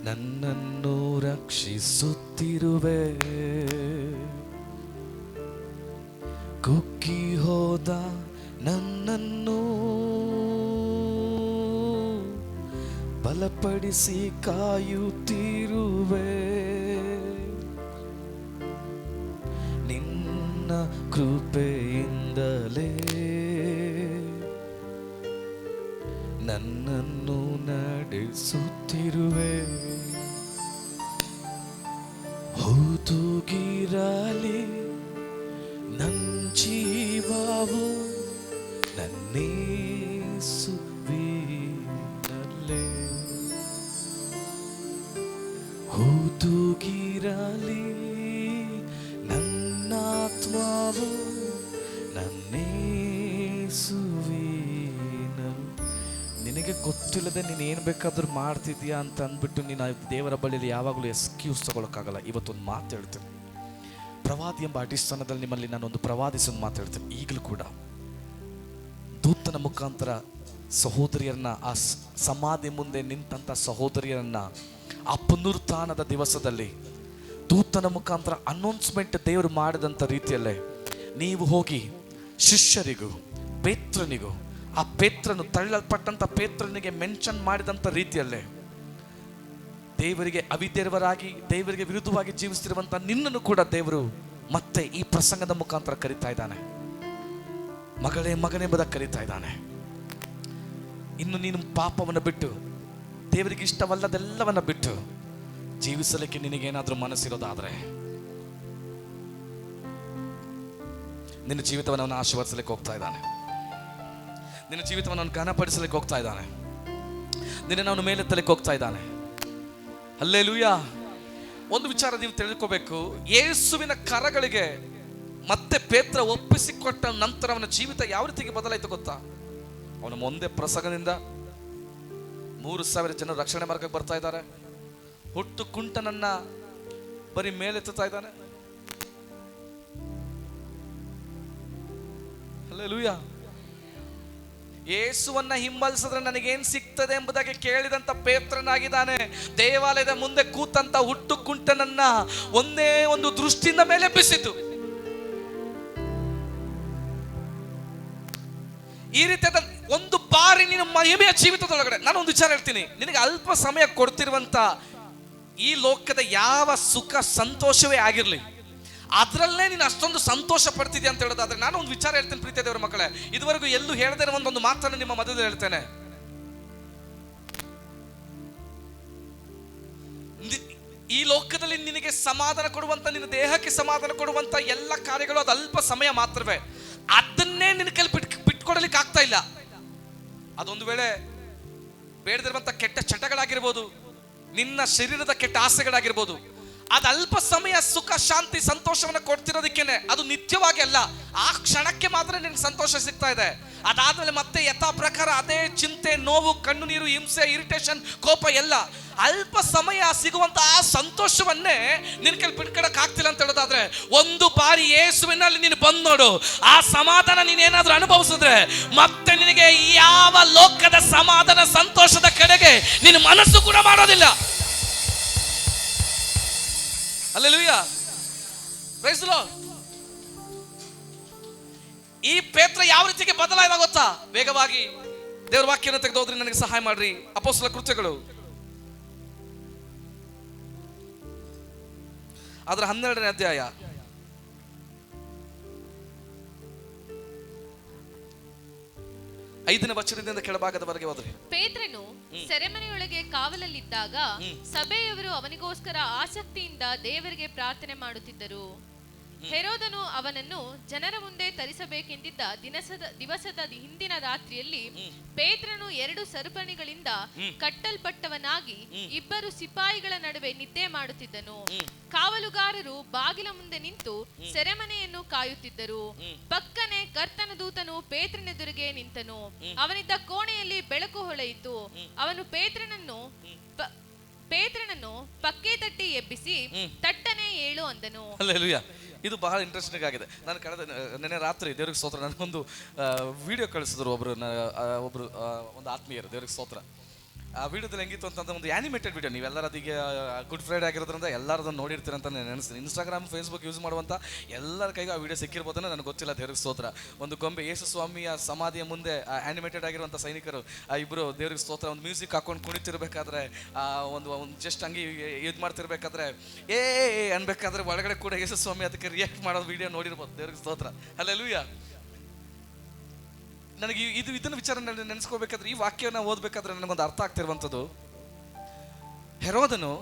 ನನ್ನನ್ನು ರಕ್ಷಿಸುತ್ತಿರುವೆ. ಕುಕ್ಕಿ ಹೋದ ನನ್ನನ್ನು ಬಲಪಡಿಸಿ ಕಾಯುತ್ತಿರುವೆ. ನಿನ್ನ ಕೃಪೆಯಿಂದಲೇ ನನ್ನನ್ನು ನಡೆಸುತ್ತಿರುವೆ. ಹೂತುಗಿರಲಿ ನನ್ನ ಜೀವವು ನನ್ನೇಸುವಿನಲ್ಲೇ. ಹೂತುಗಿರಲಿ ನನ್ನಾತ್ಮವು ನನ್ನೇಸುವಿನಲ್ಲೇ. ನಿನಗೆ ಗೊತ್ತಿಲ್ಲದೆ ನೀನು ಏನು ಬೇಕಾದ್ರೂ ಮಾಡ್ತಿದ್ಯಾ ಅಂತ ಅಂದ್ಬಿಟ್ಟು ನೀನು ದೇವರ ಬಳಿಯಲ್ಲಿ ಯಾವಾಗಲೂ ಎಕ್ಸ್ಕ್ಯೂಸ್ ತಗೊಳಕ್ಕಾಗಲ್ಲ. ಇವತ್ತೊಂದು ಮಾತು ಹೇಳ್ತೀನಿ, ಪ್ರವಾದಿ ಎಂಬ ಅಡಿಸ್ಥಾನದಲ್ಲಿ ನಿಮ್ಮಲ್ಲಿ ನಾನೊಂದು ಪ್ರವಾದಿಸೋ ಮಾತಾಡ್ತೇನೆ. ಈಗಲೂ ಕೂಡ ದೂತನ ಮುಖಾಂತರ ಸಹೋದರಿಯರನ್ನ, ಆ ಸಮಾಧಿ ಮುಂದೆ ನಿಂತಹ ಸಹೋದರಿಯರನ್ನ ಆ ಪುನರುತ್ಥಾನದ ದಿವಸದಲ್ಲಿ ದೂತನ ಮುಖಾಂತರ ಅನೌನ್ಸ್ಮೆಂಟ್ ದೇವರು ಮಾಡಿದಂಥ ರೀತಿಯಲ್ಲೇ ನೀವು ಹೋಗಿ ಶಿಷ್ಯರಿಗೂ ಪೇತ್ರನಿಗೂ, ಆ ಪೇತ್ರನು ತಳ್ಳಲ್ಪಟ್ಟಂಥ ಪೇತ್ರನಿಗೆ ಮೆನ್ಷನ್ ಮಾಡಿದಂಥ ರೀತಿಯಲ್ಲೇ ದೇವರಿಗೆ ಅವಿಧೇಯರಾಗಿ ದೇವರಿಗೆ ವಿರುದ್ಧವಾಗಿ ಜೀವಿಸ್ತಿರುವಂಥ ನಿನ್ನನ್ನು ಕೂಡ ದೇವರು ಮತ್ತೆ ಈ ಪ್ರಸಂಗದ ಮುಖಾಂತರ ಕರೀತಾ ಇದ್ದಾನೆ. ಮಗಳೇ, ಮಗನೆಂಬುದಾಗಿ ಕರೀತಾ ಇದ್ದಾನೆ. ಇನ್ನು ನೀನು ಪಾಪವನ್ನು ಬಿಟ್ಟು ದೇವರಿಗೆ ಇಷ್ಟವಲ್ಲದೆಲ್ಲವನ್ನ ಬಿಟ್ಟು ಜೀವಿಸಲಿಕ್ಕೆ ನಿನಗೇನಾದ್ರೂ ಮನಸ್ಸಿರೋದಾದ್ರೆ ನಿನ್ನ ಜೀವಿತವನ್ನು ಅವನು ಆಶೀರ್ವದಿಸಲಿಕ್ಕೆ ಹೋಗ್ತಾ ಇದ್ದಾನೆ. ನಿನ್ನ ಜೀವಿತವನ್ನು ಅವನು ಘನಪಡಿಸಲಿಕ್ಕೆ ಹೋಗ್ತಾ ಇದ್ದಾನೆ. ನಿನ್ನ ಅವನು ಮೇಲೆತ್ತಲಿಕ್ಕೆ ಹೋಗ್ತಾ ಇದ್ದಾನೆ. ಹಲ್ಲೆಲೂಯಾ. ಒಂದು ವಿಚಾರ ನೀವು ತಿಳ್ಕೋಬೇಕು, ಯೇಸುವಿನ ಕರಗಳಿಗೆ ಮತ್ತೆ ಪೇತ್ರ ಒಪ್ಪಿಸಿಕೊಟ್ಟ ನಂತರ ಅವನ ಜೀವಿತ ಯಾವ ರೀತಿಗೆ ಬದಲಾಯಿತು ಗೊತ್ತಾ? ಅವನ ಒಂದೇ ಪ್ರಸಂಗದಿಂದ 3,000 ಜನರು ರಕ್ಷಣೆ ಮಾರ್ಗಕ್ಕೆ ಬರ್ತಾ ಇದ್ದಾರೆ. ಹುಟ್ಟು ಕುಂಟನನ್ನ ಬರೀ ಮೇಲೆತ್ತುತ್ತಾ ಇದ್ದಾನೆ. ಹಲ್ಲೆಲೂಯಾ. ಯೇಸುವನ್ನ ಹಿಂಬಾಲಿಸಿದ್ರೆ ನನಗೇನ್ ಸಿಗ್ತದೆ ಎಂಬುದಾಗಿ ಕೇಳಿದಂತ ಪೇತ್ರನಾಗಿದ್ದಾನೆ. ದೇವಾಲಯದ ಮುಂದೆ ಕೂತಂತ ಹುಟ್ಟು ಕುಂಟನನ್ನ ಒಂದೇ ಒಂದು ದೃಷ್ಟಿಯಿಂದ ಮೇಲೆ ಎಬ್ಬಿಸಿತು. ಈ ರೀತಿಯಾದ ಒಂದು ಬಾರಿ ನೀನು ಮಹಿಮೆಯ ಜೀವಿತದೊಳಗಡೆ, ನಾನು ಒಂದು ವಿಚಾರ ಹೇಳ್ತೀನಿ, ನಿನಗೆ ಅಲ್ಪ ಸಮಯ ಕೊಡ್ತಿರುವಂತ ಈ ಲೋಕದ ಯಾವ ಸುಖ ಸಂತೋಷವೇ ಆಗಿರ್ಲಿ, ಅದರಲ್ಲೇ ನೀನು ಅಷ್ಟೊಂದು ಸಂತೋಷ ಪಡ್ತಿದ್ಯಾ ಅಂತ ಹೇಳೋದಾದ್ರೆ, ನಾನು ಒಂದು ವಿಚಾರ ಹೇಳ್ತೇನೆ ಪ್ರೀತಿಯ ದೇವರ ಮಕ್ಕಳೇ, ಇದುವರೆಗೂ ಎಲ್ಲೂ ಹೇಳದೇ ಇರೋ ಒಂದು ಮಾತನ್ನು ನಿಮ್ಮ ಮಧ್ಯದಲ್ಲಿ ಹೇಳ್ತೇನೆ. ಈ ಲೋಕದಲ್ಲಿ ನಿನಗೆ ಸಮಾಧಾನ ಕೊಡುವಂತ, ನಿನ್ನ ದೇಹಕ್ಕೆ ಸಮಾಧಾನ ಕೊಡುವಂತ ಎಲ್ಲ ಕಾರ್ಯಗಳು ಅದು ಅಲ್ಪ ಸಮಯ ಮಾತ್ರವೇ. ಅದನ್ನೇ ನಿನ್ನ ಕೈಲಿ ಬಿಟ್ಕೊಡಲಿಕ್ಕೆ ಆಗ್ತಾ ಇಲ್ಲ. ಅದೊಂದು ವೇಳೆ ಬೇಡದಿರುವಂತ ಕೆಟ್ಟ ಚಟಗಳಾಗಿರ್ಬೋದು, ನಿನ್ನ ಶರೀರದ ಕೆಟ್ಟ ಆಸೆಗಳಾಗಿರ್ಬೋದು, ಅದು ಅಲ್ಪ ಸಮಯ ಸುಖ ಶಾಂತಿ ಸಂತೋಷವನ್ನು ಕೊಡ್ತಿರೋದಕ್ಕೇನೆ, ಅದು ನಿತ್ಯವಾಗಿ ಅಲ್ಲ, ಆ ಕ್ಷಣಕ್ಕೆ ಮಾತ್ರ ನಿನಗೆ ಸಂತೋಷ ಸಿಗ್ತಾ ಇದೆ. ಅದಾದ್ಮೇಲೆ ಮತ್ತೆ ಯಥಾ ಪ್ರಕಾರ ಅದೇ ಚಿಂತೆ, ನೋವು, ಕಣ್ಣು ನೀರು, ಹಿಂಸೆ, ಇರಿಟೇಷನ್, ಕೋಪ ಎಲ್ಲ. ಅಲ್ಪ ಸಮಯ ಸಿಗುವಂತ ಆ ಸಂತೋಷವನ್ನೇ ನಿನ್ ಕೈಲಿ ಬಿಟ್ಕೊಡಕ್ ಆಗ್ತಿಲ್ಲ ಅಂತ ಹೇಳೋದಾದ್ರೆ, ಒಂದು ಬಾರಿ ಯೇಸುವಿನಲ್ಲಿ ನೀನು ಬಂದ್ ನೋಡು, ಆ ಸಮಾಧಾನ ನೀನೇನಾದ್ರೂ ಅನುಭವಿಸಿದ್ರೆ ಮತ್ತೆ ನಿನಗೆ ಯಾವ ಲೋಕದ ಸಮಾಧಾನ ಸಂತೋಷದ ಕಡೆಗೆ ನಿನ್ನ ಮನಸ್ಸು ಕೂಡ ಮಾಡೋದಿಲ್ಲ. Hallelujah, praise the Lord. ಈ ಪೇತ್ರ ಯಾವ ರೀತಿಗೆ ಬದಲಾಯಿದ ಗೊತ್ತಾ? ವೇಗವಾಗಿ ದೇವರ ವಾಕ್ಯವನ್ನು ತೆಗೆದು ಹೋದ್ರೆ ನನಗೆ ಸಹಾಯ ಮಾಡ್ರಿ. ಅಪೊಸ್ತಲರ ಕೃತ್ಯಗಳು ಅದರ 12ನೇ ಅಧ್ಯಾಯ 5ನೇ ವಚನದಿಂದ ಕೆಳಭಾಗದವರೆಗೆ ಹೋದ್ರೆ, ಪೇತ್ರನು ಸೆರೆಮನೆಯೊಳಗೆ ಕಾವಲಲ್ಲಿದ್ದಾಗ ಸಭೆಯವರು ಅವನಿಗೋಸ್ಕರ ಆಸಕ್ತಿಯಿಂದ ದೇವರಿಗೆ ಪ್ರಾರ್ಥನೆ ಮಾಡುತ್ತಿದ್ದರು. ಹೆರೋದನು ಅವನನ್ನು ಜನರ ಮುಂದೆ ತರಿಸಬೇಕೆಂದಿದ್ದ ದಿವಸದ ಹಿಂದಿನ ರಾತ್ರಿಯಲ್ಲಿ ಪೇತ್ರನು 2 ಸರಪಣಿಗಳಿಂದ ಕಟ್ಟಲ್ಪಟ್ಟವನಾಗಿ 2 ಸಿಪಾಯಿಗಳ ನಡುವೆ ನಿದ್ದೆ ಮಾಡುತ್ತಿದ್ದನು. ಕಾವಲುಗಾರರು ಬಾಗಿಲ ಮುಂದೆ ನಿಂತು ಸೆರೆಮನೆಯನ್ನು ಕಾಯುತ್ತಿದ್ದರು. ಪಕ್ಕನೆ ಕರ್ತನ ದೂತನು ಪೇತ್ರನೆದುರಿಗೆ ನಿಂತನು. ಅವನಿದ್ದ ಕೋಣೆಯಲ್ಲಿ ಬೆಳಕು ಹೊಳೆಯಿತು. ಅವನು ಪೇತ್ರನನ್ನು ಪಕ್ಕೆ ತಟ್ಟಿ ಎಬ್ಬಿಸಿ ತಟ್ಟನೆ ಏಳು ಅಂದನು. ಹಲ್ಲೆಲೂಯಾ. ಇದು ಬಹಳ ಇಂಟ್ರೆಸ್ಟಿಂಗ್ ಆಗಿದೆ. ನಾನು ನೆನ್ನೆ ರಾತ್ರಿ ದೇವ್ರಿಗೆ ಸ್ತೋತ್ರ, ನನಗೊಂದು ವಿಡಿಯೋ ಕಳಿಸಿದ್ರು ಒಬ್ರು ಒಂದು ಆತ್ಮೀಯರು, ದೇವ್ರಿಗೆ ಸ್ತೋತ್ರ. ಆ ವಿಡಿಯೋದಲ್ಲಿ ಹೆಂಗಿತ್ತು ಅಂತಂದ್ರೆ ಒಂದು ಆ್ಯನಿಮೇಟೆಡ್ ವಿಡಿಯೋ. ನೀವೆಲ್ಲರೂ ಅದಕ್ಕೆ ಗುಡ್ ಫ್ರೈಡೆ ಆಗಿರೋದ್ರಿಂದ ಎಲ್ಲರದನ್ನು ನೋಡಿರ್ತೀರ ಅಂತ ನಾನು ನೆನೆಸ್ತೀನಿ. ಇನ್ಸ್ಟಾಗ್ರಾಮ್, ಫೇಸ್ಬುಕ್ ಯೂಸ್ ಮಾಡುವಂಥ ಎಲ್ಲರ ಕೈಗೂ ಆ ವಿಡಿಯೋ ಸಿಕ್ಕಿರ್ಬೋದನ್ನ ನನಗೆ ಗೊತ್ತಿಲ್ಲ. ದೇವ್ರಿಗೆ ಸ್ತೋತ್ರ. ಒಂದು ಗೊಂಬೆ ಯೇಸು ಸ್ವಾಮಿಯ ಸಮಾಧಿಯ ಮುಂದೆ ಆ್ಯನಿಮೇಟೆಡ್ ಆಗಿರುವಂಥ ಸೈನಿಕರು ಇಬ್ಬರು ದೇವ್ರಿಗೆ ಸ್ತೋತ್ರ ಒಂದು ಮ್ಯೂಸಿಕ್ ಹಾಕೊಂಡು ಕುಣಿತಿರ್ಬೇಕಾದ್ರೆ, ಒಂದು ಜಸ್ಟ್ ಹಂಗೆ ಇದು ಮಾಡ್ತಿರ್ಬೇಕಾದ್ರೆ ಏ ಅನ್ಬೇಕಾದ್ರೆ ಒಳಗಡೆ ಕೂಡ ಯೇಸು ಸ್ವಾಮಿ ಅದಕ್ಕೆ ರಿಯಾಕ್ಟ್ ಮಾಡೋ ವಿಡಿಯೋ ನೋಡಿರ್ಬೋದು. ದೇವ್ರಿಗೆ ಸ್ತೋತ್ರ. ಹಲ್ಲೆಲೂಯಾ. ನನಗೆ ಇದನ್ನ ವಿಚಾರ ನೆನೆಸ್ಕೋಬೇಕಾದ್ರೆ, ಈ ವಾಕ್ಯವನ್ನು ಓದಬೇಕಾದ್ರೆ ನನಗೊಂದು ಅರ್ಥ ಆಗ್ತಿರುವಂಥದ್ದು, ಹೆರೋದನು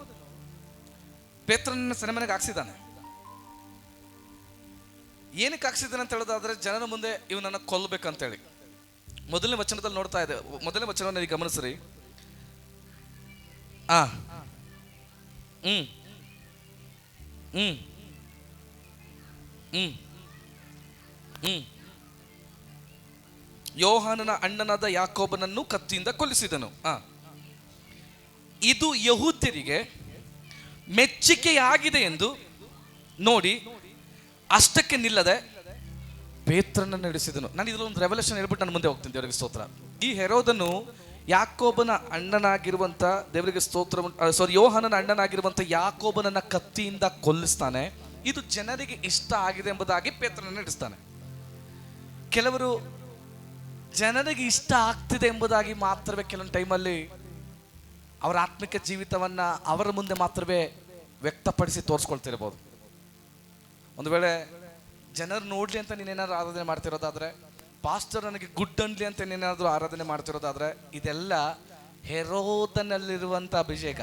ಪೇತ್ರನನ್ನ ಸೆರೆಮನೆಗೆ ಹಾಕ್ಸಿದ್ದಾನೆ. ಏನಕ್ಕೆ ಹಾಕ್ಸಿದ್ದಾನೆ ಅಂತ ಹೇಳೋದಾದ್ರೆ, ಜನರ ಮುಂದೆ ಇವನನ್ನ ಕೊಲ್ಲಬೇಕಂತೇಳಿ. ಮೊದಲನೇ ವಚನದಲ್ಲಿ ನೋಡ್ತಾ ಇದೆ. ಮೊದಲನೇ ವಚನವನ್ನು ಗಮನಿಸ್ರಿ. ಯೋಹಾನನ ಅಣ್ಣನಾದ ಯಾಕೋಬನನ್ನು ಕತ್ತಿಯಿಂದ ಕೊಲ್ಲಿಸಿದನು. ಇದು ಯಹೂದ್ಯರಿಗೆ ಮೆಚ್ಚುಗೆಯಾಗಿದೆ ಎಂದು ನೋಡಿ ಅಷ್ಟಕ್ಕೆ ನಿಲ್ಲದೆ ಪೇತ್ರನನ್ನು ನಡೆಸಿದನು. ನಾನು ಇದರೊಂದು ರೆವಲ್ಯೂಷನ್ ಹೇಳ್ಬಿಟ್ಟು ನಾನು ಮುಂದೆ ಹೋಗ್ತೀನಿ. ದೇವರಿಗೆ ಸ್ತೋತ್ರ. ಈ ಹೆರೋದನು ಯಾಕೋಬನ ಅಣ್ಣನಾಗಿರುವಂತ ದೇವರಿಗೆ ಸ್ತೋತ್ರ ಯೋಹಾನನ ಅಣ್ಣನಾಗಿರುವಂತ ಯಾಕೋಬನನ್ನ ಕತ್ತಿಯಿಂದ ಕೊಲ್ಲಿಸ್ತಾನೆ. ಇದು ಜನರಿಗೆ ಇಷ್ಟ ಆಗಿದೆ ಎಂಬುದಾಗಿ ಪೇತ್ರನನ್ನು ನಡೆಸ್ತಾನೆ. ಕೆಲವರು ಜನರಿಗೆ ಇಷ್ಟ ಆಗ್ತಿದೆ ಎಂಬುದಾಗಿ ಮಾತ್ರವೇ ಕೆಲವೊಂದು ಟೈಮಲ್ಲಿ ಅವರ ಆತ್ಮಿಕ ಜೀವಿತವನ್ನ ಅವರ ಮುಂದೆ ಮಾತ್ರವೇ ವ್ಯಕ್ತಪಡಿಸಿ ತೋರಿಸ್ಕೊಳ್ತಿರ್ಬೋದು. ಒಂದು ವೇಳೆ ಜನರು ನೋಡ್ಲಿ ಅಂತ ನೀನೇನಾದ್ರು ಆರಾಧನೆ ಮಾಡ್ತಿರೋದಾದ್ರೆ, ಪಾಸ್ಟರ್ ನನಗೆ ಗುಡ್ ಅನ್ಲಿ ಅಂತ ನೀನೇನಾದ್ರೂ ಆರಾಧನೆ ಮಾಡ್ತಿರೋದಾದ್ರೆ, ಇದೆಲ್ಲ ಹೆರೋದನಲ್ಲಿರುವಂತ ಅಭಿಷೇಕ.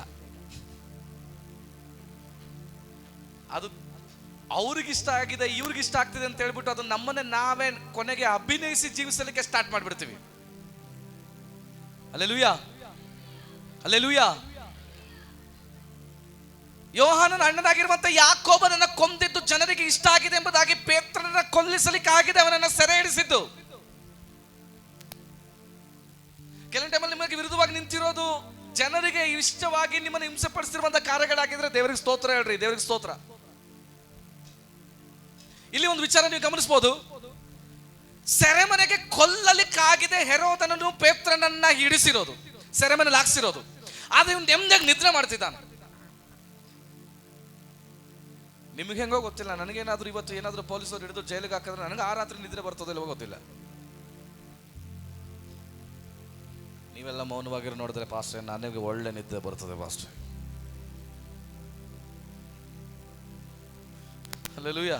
ಅದು ಅವ್ರಿಗಿಷ್ಟ ಆಗಿದೆ, ಇವ್ರಿಗಿಷ್ಟ ಆಗ್ತಿದೆ ಅಂತ ಹೇಳ್ಬಿಟ್ಟು ಅದು ನಮ್ಮನ್ನೇ ನಾವೇ ಕೊನೆಗೆ ಅಭಿನಯಿಸಿ ಜೀವಿಸಲಿಕ್ಕೆ ಸ್ಟಾರ್ಟ್ ಮಾಡ್ಬಿಡ್ತೀವಿ. Hallelujah, hallelujah. ಯೋಹಾನನ ಅಣ್ಣನಾಗಿರುವಂತ ಯಾಕೋಬನನ್ನ ಕೊಂದಿದ್ದು ಜನರಿಗೆ ಇಷ್ಟ ಆಗಿದೆ ಎಂಬುದಾಗಿ ಪೇತ್ರನನ್ನ ಕೊಲ್ಲಿಸಲಿಕ್ಕಾಗಿದೆ ಅವನನ್ನ ಸೆರೆ ಹಿಡಿಸಿದ್ದು. ಕೆಲವು ಟೈಮಲ್ಲಿ ನಿಮಗೆ ವಿರುದ್ಧವಾಗಿ ನಿಂತಿರೋದು ಜನರಿಗೆ ಇಷ್ಟವಾಗಿ ನಿಮ್ಮನ್ನು ಹಿಂಸೆ ಪಡಿಸಿರುವಂತ ಕಾರ್ಯಗಳಾಗಿದ್ರೆ ದೇವರಿಗೆ ಸ್ತೋತ್ರ ಹೇಳ್ರಿ, ದೇವರಿಗೆ ಸ್ತೋತ್ರ. ಇಲ್ಲಿ ಒಂದು ವಿಚಾರ ನೀವು ಗಮನಿಸಬಹುದು. ಸೆರೆಮನೆಗೆ ಕೊಲ್ಲಲಿಕ್ಕಾಗಿದೆ ಹೆರೋದನನ್ನು ಪೇತ್ರನನ್ನ ಹಿಡಿಸಿರೋದು, ಸೆರೆಮನೆಯಲ್ಲಿ ಹಾಕ್ಸಿರೋದು. ಆದ್ರೆ ಇವನು ನೆಮ್ಮದಿಯಾಗಿ ನಿದ್ರೆ ಮಾಡ್ತಿದ್ದಾನೆ. ನಿಮ್ಗೆ ಹೆಂಗೋ ಗೊತ್ತಿಲ್ಲ, ನನಗೇನಾದ್ರೂ ಇವತ್ತು ಏನಾದ್ರೂ ಪೊಲೀಸರು ಹಿಡಿದು ಜೈಲಿಗೆ ಹಾಕಿದ್ರೆ ನನಗೆ ಆ ರಾತ್ರಿ ನಿದ್ರೆ ಬರ್ತದೆ ಇಲ್ವೋ ಗೊತ್ತಿಲ್ಲ. ನೀವೆಲ್ಲ ಮೌನವಾಗಿರೋ ನೋಡಿದ್ರೆ ಪಾಸ್ಟರ್ ನನಗೆ ಒಳ್ಳೆ ನಿದ್ದೆ ಬರ್ತದೆ ಪಾಸ್ಟರ್. ಹಲ್ಲೆಲೂಯಾ.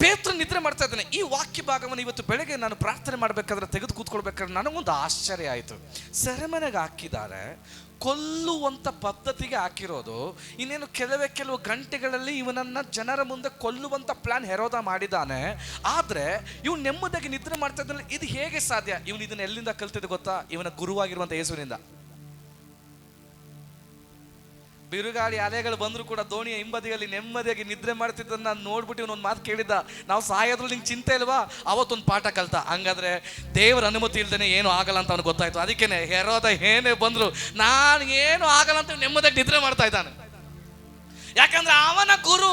ಪೇತ್ರ ನಿದ್ರೆ ಮಾಡ್ತಾ ಇದ್ದಾನೆ. ಈ ವಾಕ್ಯ ಭಾಗವನ್ನು ಇವತ್ತು ಬೆಳಗ್ಗೆ ನಾನು ಪ್ರಾರ್ಥನೆ ಮಾಡಬೇಕಾದ್ರೆ ತೆಗೆದು ಕೂತ್ಕೊಳ್ಬೇಕಾದ್ರೆ ನನಗೊಂದು ಆಶ್ಚರ್ಯ ಆಯಿತು. ಸೆರೆಮನೆಗೆ ಹಾಕಿದ್ದಾರೆ, ಕೊಲ್ಲುವಂತ ಪದ್ಧತಿಗೆ ಹಾಕಿರೋದು. ಇನ್ನೇನು ಕೆಲವು ಗಂಟೆಗಳಲ್ಲಿ ಇವನನ್ನ ಜನರ ಮುಂದೆ ಕೊಲ್ಲುವಂತ ಪ್ಲಾನ್ ಹೆರೋದ ಮಾಡಿದ್ದಾನೆ. ಆದ್ರೆ ಇವನು ನೆಮ್ಮದಿಯಾಗಿ ನಿದ್ರೆ ಮಾಡ್ತಾ ಇದ್ದಾನೆ. ಇದು ಹೇಗೆ ಸಾಧ್ಯ? ಇವನು ಇದನ್ನ ಎಲ್ಲಿಂದ ಕಲ್ತಿದ್ದು ಗೊತ್ತಾ? ಇವನ ಗುರುವಾಗಿರುವಂತ ಯೇಸುವಿನಿಂದ. ಬಿರುಗಾಳಿ ಅಲೆಗಳು ಬಂದ್ರು ಕೂಡ ದೋಣಿಯ ಹಿಂಬದಿಯಲ್ಲಿ ನೆಮ್ಮದಿಯಾಗಿ ನಿದ್ರೆ ಮಾಡ್ತಿದ್ದನ್ನ ನಾನು ನೋಡ್ಬಿಟ್ಟು ಇವನೊಂದು ಮಾತು ಕೇಳಿದ್ದ, ನಾವು ಸಾಯೋದ್ರಲ್ಲಿ ನಿಂಗೆ ಚಿಂತೆ ಇಲ್ವಾ? ಅವತ್ತೊಂದು ಪಾಠ ಕಲ್ತ. ಹಂಗಾದ್ರೆ ದೇವರ ಅನುಮತಿ ಇಲ್ದೇನೆ ಏನು ಆಗಲ್ಲ ಅಂತ ಅವ್ನಿಗೆ ಗೊತ್ತಾಯ್ತು. ಅದಕ್ಕೇನೆ ಹೆರೋದ ಏನೇ ಬಂದ್ರು ನಾನು ಏನು ಆಗಲ್ಲ ಅಂತ ನೆಮ್ಮದಿಯಾಗಿ ನಿದ್ರೆ ಮಾಡ್ತಾ ಇದ್ದಾನೆ. ಯಾಕಂದ್ರೆ ಅವನ ಗುರು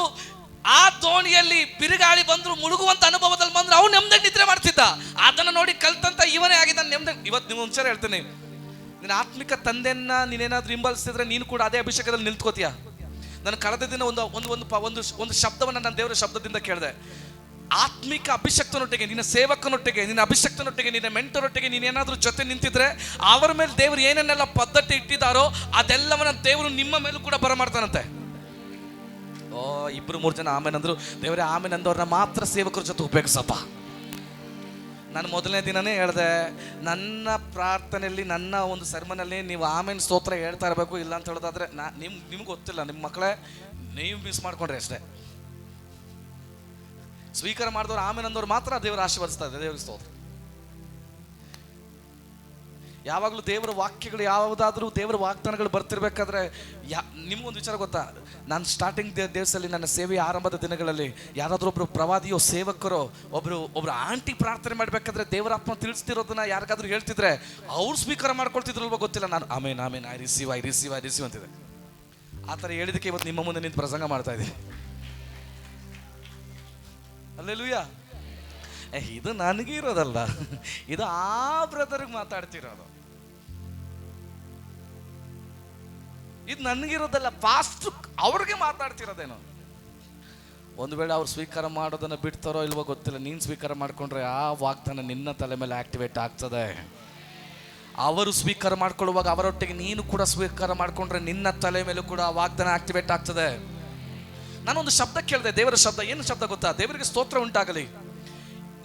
ಆ ದೋಣಿಯಲ್ಲಿ ಬಿರುಗಾಳಿ ಬಂದ್ರು ಮುಳುಗುವಂತ ಅನುಭವದಲ್ಲಿ ಬಂದ್ರು ಅವ್ನು ನೆಮ್ಮದಿಯಾಗಿ ನಿದ್ರೆ ಮಾಡ್ತಿದ್ದ. ಅದನ್ನ ನೋಡಿ ಕಲ್ತಂತ ಇವನೇ ಆಗಿದ್ದಾನೆ ನೆಮ್ಮದಿ. ಇವತ್ತು ನೀವು ಒಂದ್ಸರಿ ಹೇಳ್ತೀನಿ, ನಿನ್ನ ಆತ್ಮಿಕ ತಂದೆಯನ್ನ ನೀನೇನಾದ್ರೂ ಹಿಂಬಾಲಿಸಿದ್ರೆ ನೀನು ಕೂಡ ಅದೇ ಅಭಿಷೇಕದಲ್ಲಿ ನಿಂತ್ಕೋತೀಯ. ನಾನು ಕಳೆದ ದಿನ ಒಂದು ಶಬ್ದವನ್ನು ನಾನು ದೇವರ ಶಬ್ದದಿಂದ ಕೇಳಿದೆ. ಆತ್ಮಿಕ ಅಭಿಷಕ್ತನೊಟ್ಟಿಗೆ, ನಿನ್ನ ಸೇವಕನೊಟ್ಟಿಗೆ, ನಿನ್ನ ಅಭಿಷಕ್ತನೊಟ್ಟಿಗೆ, ನಿನ್ನ ಮೆಂಟರೊಟ್ಟಿಗೆ ನೀನೇನಾದ್ರೂ ಜೊತೆ ನಿಂತಿದ್ರೆ ಅವರ ಮೇಲೆ ದೇವರು ಏನೇನೆಲ್ಲ ಪದ್ಧತಿ ಇಟ್ಟಿದ್ದಾರೋ ಅದೆಲ್ಲವನ್ನ ದೇವರು ನಿಮ್ಮ ಮೇಲೂ ಕೂಡ ಬರಮಾಡ್ತಾನಂತೆ. ಇಬ್ರು ಮೂರು ಜನ ಆಮೇನಂದ್ರು. ದೇವರೇ ಆಮೇನಂದವ್ರನ್ನ ಮಾತ್ರ ಸೇವಕರ ಜೊತೆ ಉಪಯೋಗಿಸಪ್ಪ. ನಾನು ಮೊದಲನೇ ದಿನನೇ ಹೇಳಿದೆ, ನನ್ನ ಪ್ರಾರ್ಥನೆಯಲ್ಲಿ ನನ್ನ ಒಂದು ಸರ್ಮನಲ್ಲಿ ನೀವು ಆಮೇಲೆ ಸ್ತೋತ್ರ ಹೇಳ್ತಾ ಇರಬೇಕು. ಇಲ್ಲ ಅಂತ ಹೇಳೋದಾದ್ರೆ ನಿಮ್ಗೆ ಗೊತ್ತಿಲ್ಲ, ನಿಮ್ಮ ಮಕ್ಕಳೇ ನೀವು ಮಿಸ್ ಮಾಡ್ಕೊಂಡ್ರೆ ಅಷ್ಟೇ. ಸ್ವೀಕಾರ ಮಾಡಿದವ್ರು ಆಮೇಲೆ ಅಂದವ್ರು ಮಾತ್ರ ದೇವರು ಆಶೀರ್ವದಿಸ್ತಾ ಇದೆ. ದೇವರಿಗೆ ಸ್ತೋತ್ರ. ಯಾವಾಗಲೂ ದೇವರ ವಾಕ್ಯಗಳು, ಯಾವುದಾದ್ರೂ ದೇವರ ವಾಗ್ದಾನಗಳು ಬರ್ತಿರ್ಬೇಕಾದ್ರೆ ನಿಮ್ಗೊಂದು ವಿಚಾರ ಗೊತ್ತಾ? ನಾನು ಸ್ಟಾರ್ಟಿಂಗ್ ದೇವಸಲ್ಲಿ ನನ್ನ ಸೇವೆಯ ಆರಂಭದ ದಿನಗಳಲ್ಲಿ ಯಾರಾದ್ರೂ ಒಬ್ರು ಪ್ರವಾದಿಯೋ ಸೇವಕರೋ ಒಬ್ರು ಆಂಟಿ ಪ್ರಾರ್ಥನೆ ಮಾಡ್ಬೇಕಾದ್ರೆ ದೇವರಾತ್ಮ ತಿಳಿಸ್ತಿರೋದನ್ನ ಯಾರಿಗಾದ್ರೂ ಹೇಳ್ತಿದ್ರೆ ಅವ್ರು ಸ್ವೀಕಾರ ಮಾಡ್ಕೊಳ್ತಿದ್ರಲ್ವ ಗೊತ್ತಿಲ್ಲ. ನಾನು ಆಮೇನ್ ಐ ರಿಸೀವ್ ಅಂತಿದೆ. ಆ ಥರ ಹೇಳಿದಕ್ಕೆ ಇವತ್ತು ನಿಮ್ಮ ಮುಂದೆ ನಿಂತು ಪ್ರಸಂಗ ಮಾಡ್ತಾ ಇದ್ದೀನಿ. ಹಲ್ಲೆಲೂಯಾ. ಇದು ನನಗೆ ಇರೋದಲ್ಲ, ಇದು ಆ ಬ್ರದರ್ಗೆ ಮಾತಾಡ್ತಿರೋದು. ಇದು ನನಗಿರೋದಲ್ಲ, ಪಾಸ್ಟ್ ಅವ್ರಿಗೆ ಮಾತಾಡ್ತಿರೋದೇನೋ. ಒಂದು ವೇಳೆ ಅವ್ರು ಸ್ವೀಕಾರ ಮಾಡೋದನ್ನ ಬಿಡ್ತಾರೋ ಇಲ್ವೋ ಗೊತ್ತಿಲ್ಲ. ನೀನು ಸ್ವೀಕಾರ ಮಾಡ್ಕೊಂಡ್ರೆ ಆ ವಾಗ್ದಾನ ನಿನ್ನ ತಲೆ ಮೇಲೆ ಆಕ್ಟಿವೇಟ್ ಆಗ್ತದೆ. ಅವರು ಸ್ವೀಕಾರ ಮಾಡ್ಕೊಳ್ಳುವಾಗ ಅವರೊಟ್ಟಿಗೆ ನೀನು ಕೂಡ ಸ್ವೀಕಾರ ಮಾಡ್ಕೊಂಡ್ರೆ ನಿನ್ನ ತಲೆ ಮೇಲೂ ಕೂಡ ಆ ವಾಗ್ದಾನ ಆಕ್ಟಿವೇಟ್ ಆಗ್ತದೆ. ನಾನೊಂದು ಶಬ್ದ ಕೇಳಿದೆ, ದೇವರ ಶಬ್ದ. ಏನು ಶಬ್ದ ಗೊತ್ತಾ? ದೇವರಿಗೆ ಸ್ತೋತ್ರ ಉಂಟಾಗಲಿ.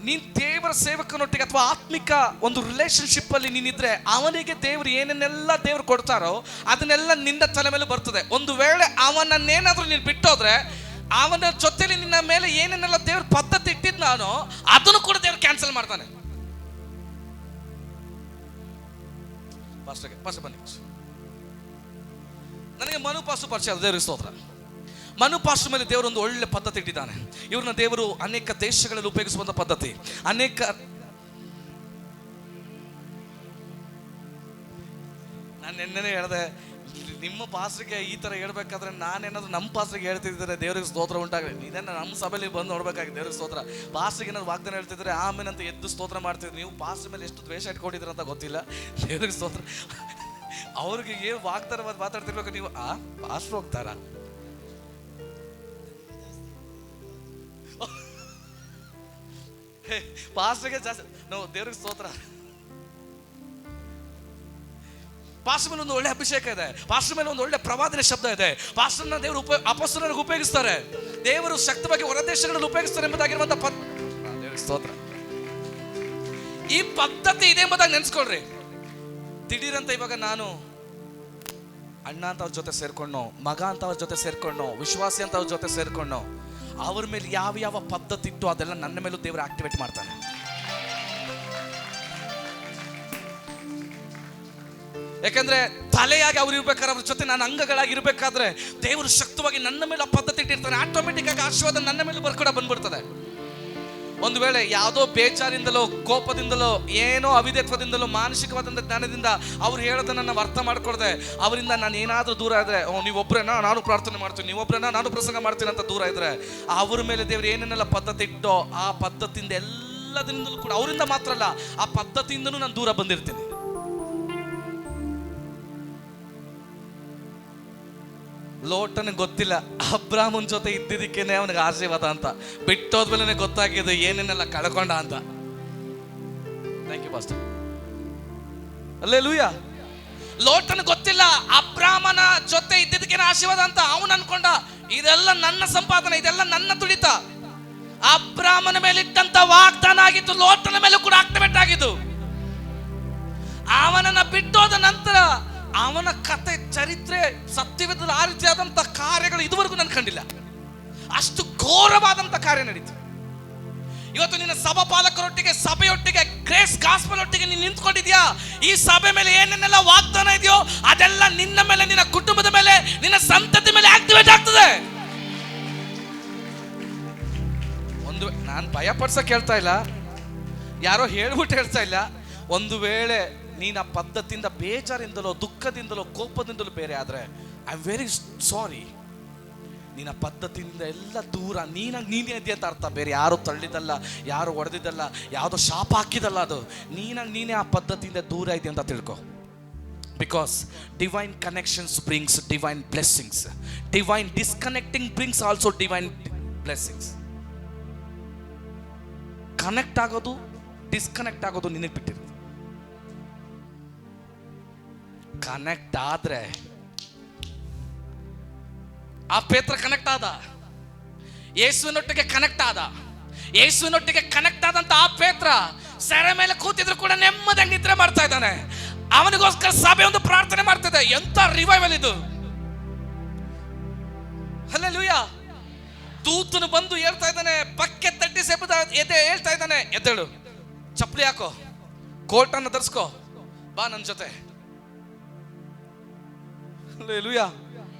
ನೀನ್ ದೇವರ ಸೇವಕನೊಟ್ಟಿಗೆ ಅಥವಾ ಆತ್ಮಿಕ ಒಂದು ರಿಲೇಶನ್ಶಿಪ್ ಅಲ್ಲಿ ನೀನಿದ್ರೆ ಅವನಿಗೆ ದೇವರು ಏನೇನೆಲ್ಲ ದೇವ್ರು ಕೊಡ್ತಾರೋ ಅದನ್ನೆಲ್ಲ ನಿನ್ನ ತಲೆ ಮೇಲೆ ಬರ್ತದೆ. ಒಂದು ವೇಳೆ ಅವನನ್ನೇನಾದ್ರೂ ನೀನು ಬಿಟ್ಟೋದ್ರೆ ಅವನ ಜೊತೆಲಿ ನಿನ್ನ ಮೇಲೆ ಏನೇನೆಲ್ಲ ದೇವ್ರ ಪದ್ಧತಿ ಇಟ್ಟಿದ್ ನಾನು ಅದನ್ನು ಕೂಡ ದೇವ್ರು ಕ್ಯಾನ್ಸಲ್ ಮಾಡ್ತಾನೆ. ಪಾಸ್ಟರ್ ಬನ್ನಿ. ನನಗೆ ಮನು ಪಾಸ್ಟರ್ ಪರಿಚಯ, ದೇವರಿಗೆ ಸ್ತೋತ್ರ. ಮನು ಪಾಸ್ಟರ್ ಮೇಲೆ ದೇವರು ಒಂದು ಒಳ್ಳೆ ಪದ್ಧತಿ ಇಟ್ಟಿದ್ದಾನೆ. ಇವ್ರನ್ನ ದೇವರು ಅನೇಕ ದೇಶಗಳಲ್ಲಿ ಉಪಯೋಗಿಸುವಂತ ಪದ್ಧತಿ. ನಾನು ನಿನ್ನೆ ಹೇಳಿದೆ, ನಿಮ್ಮ ಪಾಸ್ಟ್ರಿಗೆ ಈ ತರ ಹೇಳ್ಬೇಕಾದ್ರೆ ನಾನೇನಾದ್ರು ನಮ್ಮ ಪಾಸ್ಟ್ರಿಗೆ ಹೇಳ್ತಿದ್ರೆ ದೇವರಿಗೆ ಸ್ತೋತ್ರ ಉಂಟಾಗಲಿ. ಇದನ್ನ ನಮ್ಮ ಸಭೆಯಲ್ಲಿ ಬಂದು ನೋಡ್ಬೇಕಾಗಿ ದೇವರಿಗೆ ಸ್ತೋತ್ರ. ಪಾಸ್ಟ್ರಿಗೆ ಏನಾದ್ರು ವಾಗ್ದಾನ ಹೇಳ್ತಿದ್ರೆ ಆಮೇಲೆ ಅಂತ ಎದ್ದು ಸ್ತೋತ್ರ ಮಾಡ್ತಿದ್ರು. ನೀವು ಪಾಸ್ಟರ್ ಮೇಲೆ ಎಷ್ಟು ದ್ವೇಷ ಇಟ್ಕೊಂಡಿದ್ರ ಅಂತ ಗೊತ್ತಿಲ್ಲ. ದೇವರಿಗೆ ಸ್ತೋತ್ರ. ಅವ್ರಿಗೆ ಏನು ವಾಗ್ದಾನ ಮಾತಾಡ್ತಿರ್ಬೇಕು, ನೀವು ಪಾಸ್ಟರ್ ಹೋಗ್ತಾರ? ಪಾಸ್ಟರ್ಗೆ ಜಾಸ್ತಿ ನಾವು ದೇವರಿಗೆ ಸ್ತೋತ್ರ. ಪಾಸ್ಟರ್ ಮೇಲೆ ಒಂದು ಒಳ್ಳೆ ಅಭಿಷೇಕ ಇದೆ. ಪಾಸ್ಟರ್ ಮೇಲೆ ಒಂದು ಒಳ್ಳೆ ಪ್ರವಾದನೆ ಶಬ್ದ ಇದೆ. ಪಾಸ್ಟರ್ನ ದೇವರು ಅಪೊಸ್ತಲರಿಗೆ ಉಪಯೋಗಿಸ್ತಾರೆ. ದೇವರು ಶಕ್ತವಾಗಿ ಹೊರದೇಶಗಳಲ್ಲಿ ಉಪಯೋಗಿಸ್ತಾರೆ ಎಂಬುದಾಗಿರುವಂತ ದೇವರಿಗೆ ಸ್ತೋತ್ರ. ಈ ಪದ್ಧತಿ ಇದೆ ಎಂಬುದಾಗಿ ನೆನ್ಸ್ಕೊಳ್ರಿ. ದಿಢೀರಂತ ಇವಾಗ ನಾನು ಅಣ್ಣ ಅಂತ ಅವ್ರ ಜೊತೆ ಸೇರ್ಕೊಂಡೋ, ಮಗ ಅಂತ ಅವ್ರ ಜೊತೆ ಸೇರ್ಕೊಂಡೋ, ವಿಶ್ವಾಸಿ ಅಂತ ಅವ್ರ ಜೊತೆ ಸೇರ್ಕೊಂಡೋ, ಅವ್ರ ಮೇಲೆ ಯಾವ ಪದ್ಧತಿ ಇತ್ತು ಅದೆಲ್ಲ ನನ್ನ ಮೇಲೂ ದೇವರು ಆಕ್ಟಿವೇಟ್ ಮಾಡ್ತಾನೆ. ಯಾಕಂದ್ರೆ ತಲೆಯಾಗಿ ಅವ್ರು ಇರ್ಬೇಕಾದ್ರೆ, ಅವ್ರ ಜೊತೆ ನಾನು ಅಂಗಗಳಾಗಿರ್ಬೇಕಾದ್ರೆ ದೇವರು ಶಕ್ತವಾಗಿ ನನ್ನ ಮೇಲೆ ಆ ಪದ್ಧತಿ ಇಟ್ಟಿರ್ತಾನೆ. ಆಟೋಮೆಟಿಕ್ ಆಗಿ ಆಶೀರ್ವಾದ ನನ್ನ ಮೇಲೆ ಬರ್ಕೊಡ ಬಂದ್ಬಿಡ್ತದೆ. ಒಂದು ವೇಳೆ ಯಾವುದೋ ಬೇಜಾರಿಂದಲೋ, ಕೋಪದಿಂದಲೋ, ಏನೋ ಅವಿಧೇತ್ವದಿಂದಲೋ, ಮಾನಸಿಕವಾದಂಥ ಜ್ಞಾನದಿಂದ ಅವ್ರು ಹೇಳೋದನ್ನ ನಾವು ಅರ್ಥ ಮಾಡ್ಕೊಳ್ದೆ ಅವರಿಂದ ನಾನು ಏನಾದರೂ ದೂರ ಇದ್ರೆ, ನೀವೊಬ್ಬರೇನಾ ನಾನು ಪ್ರಾರ್ಥನೆ ಮಾಡ್ತೀನಿ, ನೀವೊಬ್ಬರೇನಾ ನಾನು ಪ್ರಸಂಗ ಮಾಡ್ತೀನಿ ಅಂತ ದೂರ ಇದ್ರೆ, ಅವ್ರ ಮೇಲೆ ದೇವ್ರು ಏನೇನೆಲ್ಲ ಪದ್ಧತಿ ಇಟ್ಟೋ ಆ ಪದ್ಧತಿಯಿಂದ ಎಲ್ಲದಿಂದಲೂ ಕೂಡ, ಅವರಿಂದ ಮಾತ್ರ ಅಲ್ಲ ಆ ಪದ್ಧತಿಯಿಂದನೂ ನಾನು ದೂರ ಬಂದಿರ್ತೀನಿ. ಲೋಟನಿಗೆ ಗೊತ್ತಿಲ್ಲ ಅಬ್ರಾಮನ್ ಜೊತೆ ಇದ್ದಿದ್ದಕ್ಕೇನೆ ಅವನಿಗೆ ಆಶೀರ್ವಾದ ಅಂತ, ಬಿಟ್ಟೋದ್ಮೇಲೆ ಗೊತ್ತಾಗಿದೆ ಏನೇನೆಲ್ಲ ಕಳ್ಕೊಂಡ ಅಂತ. Thank you pastor. ಹಲ್ಲೆಲೂಯಾ. ಲೋಟನಿಗೆ ಗೊತ್ತಿಲ್ಲ ಅಬ್ರಾಮನ ಜೊತೆ ಇದ್ದಿದ್ದಕ್ಕೇನೆ ಆಶೀರ್ವಾದ ಅಂತ. ಅವನು ಅನ್ಕೊಂಡ ಇದೆಲ್ಲ ನನ್ನ ಸಂಪಾದನೆ, ಇದೆಲ್ಲ ನನ್ನ ತುಡಿತ. ಅಬ್ರಾಮನ ಮೇಲೆ ಇಟ್ಟಂತ ವಾಗ್ದಾನ ಆಗಿತ್ತು, ಲೋಟನ ಮೇಲೂ ಕೂಡ ಆಕ್ಟಿವೇಟ್ ಆಗಿದ್ದು. ಅವನನ್ನ ಬಿಟ್ಟೋದ ನಂತರ ಅವನ ಕತೆ, ಚರಿತ್ರೆ, ಸತ್ಯವೇದದ ಆ ರೀತಿಯಾದಂಥ ಕಾರ್ಯಗಳು ಇದುವರೆಗೂ ನಾನು ಕಂಡಿಲ್ಲ. ಅಷ್ಟು ಘೋರವಾದಂಥ ಕಾರ್ಯ ನಡೀತು. ಇವತ್ತು ನಿನ್ನ ಸಭಾಪಾಲಕರೊಟ್ಟಿಗೆ, ಸಭೆಯೊಟ್ಟಿಗೆ, ಗ್ರೇಸ್ ಗಾಸ್ಪಲ್ ಒಟ್ಟಿಗೆ ನೀನು ನಿಂತ್ಕೊಂಡಿದ್ಯಾ. ಈ ಸಭೆ ಮೇಲೆ ಏನೇನೆಲ್ಲ ವಾಗ್ದಾನ ಇದೆಯೋ ಅದೆಲ್ಲ ನಿನ್ನ ಮೇಲೆ, ನಿನ್ನ ಕುಟುಂಬದ ಮೇಲೆ, ನಿನ್ನ ಸಂತತಿ ಮೇಲೆ ಆಕ್ಟಿವೇಟ್ ಆಗ್ತದೆ. ಒಂದು ನಾನು ಭಯ ಪಡ್ಸಕ್ ಹೇಳ್ತಾ ಇಲ್ಲ, ಯಾರೋ ಹೇಳ್ಬಿಟ್ಟು ಹೇಳ್ತಾ ಇಲ್ಲ. ಒಂದು ವೇಳೆ ನೀನು ಆ ಪದ್ಧತಿಯಿಂದ ಬೇಜಾರಿಂದಲೋ, ದುಃಖದಿಂದಲೋ, ಕೋಪದಿಂದಲೋ ಬೇರೆ ಆದರೆ ಐ ಆಮ್ ವೆರಿ ಸಾರಿ. ನೀನು ಆ ಪದ್ಧತಿಯಿಂದ ಎಲ್ಲ ದೂರ ನೀನೇ ಇದೆಯಾ ಅಂತ ಅರ್ಥ. ಬೇರೆ ಯಾರು ತಳ್ಳಿದಲ್ಲ, ಯಾರು ಹೊಡೆದಿದ್ದಲ್ಲ, ಯಾವುದೋ ಶಾಪ ಹಾಕಿದಲ್ಲ, ಅದು ನೀನೇ ಆ ಪದ್ಧತಿಯಿಂದ ದೂರ ಇದೆ ಅಂತ ತಿಳ್ಕೊ. Because divine connections brings divine blessings. Divine disconnecting brings also divine blessings. Connect ಆಗೋದು, ಡಿಸ್ಕನೆಕ್ಟ್ ಆಗೋದು ನಿನಗೆ ಬಿಟ್ಟಿರೋದು. ಕನೆಕ್ಟ್ ಆದ್ರೆ, ಆ ಪೇತ್ರ ಕನೆಕ್ಟ್ ಆದ, ಯೇಸುವಿನೊಟ್ಟಿಗೆ ಕನೆಕ್ಟ್ ಆದ. ಯೇಸುವಿನೊಟ್ಟಿಗೆ ಕನೆಕ್ಟ್ ಆದಂತ ಆ ಪೇತ್ರ ಸೆರೆ ಮೇಲೆ ಕೂತಿದ್ರು ಕೂಡ ನೆಮ್ಮದಿಯಾಗಿ ನಿದ್ರೆ ಮಾಡ್ತಾ ಇದ್ದಾನೆ. ಅವನಿಗೋಸ್ಕರ ಸಭೆ ಒಂದು ಪ್ರಾರ್ಥನೆ ಮಾಡ್ತಿದೆ. ಎಂತ ರಿವೈವಲ್ ಇದು! ಹಲ್ಲೆಲೂಯಾ. ದೂತನು ಬಂದು ಹೇಳ್ತಾ ಇದ್ದಾನೆ, ಪಕ್ಕೆ ತಟ್ಟಿ ಸೆಬದ ಎದೆ ಹೇಳ್ತಾ ಇದ್ದಾನೆ, ಎದ್ದೇಳು, ಚಪ್ಪಲಿ ಹಾಕೋ, ಕೋಟ್ ಅನ್ನು ಧರಿಸ್ಕೋ, ಬಾ ನನ್ನ ಜೊತೆ. Hallelujah,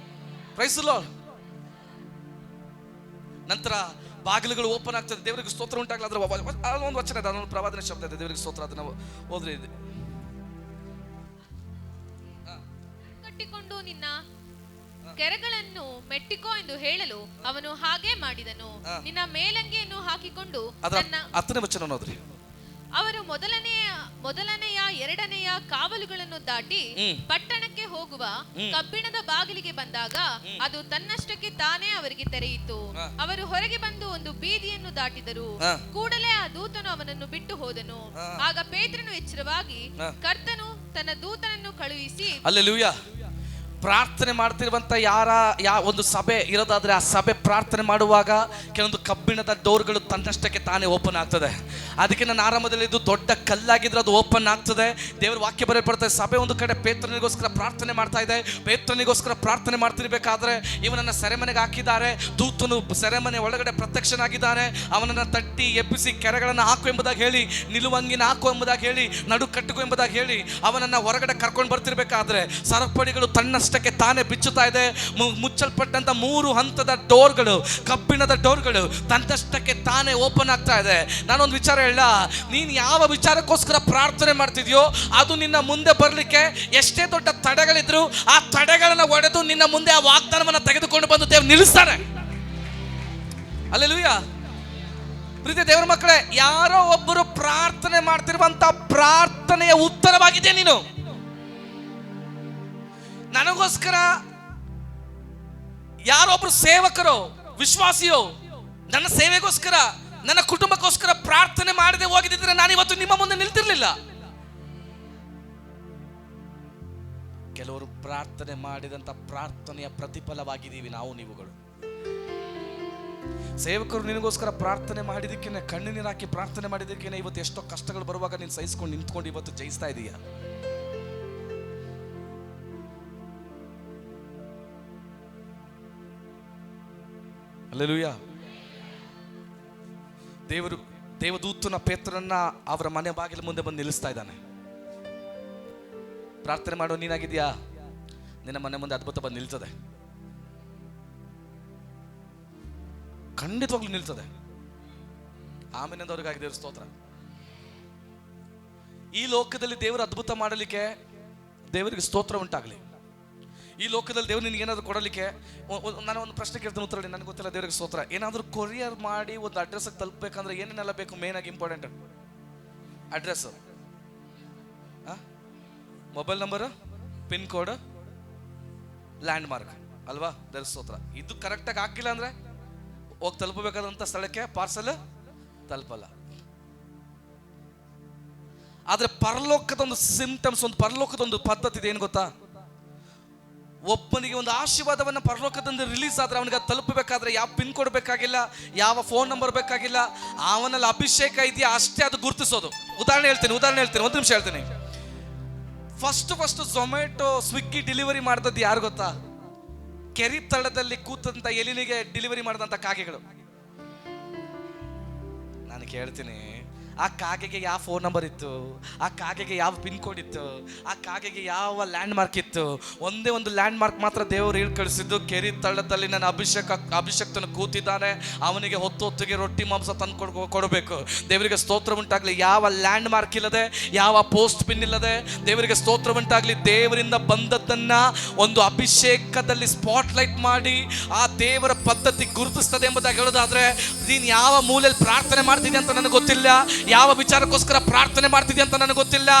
praise the Lord. ನಂತರ ಬಾಗಿಲುಗಳು ಓಪನ್ ಆಗ್ತದೆ. ದೇವರಿಗೆ ಸ್ತೋತ್ರ ಉಂಟಾಗಲ್ಲ. ಅದರ ಒಂದು ವಚನ ಇದೆ, ಅದೊಂದು ಪ್ರವಾದನೆ ಶಬ್ದ ಇದೆ, ದೇವರಿಗೆ ಸ್ತೋತ್ರ. ಅದನ್ನ ಓದ್ರೆ ಇದೆ. ಕಟ್ಟಿಕೊಂಡು ನಿನ್ನ ಕೆರಗಳನ್ನು ಮೆಟ್ಟಿಕೋ ಎಂದು ಹೇಳಲು ಅವನು ಹಾಗೆ ಮಾಡಿದನು. ನಿನ್ನ ಮೇಲಂಗಿಯನ್ನು ಹಾಕಿಕೊಂಡು ಅದರ 10ನೇ ವಚನ ಓದ್ರಿ. ಅವರು ಮೊದಲನೆಯ ಎರಡನೆಯ ಕಾವಲುಗಳನ್ನು ದಾಟಿ ಪಟ್ಟಣಕ್ಕೆ ಹೋಗುವ ಕಬ್ಬಿಣದ ಬಾಗಿಲಿಗೆ ಬಂದಾಗ ಅದು ತನ್ನಷ್ಟಕ್ಕೆ ತಾನೇ ಅವರಿಗೆ ತೆರೆಯಿತು. ಅವರು ಹೊರಗೆ ಬಂದು ಒಂದು ಬೀದಿಯನ್ನು ದಾಟಿದರು. ಕೂಡಲೇ ಆ ದೂತನು ಅವನನ್ನು ಬಿಟ್ಟು ಹೋದನು. ಆಗ ಪೇತ್ರನು ಎಚ್ಚರವಾಗಿ ಕರ್ತನು ತನ್ನ ದೂತನನ್ನು ಕಳುಹಿಸಿ, ಹಲ್ಲೆಲೂಯಾ, ಪ್ರಾರ್ಥನೆ ಮಾಡ್ತಿರುವಂತ ಒಂದು ಸಭೆ ಇರೋದಾದ್ರೆ ಆ ಸಭೆ ಪ್ರಾರ್ಥನೆ ಮಾಡುವಾಗ ಕೆಲವೊಂದು ಕಬ್ಬಿಣದ ಡೋರ್ಗಳು ತನ್ನಷ್ಟಕ್ಕೆ ತಾನೇ ಓಪನ್ ಆಗ್ತದೆ. ಅದಕ್ಕೆ ನಾನು ಆರಂಭದಲ್ಲಿ ಇದು ದೊಡ್ಡ ಕಲ್ಲಾಗಿದ್ರೆ ಅದು ಓಪನ್ ಆಗ್ತದೆ. ದೇವರ ವಾಕ್ಯ ಬರೆಯಲ್ಪಡ್ತದೆ. ಸಭೆ ಒಂದು ಕಡೆ ಪೇತ್ರನಿಗೋಸ್ಕರ ಪ್ರಾರ್ಥನೆ ಮಾಡ್ತಾ ಇದೆ. ಪೇತ್ರನಿಗೋಸ್ಕರ ಪ್ರಾರ್ಥನೆ ಮಾಡ್ತಿರ್ಬೇಕಾದ್ರೆ ಇವನನ್ನ ಸೆರೆಮನೆಗೆ ಹಾಕಿದ್ದಾರೆ. ದೂತನು ಸೆರೆಮನೆ ಒಳಗಡೆ ಪ್ರತ್ಯಕ್ಷನಾಗಿದ್ದಾನೆ. ಅವನನ್ನ ತಟ್ಟಿ ಎಬ್ಬಿಸಿ ಕೆರೆಗಳನ್ನು ಹಾಕು ಎಂಬುದಾಗಿ ಹೇಳಿ, ನಿಲುವಂಗಿನ ಹಾಕು ಎಂಬುದಾಗಿ ಹೇಳಿ, ನಡು ಕಟ್ಟುಕು ಎಂಬುದಾಗಿ ಹೇಳಿ ಅವನನ್ನ ಹೊರಗಡೆ ಕರ್ಕೊಂಡು ಬರ್ತಿರ್ಬೇಕಾದ್ರೆ ಸರಪಳಿಗಳು ತನ್ನಷ್ಟಕ್ಕೆ ತಾನೇ ಬಿಚ್ಚುತ್ತಾ ಇದೆ. ಮುಚ್ಚಲ್ಪಟ್ಟಂತ 3 ಹಂತದ ಡೋರ್ಗಳು, ಕಬ್ಬಿಣದ ಡೋರ್ಗಳು ತನ್ನಷ್ಟಕ್ಕೆ ತಾನೇ ಓಪನ್ ಆಗ್ತಾ ಇದೆ. ನಾನೊಂದು ವಿಚಾರ ಹೇಳ, ನೀನು ಯಾವ ವಿಚಾರಕ್ಕೋಸ್ಕರ ಪ್ರಾರ್ಥನೆ ಮಾಡ್ತಿದ್ಯೋ ಅದು ನಿನ್ನ ಮುಂದೆ ಬರಲಿಕ್ಕೆ ಎಷ್ಟೇ ದೊಡ್ಡ ತಡೆಗಳಿದ್ರು ಆ ತಡೆಗಳನ್ನ ಒಡೆದು ನಿನ್ನ ಮುಂದೆ ಆ ವಾಗ್ದಾನವನ್ನು ತೆಗೆದುಕೊಂಡು ಬಂದು ದೇವರು ನಿಲ್ಲಿಸ್ತಾನೆ. ಹಲ್ಲೆಲೂಯಾ. ಪ್ರೀತಿ ದೇವರ ಮಕ್ಕಳೇ, ಯಾರೋ ಒಬ್ಬರು ಪ್ರಾರ್ಥನೆ ಮಾಡ್ತಿರುವಂತ ಪ್ರಾರ್ಥನೆಯ ಉತ್ತರವಾಗಿದೆ ನೀನು. ನನಗೋಸ್ಕರ ಯಾರೊಬ್ರು ಸೇವಕರು, ವಿಶ್ವಾಸಿಯೋ ನನ್ನ ಸೇವೆಗೋಸ್ಕರ, ನನ್ನ ಕುಟುಂಬಕ್ಕೋಸ್ಕರ ಪ್ರಾರ್ಥನೆ ಮಾಡದೆ ಹೋಗಿದ್ದರೆ ನಾನು ಇವತ್ತು ನಿಮ್ಮ ಮುಂದೆ ನಿಲ್ತಿರ್ಲಿಲ್ಲ. ಕೆಲವರು ಪ್ರಾರ್ಥನೆ ಮಾಡಿದಂತ ಪ್ರಾರ್ಥನೆಯ ಪ್ರತಿಫಲವಾಗಿದ್ದೀವಿ ನೀವುಗಳು. ಸೇವಕರು ನಿನಗೋಸ್ಕರ ಪ್ರಾರ್ಥನೆ ಮಾಡಿದಕ್ಕೇನೆ, ಕಣ್ಣು ಹಾಕಿ ಪ್ರಾರ್ಥನೆ ಮಾಡಿದಕ್ಕೇನೆ ಇವತ್ತು ಎಷ್ಟೋ ಕಷ್ಟಗಳು ಬರುವಾಗ ನೀನು ಸಹಿಸ್ಕೊಂಡು ನಿಂತ್ಕೊಂಡು ಇವತ್ತು ಜಯಿಸ್ತಾ ಇದೀಯ. ಹಲ್ಲೆಲೂಯಾ. ದೇವದೂತನ ಪೇತ್ರನ್ನ ಅವರ ಮನೆ ಬಾಗಿಲ ಮುಂದೆ ಬಂದು ನಿಲ್ಲಿಸ್ತಾ ಇದ್ದಾನೆ. ಪ್ರಾರ್ಥನೆ ಮಾಡೋ ನೀನಾಗಿದ್ಯಾ? ನಿನ್ನ ಮನೆ ಮುಂದೆ ಅದ್ಭುತ ಬಂದು ನಿಲ್ತದೆ, ಖಂಡಿತವಾಗ್ಲೂ ನಿಲ್ತದೆ. ಆಮೇಲಿಂದವ್ರಿಗಾಗಿ ದೇವ್ರ ಸ್ತೋತ್ರ. ಈ ಲೋಕದಲ್ಲಿ ದೇವರು ಅದ್ಭುತ ಮಾಡಲಿಕ್ಕೆ ದೇವರಿಗೆ ಸ್ತೋತ್ರ ಉಂಟಾಗಲಿ. ಈ ಲೋಕದಲ್ಲಿ ದೇವ್ರು ನಿನ್ಗೆ ಏನಾದ್ರು ಕೊಡಲಿಕ್ಕೆ, ನಾನು ಒಂದು ಪ್ರಶ್ನೆ ಕೇಳ್ತೀನಿ, ಉತ್ತರ ನನಗೆ ಗೊತ್ತಿಲ್ಲ. ದೇವರಿಗೆ ಸ್ತೋತ್ರ. ಏನಾದರೂ ಕೊರಿಯರ್ ಮಾಡಿ ಒಂದು ಅಡ್ರೆಸ್ಗೆ ತಲುಪಬೇಕಂದ್ರೆ ಏನೇನೆಲ್ಲ ಬೇಕು? ಮೇನ್ ಆಗಿ important address, mobile number, pin code, land mark ಅಲ್ವಾ? ದೇವ್ರ ಸ್ತೋತ್ರ. ಇದು ಕರೆಕ್ಟಾಗಿ ಹಾಕಿಲ್ಲ ಅಂದ್ರೆ ಹೋಗಿ ತಲುಪಬೇಕಾದಂಥ ಸ್ಥಳಕ್ಕೆ ಪಾರ್ಸಲ್ ತಲುಪಲ್ಲ. ಆದ್ರೆ ಪರಲೋಕದೊಂದು ಸಿಂಪ್ಟಮ್ಸ್, ಒಂದು ಪರಲೋಕದೊಂದು ಪದ್ಧತಿ ಇದೆ. ಏನು ಗೊತ್ತಾ? ಒಬ್ಬನಿಗೆ ಒಂದು ಆಶೀರ್ವಾದವನ್ನ ಪರಲೋಕದಿಂದ ರಿಲೀಸ್ ಆದ್ರೆ ಅವನಿಗೆ ಅದು ತಲುಪಬೇಕಾದ್ರೆ ಯಾವ ಪಿನ್ ಕೋಡ್ ಬೇಕಾಗಿಲ್ಲ, ಯಾವ ಫೋನ್ ನಂಬರ್ ಬೇಕಾಗಿಲ್ಲ. ಅವನಲ್ಲಿ ಅಭಿಷೇಕ ಇದೆಯಾ ಅಷ್ಟೇ ಅದು ಗುರುತಿಸೋದು. ಉದಾಹರಣೆ ಹೇಳ್ತೀನಿ, ಒಂದು ನಿಮಿಷ ಹೇಳ್ತೀನಿ. ಫಸ್ಟ್ ಝೊಮ್ಯಾಟೊ, ಸ್ವಿಗ್ಗಿ ಡೆಲಿವರಿ ಮಾಡಿದದ್ದು ಯಾರು ಗೊತ್ತಾ? ಕೆರಿ ತಳದಲ್ಲಿ ಕೂತಂತ ಎಲಿನಿಗೆ ಡೆಲಿವರಿ ಮಾಡಿದಂಥ ಕಾಗೆಗಳು. ನಾನು ಕೇಳ್ತೀನಿ, ಆ ಕಾಗೆಗೆ ಯಾವ ಫೋನ್ ನಂಬರ್ ಇತ್ತು, ಆ ಕಾಗೆಗೆ ಯಾವ ಪಿನ್ ಕೋಡ್ ಇತ್ತು, ಆ ಕಾಗೆಗೆ ಯಾವ ಲ್ಯಾಂಡ್ ಮಾರ್ಕ್ ಇತ್ತು? ಒಂದೇ ಒಂದು ಲ್ಯಾಂಡ್ ಮಾರ್ಕ್ ಮಾತ್ರ ದೇವರು ಹೇಳಿ ಕಳಿಸಿದ್ದು, ಕೆರಿ ತಳ್ಳದಲ್ಲಿ ನನ್ನ ಅಭಿಷೇಕ್ತನು ಕೂತಿದ್ದಾನೆ, ಅವನಿಗೆ ಹೊತ್ತಿಗೆ ರೊಟ್ಟಿ ಮಾಂಸ ತಂದು ಕೊಡಬೇಕು. ದೇವರಿಗೆ ಸ್ತೋತ್ರ ಉಂಟಾಗಲಿ. ಯಾವ ಲ್ಯಾಂಡ್ ಮಾರ್ಕ್ ಇಲ್ಲದೆ, ಯಾವ ಪೋಸ್ಟ್ ಪಿನ್ ಇಲ್ಲದೆ ದೇವರಿಗೆ ಸ್ತೋತ್ರ ಉಂಟಾಗಲಿ. ದೇವರಿಂದ ಬಂದದ್ದನ್ನ ಒಂದು ಅಭಿಷೇಕದಲ್ಲಿ ಸ್ಪಾಟ್ ಲೈಟ್ ಮಾಡಿ ಆ ದೇವರ ಪದ್ಧತಿ ಗುರುತಿಸ್ತದೆ ಎಂಬುದಾಗಿ ಹೇಳೋದಾದ್ರೆ, ನೀನು ಯಾವ ಮೂಲೆಯಲ್ಲಿ ಪ್ರಾರ್ಥನೆ ಮಾಡ್ತಿದ್ದೆ ಅಂತ ನನಗೆ ಗೊತ್ತಿಲ್ಲ, ಯಾವ ವಿಚಾರಕ್ಕೋಸ್ಕರ ಪ್ರಾರ್ಥನೆ ಮಾಡ್ತಿದ್ದೆ ಅಂತ ನನಗೆ ಗೊತ್ತಿಲ್ಲ,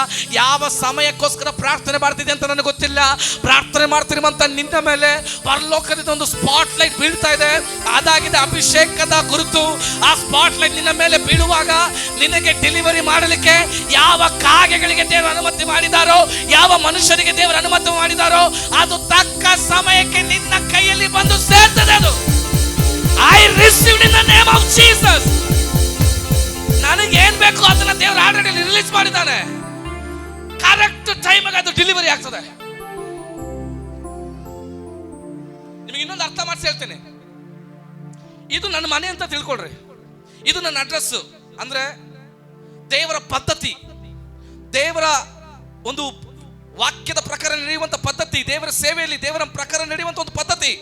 ಯಾವ ಸಮಯಕ್ಕೋಸ್ಕರ ಪ್ರಾರ್ಥನೆ ಮಾಡ್ತಿದ್ದೆ ಅಂತ ನನಗೆ ಗೊತ್ತಿಲ್ಲ. ಪ್ರಾರ್ಥನೆ ಮಾಡ್ತಿರುವಂತ ನಿನ್ನ ಮೇಲೆ ಪರಲೋಕದಿಂದ ಒಂದು ಸ್ಪಾಟ್ ಲೈಟ್ ಬೀಳ್ತಾ ಇದೆ. ಅದಾಗಿದೆ ಅಭಿಷೇಕದ ಗುರುತು. ಆ ಸ್ಪಾಟ್ ಲೈಟ್ ನಿನ್ನ ಮೇಲೆ ಬೀಳುವಾಗ ನಿನಗೆ ಡೆಲಿವರಿ ಮಾಡಲಿಕ್ಕೆ ಯಾವ ಕಾಗೆಗಳಿಗೆ ದೇವರು ಅನುಮತಿ ಮಾಡಿದಾರೋ, ಯಾವ ಮನುಷ್ಯರಿಗೆ ದೇವರು ಅನುಮತಿ ಮಾಡಿದಾರೋ, ಅದು ತಕ್ಕ ಸಮಯಕ್ಕೆ ನಿನ್ನ ಕೈಯಲ್ಲಿ ಬಂದು ಸೇರ್ತದೆ. ಅದು I received in the name of Jesus. ನನಗೆ ಏನ್ ಬೇಕು ಅದನ್ನ ದೇವರು ಆಲ್ರೆಡಿ ರಿಲೀಸ್ ಮಾಡಿದ್ದಾನೆ. ಕರೆಕ್ಟ್ ಟೈಮಿಗೆ ಅದು ಡೆಲಿವರಿ ಆಗ್ತದೆ. ನಿಮಗೆ ಇನ್ನೊಂದು ಅರ್ಥ ಮಾಡಿಸಿ ಹೇಳ್ತೇನೆ. ಇದು ನನ್ನ ಮನೆ ಅಂತ ತಿಳ್ಕೊಳ್ರಿ. ಇದು ನನ್ನ ಅಡ್ರೆಸ್. ಅಂದ್ರೆ ದೇವರ ಪದ್ಧತಿ, ದೇವರ ಒಂದು ವಾಕ್ಯದ ಪ್ರಕಾರ ನಡೆಯುವಂತ ಪದ್ಧತಿ, ದೇವರ ಸೇವೆಯಲ್ಲಿ ದೇವರ ಪ್ರಕಾರ ನಡೆಯುವಂತ ಒಂದು ಪದ್ಧತಿ.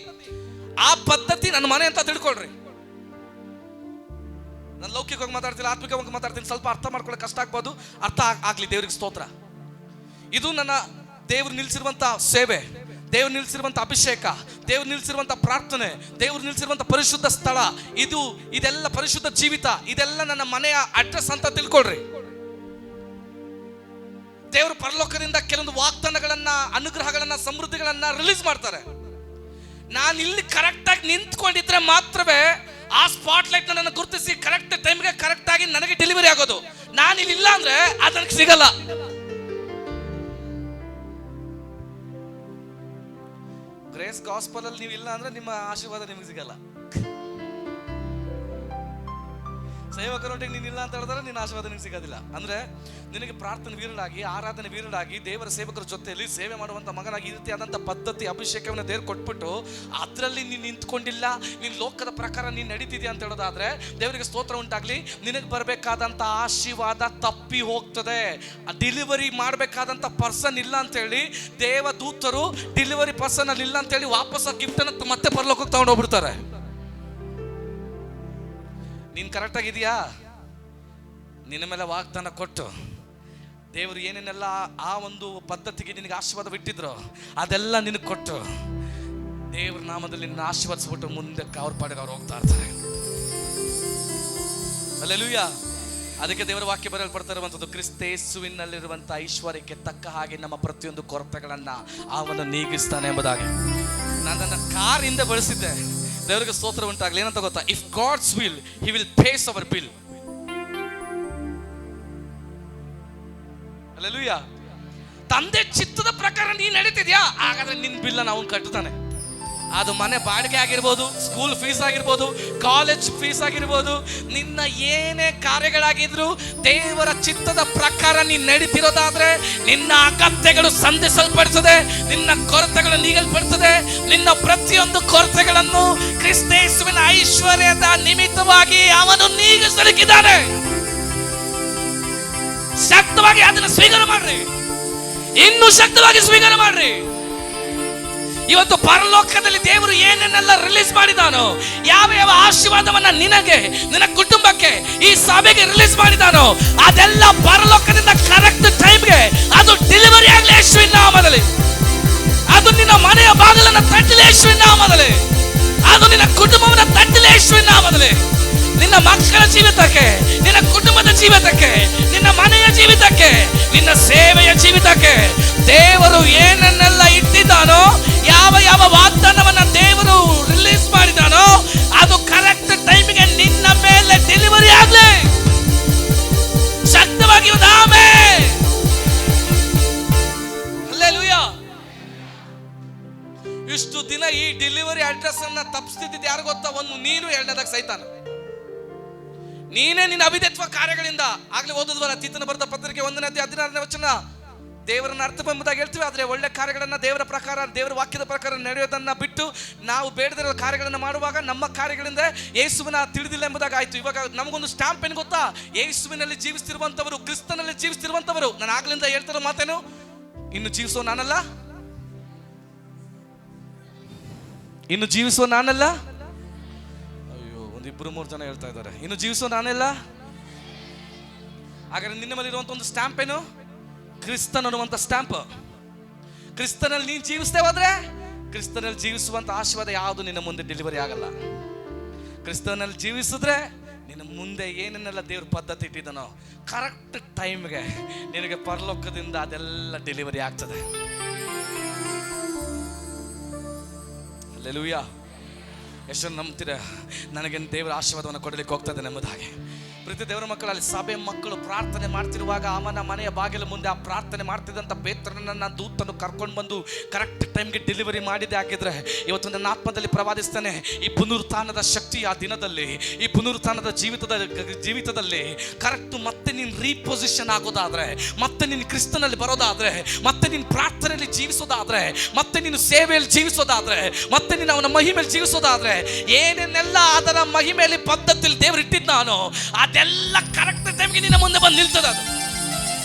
ಆ ಪದ್ಧತಿ ನನ್ನ ಮನೆ ಅಂತ ತಿಳ್ಕೊಳ್ರಿ. ನಾನು ಲೌಕಿಕವಾಗಿ ಮಾತಾಡ್ತೀನಿ, ಆತ್ಮಿಕವಾಗಿ ಮಾತಾಡ್ತೀನಿ. ಸ್ವಲ್ಪ ಅರ್ಥ ಮಾಡ್ಕೊಳ್ಳೋಕೆ ಕಷ್ಟ ಆಗ್ಬೋದು, ಅರ್ಥ ಆಗ್ಲಿ. ದೇವರಿಗೆ ಸ್ತೋತ್ರ. ಇದು ನನ್ನ ದೇವರು ನಿಲ್ಸಿರುವಂತ ಸೇವೆ, ದೇವ್ರು ನಿಲ್ಸಿರುವಂತ ಅಭಿಷೇಕ, ದೇವ್ರು ನಿಲ್ಸಿರುವಂತ ಪ್ರಾರ್ಥನೆ, ದೇವ್ರು ನಿಲ್ಸಿರುವಂತ ಪರಿಶುದ್ಧ ಸ್ಥಳ, ಇದೆಲ್ಲ ಪರಿಶುದ್ಧ ಜೀವಿತ, ಇದೆಲ್ಲ ನನ್ನ ಮನೆಯ ಅಡ್ರೆಸ್ ಅಂತ ತಿಳ್ಕೊಳ್ರಿ. ದೇವರು ಪರಲೋಕದಿಂದ ಕೆಲವೊಂದು ವಾಗ್ದಾನಗಳನ್ನ, ಅನುಗ್ರಹಗಳನ್ನ, ಸಮೃದ್ಧಿಗಳನ್ನ ರಿಲೀಸ್ ಮಾಡ್ತಾರೆ. ನಾನು ಇಲ್ಲಿ ಕರೆಕ್ಟ್ ಆಗಿ ನಿಂತ್ಕೊಂಡಿದ್ರೆ ಮಾತ್ರವೇ ಆ ಸ್ಪಾಟ್ ಲೈಟ್ ನನ್ನ ಗುರುತಿಸಿ ಕರೆಕ್ಟ್ ಟೈಮ್ಗೆ ಕರೆಕ್ಟ್ ಆಗಿ ನನಗೆ ಡೆಲಿವರಿ ಆಗೋದು. ನಾನು ಇಲ್ಲಿ ಇಲ್ಲ ಅಂದ್ರೆ ಅದು ನನಗೆ ಸಿಗಲ್ಲ. ಗ್ರೇಸ್ ಗಾಸ್ಪಲ್ ಅಲ್ಲಿ ನೀವು ಇಲ್ಲ ಅಂದ್ರೆ ನಿಮ್ಮ ಆಶೀರ್ವಾದ ನಿಮಗೆ ಸಿಗಲ್ಲ. ಸೇವಕರೊಟ್ಟಿಗೆ ನೀನಿಲ್ಲ ಅಂತ ಹೇಳಿದ್ರೆ ನಿನ್ನ ಆಶೀರ್ವಾದ ನಿನಗೆ ಸಿಗೋದಿಲ್ಲ. ಅಂದ್ರೆ ನಿನಗೆ ಪ್ರಾರ್ಥನೆ ವೀರನಾಗಿ, ಆರಾಧನೆ ವೀರನಾಗಿ, ದೇವರ ಸೇವಕರ ಜೊತೆಯಲ್ಲಿ ಸೇವೆ ಮಾಡುವಂತ ಮಗನಾಗಿ ಈ ರೀತಿಯಾದಂಥ ಪದ್ಧತಿ, ಅಭಿಷೇಕವನ್ನು ದೇವರು ಕೊಟ್ಬಿಟ್ಟು ಅದರಲ್ಲಿ ನೀನು ನಿಂತ್ಕೊಂಡಿಲ್ಲ, ನೀನು ಲೋಕದ ಪ್ರಕಾರ ನೀನು ನಡೀತಿದ್ಯಾ ಅಂತ ಹೇಳೋದಾದ್ರೆ ದೇವರಿಗೆ ಸ್ತೋತ್ರ ಉಂಟಾಗ್ಲಿ. ನಿನಗೆ ಬರಬೇಕಾದಂಥ ಆಶೀರ್ವಾದ ತಪ್ಪಿ ಹೋಗ್ತದೆ. ಡೆಲಿವರಿ ಮಾಡಬೇಕಾದಂಥ ಪರ್ಸನ್ ಇಲ್ಲ ಅಂತೇಳಿ ದೇವದೂತರು ಡೆಲಿವರಿ ಪರ್ಸನ್ ಅಲ್ಲಿ ಇಲ್ಲ ಅಂತೇಳಿ ವಾಪಸ್ ಆ ಗಿಫ್ಟನ್ನು ಮತ್ತೆ ಪರಲೋಕಕ್ಕೆ ತಗೊಂಡು ಹೋಗ್ಬಿಡ್ತಾರೆ. ನೀನು ಕರೆಕ್ಟ್ ಆಗಿದೆಯಾ? ನಿನ್ನ ಮೇಲೆ ವಾಗ್ದಾನ ಕೊಟ್ಟು ದೇವರು ಏನೇನೆಲ್ಲ ಆ ಒಂದು ಪದ್ಧತಿಗೆ ನಿನಗೆ ಆಶೀರ್ವಾದ ಬಿಟ್ಟಿದ್ರು ಅದೆಲ್ಲ ನಿನಗೆ ಕೊಟ್ಟು ದೇವ್ರ ನಾಮದಲ್ಲಿ ನಿನ್ನ ಆಶೀರ್ವದಿಸ್ಬಿಟ್ಟು ಮುಂದಕ್ಕೆ ಅವ್ರ ಪಾಡಿಗೆ ಅವ್ರು ಹೋಗ್ತಾ ಇರ್ತಾರೆ. ಹಲ್ಲೆಲೂಯಾ. ಅದಕ್ಕೆ ದೇವರ ವಾಕ್ಯ ಬರೆಯಲ್ಪಡ್ತಾ ಇರುವಂಥದ್ದು, ಕ್ರಿಸ್ತೇಸುವಿನಲ್ಲಿರುವಂಥ ಐಶ್ವರ್ಯಕ್ಕೆ ತಕ್ಕ ಹಾಗೆ ನಮ್ಮ ಪ್ರತಿಯೊಂದು ಕೊರತೆಗಳನ್ನ ಅವನು ನೀಗಿಸ್ತಾನೆ ಎಂಬುದಾಗಿ. ನಾನು ನನ್ನ ಕಾರಿಂದ ಬಳಸಿದ್ದೆ. ದೇವರಿಗೆ ಸ್ತೋತ್ರ ಉಂಟಾಗಲಿ. ಏನಂತ ಗೊತ್ತಾ? If God's will he will pays our bill. Hallelujah. ತಂದೆ ಚಿತ್ತದ ಪ್ರಕಾರ ನೀನು ನಡೀತಿದ್ಯಾ, ಹಾಗಾದ್ರೆ ನಿನ್ನ ಬಿಲ್ ನಾವು ಕಟ್ಟುತ್ತಾನೆ. ಅದು ಮನೆ ಬಾಡಿಗೆ ಆಗಿರ್ಬೋದು, ಸ್ಕೂಲ್ ಫೀಸ್ ಆಗಿರ್ಬೋದು, ಕಾಲೇಜ್ ಫೀಸ್ ಆಗಿರ್ಬೋದು, ನಿನ್ನ ಏನೇ ಕಾರ್ಯಗಳಾಗಿದ್ರು ದೇವರ ಚಿತ್ತದ ಪ್ರಕಾರ ನೀನು ನಡೀತಿರೋದಾದ್ರೆ ನಿನ್ನ ಅಗತ್ಯಗಳು ಸಂಧಿಸಲ್ಪಡ್ತದೆ, ನಿನ್ನ ಕೊರತೆಗಳು ನೀಗಲ್ಪಡ್ತದೆ. ನಿನ್ನ ಪ್ರತಿಯೊಂದು ಕೊರತೆಗಳನ್ನು ಕ್ರಿಸ್ತೇಸುವಿನ ಐಶ್ವರ್ಯದ ನಿಮಿತ್ತವಾಗಿ ಅವನು ನೀಗಿಸಲಿಕ್ಕಿದ್ದಾನೆ. ಶಕ್ತವಾಗಿ ಅದನ್ನು ಸ್ವೀಕಾರ ಮಾಡ್ರಿ. ಇನ್ನೂ ಶಕ್ತವಾಗಿ ಸ್ವೀಕಾರ ಮಾಡ್ರಿ. ಇವತ್ತು ಪರಲೋಕದಲ್ಲಿ ದೇವರು ಏನನ್ನೆಲ್ಲ ರಿಲೀಸ್ ಮಾಡಿದಾನೋ, ಯಾವ ಯಾವ ಆಶೀರ್ವಾದವನ್ನ ನಿನಗೆ, ನಿನ್ನ ಕುಟುಂಬಕ್ಕೆ, ಈ ಸಭೆಗೆ ರಿಲೀಸ್ ಮಾಡಿದಾನೋ, ಅದೆಲ್ಲ ಪರಲೋಕದಿಂದ ಕರೆಕ್ಟ್ ಟೈಮ್ಗೆ ಅದು ಡೆಲಿವರಿ ಆಗಲಿ ಯೇಸುವಿನ ನಾಮದಲ್ಲಿ. ಅದು ನಿನ್ನ ಮನೆಯ ಬಾಗಿಲನ್ನು ತಟ್ಟಲಿ ಯೇಸುವಿನ ನಾಮದಲ್ಲಿ. ಅದು ನಿನ್ನ ಕುಟುಂಬವನ್ನು ತಟ್ಟಲಿ ಯೇಸುವಿನ ನಾಮದಲ್ಲಿ. ನಿನ್ನ ಮಕ್ಕಳ ಜೀವಿತಕ್ಕೆ, ನಿನ್ನ ಕುಟುಂಬದ ಜೀವಿತಕ್ಕೆ, ನಿನ್ನ ಮನೆಯ ಜೀವಿತಕ್ಕೆ, ನಿನ್ನ ಸೇವೆಯ ಜೀವಿತಕ್ಕೆ ದೇವರು ಏನನ್ನೆಲ್ಲ ಇಟ್ಟಿದ್ದಾನೋ, ಯಾವ ಯಾವ ವಾಗ್ದಾನವನ್ನ ದೇವರು ರಿಲೀಸ್ ಮಾಡಿದಾನೋ ಅದು ಕರೆಕ್ಟ್ ಟೈಮಿಗೆ ನಿನ್ನ ಮೇಲೆ ಡೆಲಿವರಿ ಆಗಲಿ. ಶಕ್ತವಾಗಿ ಆಮೆನ್. ಹಲ್ಲೆಲೂಯಾ. ಇಷ್ಟು ದಿನ ಈ ಡೆಲಿವರಿ ಅಡ್ರೆಸ್ ಅನ್ನ ತಪ್ಪಿಸ್ತಿದ್ದು ಯಾರು ಗೊತ್ತಾ? ಒಂದು ನೀನು, ಎರಡನೇದಾಗ ಸೈತಾನ. ನೀನೇ ನಿನ್ನ ಅವಿಧೇಯತ್ವ ಕಾರ್ಯಗಳಿಂದ. ಆಗ್ಲೇ ಓದಿದ್ವಲ್ಲ, ತೀತನ ಬರೆದ ಪತ್ರಿಕೆ 1ನೇ ಅಧ್ಯಾಯ 16ನೇ ವಚನ. ದೇವರನ್ನ ಅರ್ಥವೆಂಬುದಾಗಿ ಹೇಳ್ತೀವಿ, ಆದರೆ ಒಳ್ಳೆ ಕಾರ್ಯಗಳನ್ನ ದೇವರ ಪ್ರಕಾರ, ದೇವರ ವಾಕ್ಯದ ಪ್ರಕಾರ ನಡೆಯೋದನ್ನ ಬಿಟ್ಟು ನಾವು ಬೇಡದಿರೋ ಕಾರ್ಯಗಳನ್ನು ಮಾಡುವಾಗ ನಮ್ಮ ಕಾರ್ಯಗಳಿಂದ ಯೇಸುವಿನ ತಿಳಿದಿಲ್ಲ ಎಂಬುದಾಗಿ ಆಯ್ತು. ಇವಾಗ ನಮಗೊಂದು ಸ್ಟ್ಯಾಂಪ್ ಏನು ಗೊತ್ತಾ? ಯೇಸುವಿನಲ್ಲಿ ಜೀವಿಸ್ತಿರುವಂತವರು, ಕ್ರಿಸ್ತನಲ್ಲಿ ಜೀವಿಸ್ತಿರುವಂತವರು. ನಾನು ಆಗ್ಲಿಂದ ಹೇಳ್ತಿರೋ ಮಾತೇನು? ಇನ್ನು ಜೀವಿಸೋ ನಾನಲ್ಲ, ಇನ್ನು ಜೀವಿಸುವ ನಾನಲ್ಲ. ಅಯ್ಯೋ, ಒಂದಿಬ್ರು ಮೂರು ಜನ ಹೇಳ್ತಾ ಇದ್ದಾರೆ, ಇನ್ನು ಜೀವಿಸೋ ನಾನೆಲ್ಲ. ಹಾಗಾದ್ರೆ ನಿನ್ನ ಮೇಲೆ ಇರುವಂತ ಒಂದು ಸ್ಟ್ಯಾಂಪ್ ಏನು? ಕ್ರಿಸ್ತನ್ ಅನ್ನುವಂಥ ಸ್ಟ್ಯಾಂಪ್. ಕ್ರಿಸ್ತನಲ್ಲಿ ನೀನು ಜೀವಿಸ್ತೇ ಹೋದ್ರೆ, ಕ್ರಿಸ್ತನಲ್ಲಿ ಜೀವಿಸುವಂತ ಆಶೀರ್ವಾದ ಯಾವುದು ನಿನ್ನ ಮುಂದೆ ಡೆಲಿವರಿ ಆಗಲ್ಲ. ಕ್ರಿಸ್ತನಲ್ಲಿ ಜೀವಿಸಿದ್ರೆ ನಿನ್ನ ಮುಂದೆ ಏನನ್ನೆಲ್ಲ ದೇವ್ರ ಪದ್ಧತಿ ಇಟ್ಟಿದ್ದಾನೋ ಕರೆಕ್ಟ್ ಟೈಮ್ಗೆ ನಿನಗೆ ಪರಲೋಕದಿಂದ ಅದೆಲ್ಲ ಡೆಲಿವರಿ ಆಗ್ತದೆ. ಹಲ್ಲೆಲೂಯಾ. ಎಷ್ಟು ನಂಬ್ತೀರ ನನಗೆ ದೇವರ ಆಶೀರ್ವಾದವನ್ನು ಕೊಡಲಿಕ್ಕೆ ಹೋಗ್ತದೆ ಎಂಬುದಾಗಿ. ಪ್ರತಿ ದೇವರ ಮಕ್ಕಳಲ್ಲಿ ಸಭೆ ಮಕ್ಕಳು ಪ್ರಾರ್ಥನೆ ಮಾಡ್ತಿರುವಾಗ ಅವನ ಮನೆಯ ಬಾಗಿಲ ಮುಂದೆ ಆ ಪ್ರಾರ್ಥನೆ ಮಾಡ್ತಿದ್ದಂಥ ಪೇತ್ರನನ್ನ ದೂತನು ಕರ್ಕೊಂಡು ಬಂದು ಕರೆಕ್ಟ್ ಟೈಮ್ಗೆ ಡೆಲಿವರಿ ಮಾಡಿದೆ. ಹಾಕಿದ್ರೆ ಇವತ್ತು ನನ್ನ ಆತ್ಮದಲ್ಲಿ ಪ್ರವಾದಿಸ್ತಾನೆ, ಈ ಪುನರುತ್ಥಾನದ ಶಕ್ತಿ ಆ ದಿನದಲ್ಲಿ, ಈ ಪುನರುತ್ಥಾನದ ಜೀವಿತದಲ್ಲಿ ಕರೆಕ್ಟ್ ಮತ್ತೆ ನೀನು ರೀಪೊಸಿಷನ್ ಆಗೋದಾದ್ರೆ, ಮತ್ತೆ ನೀನು ಕ್ರಿಸ್ತನಲ್ಲಿ ಬರೋದಾದ್ರೆ, ಮತ್ತೆ ನೀನು ಪ್ರಾರ್ಥನೆಯಲ್ಲಿ ಜೀವಿಸೋದಾದ್ರೆ, ಮತ್ತೆ ನೀನು ಸೇವೆಯಲ್ಲಿ ಜೀವಿಸೋದಾದ್ರೆ, ಮತ್ತೆ ನೀನು ಅವನ ಮಹಿಮೆಯಲ್ಲಿ ಜೀವಿಸೋದಾದ್ರೆ, ಏನೇನೆಲ್ಲ ಅದರ ಮಹಿಮೆಯಲ್ಲಿ ಪದ್ಧತಿಯಲ್ಲಿ ದೇವರು ಇಟ್ಟಿದ್ದಾನೋ ಅದೆಲ್ಲ ಕರೆಕ್ಟ್ ಟೈಮ್ಗೆ ನಿನ್ನ ಮುಂದೆ ಬಂದು ನಿಲ್ತದ. ಅದು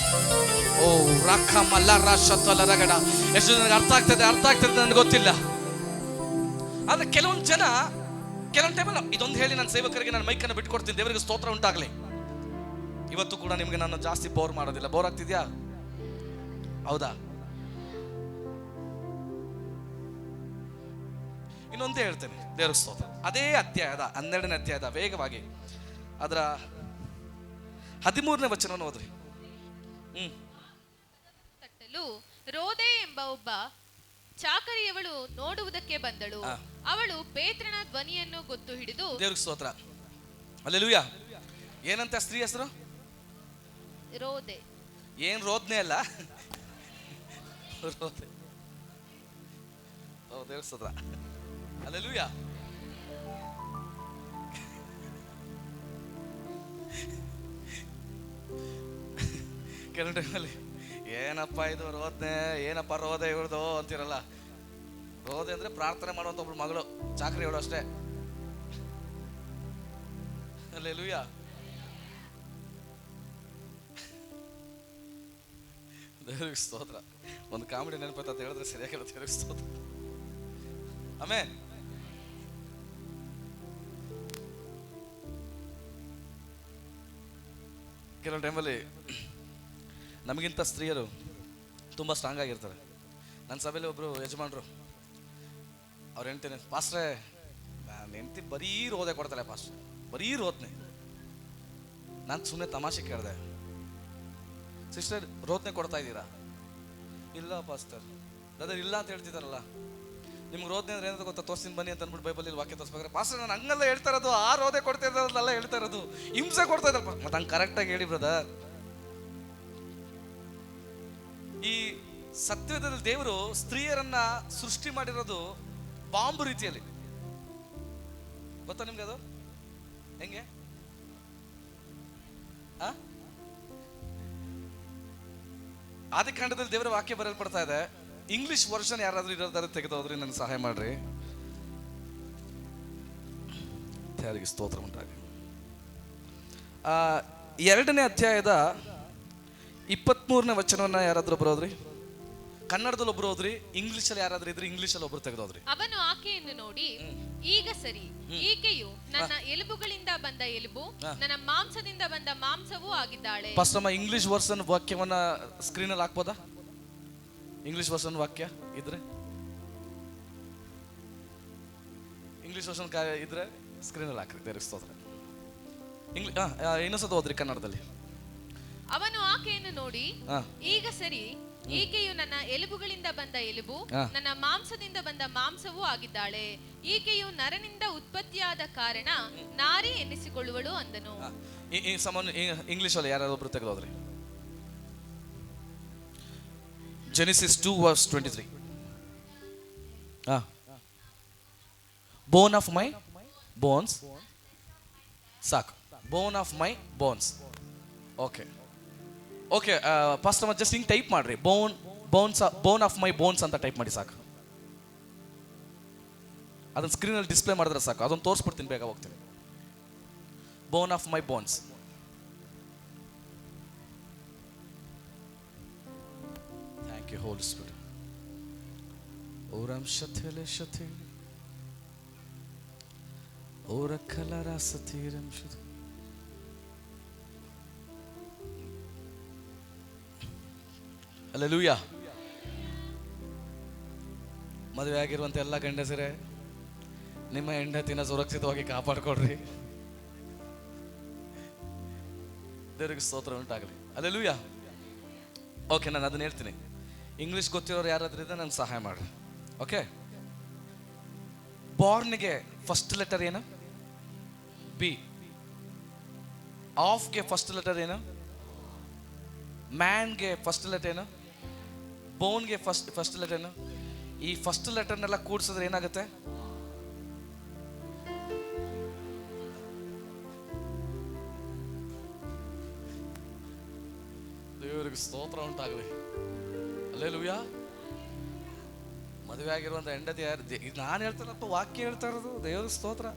ಓ ರಕ್ಕ ಮಲ್ಲ ಶತ್ವಲ ರಗಡ. ಎಷ್ಟು ನನಗೆ ಅರ್ಥ ಆಗ್ತದೆ ನನಗೆ ಗೊತ್ತಿಲ್ಲ. ಆದ್ರೆ ಕೆಲವೊಂದು ಜನ ಕೆಲವೊಂದು ಟೈಮಲ್ಲಿ ಇದೊಂದು ಹೇಳಿ ನನ್ನ ಸೇವಕರಿಗೆ ನಾನು ಮೈಕನ್ನು ಬಿಟ್ಕೊಡ್ತೀನಿ, ದೇವರಿಗೆ ಸ್ತೋತ್ರ ಉಂಟಾಗಲಿ. ಇವತ್ತು ಕೂಡ ನಿಮಗೆ ನಾನು ಜಾಸ್ತಿ ಬೋರ್ ಮಾಡೋದಿಲ್ಲ. ಬೋರ್ ಆಗ್ತಿದ್ಯಾ? ಹೌದಾ? ಇನ್ನೊಂದೇ ಹೇಳ್ತೇನೆ, ದೇವರ ಸ್ತೋತ್ರ. ಅದೇ ಅಧ್ಯಾಯದ 12ನೇ ಅಧ್ಯಾಯದ ವೇಗವಾಗಿ ಅದರ 13ನೇ ವಚನವನ್ನು ಓದ್ರಿ. ತಟ್ಟಲು ರೋದೆ ಎಂಬ ಒಬ್ಬ ಚಾಕರಿಯವಳು ನೋಡುವುದಕ್ಕೆ ಬಂದಳು. ಅವಳು ಪೇತ್ರನ ಧ್ವನಿಯನ್ನು ಗೊತ್ತು ಹಿಡಿದು, ದೇವರಿಗೆ ಸ್ತೋತ್ರ, ಹಲ್ಲೆಲೂಯಾ. ಏನಂತ ಸ್ತ್ರೀ ಹೆಸರು? ರೋದೆ. ಏನ್ ರೋದ್ನೆ ಅಲ್ಲ, ರೋದೆ. ಓ ದೇವರಿಗೆ ಸ್ತೋತ್ರ, ಹಲ್ಲೆಲೂಯಾ. ಕೆಲವು ಟೈಮಲ್ಲಿ ಏನಪ್ಪ ಇದು ರೋದ್ನೆ, ಏನಪ್ಪ ರೋದೆ ಇವ್ರದು ಅಂತಿರಲ್ಲ. ರೋದೆ ಅಂದ್ರೆ ಪ್ರಾರ್ಥನೆ ಮಾಡುವಂತ ಒಬ್ಳು ಮಗಳು, ಚಾಕ್ರಿ ಹೇಳು ಅಷ್ಟೇ. ಹಲ್ಲೆಲೂಯಾ. ದೇವರಿಗೆ ಸ್ತೋತ್ರ. ಒಂದು ಕಾಮಿಡಿ ನೆನಪೈತೆ ಅಂತ ಹೇಳಿದ್ರೆ ಸರಿಯಾಗಿರುತ್ತೆ. ದೇವರಿಗೆ ಸ್ತೋತ್ರ. ಆಮೇಲೆ ಕೆಲವು ಟೈಮಲ್ಲಿ ನಮಗಿಂತ ಸ್ತ್ರೀಯರು ತುಂಬ ಸ್ಟ್ರಾಂಗ್ ಆಗಿರ್ತಾರೆ. ನನ್ನ ಸಭೆಯಲ್ಲಿ ಒಬ್ಬರು ಯಜಮಾನರು, ಅವ್ರು ಹೇಳ್ತೇನೆ, ಪಾಸ್ಟ್ರೇ ನಾನು ಹೆಂಡ್ತಿ ಬರೀ ರೋದೆ ಕೊಡ್ತಾಳೆ ಪಾಸ್ಟ್ರೆ, ಬರೀ ರೋದ್ನೆ. ನಾನು ಸುಮ್ಮನೆ ತಮಾಷೆ ಕೇಳಿದೆ, ಸಿಸ್ಟರ್ ರೋದ್ನೆ ಕೊಡ್ತಾ ಇದ್ದೀರಾ? ಇಲ್ಲ ಪಾಸ್ಟರ್. ಬ್ರದರ್ ಇಲ್ಲ ಅಂತ ಹೇಳ್ತಿದ್ದಾರಲ್ಲ, ನಿಮ್ಗೆ ರೋದ್ನೆ ಅಂದ್ರೆ ಏನಂತ ಗೊತ್ತಾ? ತೋರಿಸ್ತೀನಿ ಬನ್ನಿ ಅಂತ ಅಂದ್ಬಿಟ್ಟು ಬೈಬಲಲ್ಲಿ ವಾಕ್ಯ ತೋರಿಸ್ಬೇಕಾರೆ, ಪಾಸ್ಟರ್ ನಾನು ಹಂಗೆಲ್ಲ ಹೇಳ್ತಾ ಇರೋದು, ಆ ರೋದೆ ಕೊಡ್ತಾ ಇರೋದಲ್ಲ ಹೇಳ್ತಾ ಇರೋದು, ಹಿಂಸೆ ಕೊಡ್ತಾ ಇದ್ದಲ್ಲ. ಮತ್ತೆ ಹಂಗೆ ಕರೆಕ್ಟಾಗಿ ಹೇಳಿ ಬ್ರದರ್. ಈ ಸತ್ಯದಲ್ಲಿ ದೇವರು ಸ್ತ್ರೀಯರನ್ನ ಸೃಷ್ಟಿ ಮಾಡಿರೋದು ಬಾಂಬ್ ರೀತಿಯಲ್ಲಿ. ಗೊತ್ತಾ ನಿಮ್ಗೆ ಅದು ಹೆಂಗೆ? ಆದಿಕಾಂಡದಲ್ಲಿ ದೇವರ ವಾಕ್ಯ ಬರೆಯಲ್ಪಡ್ತಾ ಇದೆ. ಇಂಗ್ಲಿಷ್ ವರ್ಷನ್ ಯಾರಾದ್ರೂ ಇರೋದಾದ್ರೆ ತೆಗೆದೋದ್ರಿ ನನಗೆ ಸಹಾಯ ಮಾಡ್ರಿ. ಯಾರಿಗೆ ಸ್ತೋತ್ರ ಉಂಟಾಗಿ. 2ನೇ ಅಧ್ಯಾಯದ 23ನೇ ವಚನವನ್ನ ಯಾರಾದ್ರೂ ಬರೋದ್ರಿ? ಕನ್ನಡದಲ್ಲಿ ಒಬ್ರು ಹೋದ್ರಿ, ಇಂಗ್ಲಿಷಲ್ಲಿ ಯಾರಾದ್ರೂ ಇದ್ರಿ, ಇಂಗ್ಲಿಷಲ್ಲಿ ಒಬ್ರು ತೆಗೆದೋದ್ರಿ. ಅವನು ಆಕೆಯನ್ನು ನೋಡಿ, ಈಗ ಸರಿ, ಈಕೆಯು ನನ್ನ ಎಲುಬುಗಳಿಂದ ಬಂದ ಎಲುಬು, ನನ್ನ ಮಾಂಸದಿಂದ ಬಂದ ಮಾಂಸವೂ ಆಗಿದ್ದಾಳೆ. ಫಸ್ಟ್ ನಮ್ಮ ಇಂಗ್ಲಿಷ್ ವರ್ಷನ್ ವಾಕ್ಯವನ್ನ ಸ್ಕ್ರೀನಲ್ಲಿ ಹಾಕ್ಬೋದಾ? ಇಂಗ್ಲಿಷ್ ವರ್ಷನ್ ವಾಕ್ಯ ಇದ್ರೆ, ಇಂಗ್ಲಿಷ್ ವರ್ಷನ್ ಇದ್ರೆ ಸ್ಕ್ರೀನಲ್ಲಿ ಹಾಕ್ರಿ. ದೇವರಿಗೆ ಸ್ತೋತ್ರ. ಇನ್ನೊಂದ್ಸತ ಓದ್ರಿ ಕನ್ನಡದಲ್ಲಿ. ಅವನು ಆಕೆಯನ್ನು ನೋಡಿ, ಈಗ ಸರಿ, ಈಕೆಯು ನನ್ನ ಎಲುಬುಗಳಿಂದ ಬಂದ ಎಲುಬು, ನನ್ನ ಮಾಂಸದಿಂದ ಬಂದ ಮಾಂಸವೂ ಆಗಿದ್ದಾಳೆ. ಈಕೆಯು ನರನಿಂದ ಉತ್ಪತ್ತಿಯಾದ ಕಾರಣ ನಾರಿ ಎನ್ನಿಸಿಕೊಳ್ಳುವಳು ಅಂದನು. ಇಂಗ್ಲಿಷ್ ಅಲ್ಲಿ ಯಾರಾದ್ರೂ ತೆಗೆದೋದ್ರಿ. Genesis 2:23. Bone of my bones. ಸಾಕು. Bone of my bones. Okay. First just ಹಿಂಗೆ ಟೈಪ್ ಮಾಡ್ರಿ. ಬೋನ್ ಆಫ್ ಮೈ ಬೋನ್ಸ್ ಅಂತ ಟೈಪ್ ಮಾಡಿ ಸಾಕು. ಅದನ್ನ ಸ್ಕ್ರೀನಲ್ಲಿ ಡಿಸ್ಪ್ಲೇ ಮಾಡಿದ್ರೆ ಸಾಕು. ಅದನ್ನು ತೋರಿಸ್ಬಿಡ್ತೀನಿ, ಬೇಗ ಹೋಗ್ತೀನಿ. Bone of my bones. Thank you Holy Spirit. ಓರಂ ಶಥೆಲೆ ಶಥೆ ಓರ ಕಲರ ಸತೀರಂ ಶುದ್ಧ. ಹಲ್ಲೆಲೂಯಾ. ಮದುವೆ ಆಗಿರುವಂತ ಎಲ್ಲ ಗಂಡಸರೇ, ನಿಮ್ಮ ಹೆಂಡತಿನ ಸುರಕ್ಷಿತವಾಗಿ ಕಾಪಾಡ್ಕೊಡ್ರಿ. ದೇವರಿಗೆ ಸ್ತೋತ್ರ ಉಂಟಾಗಲಿ. ಹಲ್ಲೆಲೂಯಾ. ಓಕೆ, ನಾನು ಅದನ್ನ ಹೇಳ್ತೀನಿ. ಇಂಗ್ಲಿಷ್ ಗೊತ್ತಿರೋರು ಯಾರಾದ್ರೂ ಇದ್ರೆ ನಂಗೆ ಸಹಾಯ ಮಾಡ್ರಿ. ಓಕೆ. ಬಾರ್ನ್ಗೆ ಫಸ್ಟ್ ಲೆಟರ್ ಏನು? ಬಿ. ಆಫ್ಗೆ ಫಸ್ಟ್ ಲೆಟರ್ ಏನು? ಮ್ಯಾನ್ಗೆ ಫಸ್ಟ್ ಲೆಟರ್ ಏನು? ಬೋನ್ಗೆ ಫಸ್ಟ್ ಲೆಟರ್ ಏನು? ಈ ಫಸ್ಟ್ ಲೆಟರ್ನೆಲ್ಲ ಕೂಡಿಸಿದ್ರೆ ಏನಾಗುತ್ತೆ? ದೇವರಿಗೆ ಸ್ತೋತ್ರ ಉಂಟಾಗಲಿ. ಹಲ್ಲೆಲೂಯಾ. ಮದುವೆ ಆಗಿರುವಂತ ಹೆಂಡತಿ ಯಾರು? ನಾನು ಹೇಳ್ತಾರಪ್ಪ, ವಾಕ್ಯ ಹೇಳ್ತಾ ಇರೋದು. ದೇವರಿಗೆ ಸ್ತೋತ್ರ.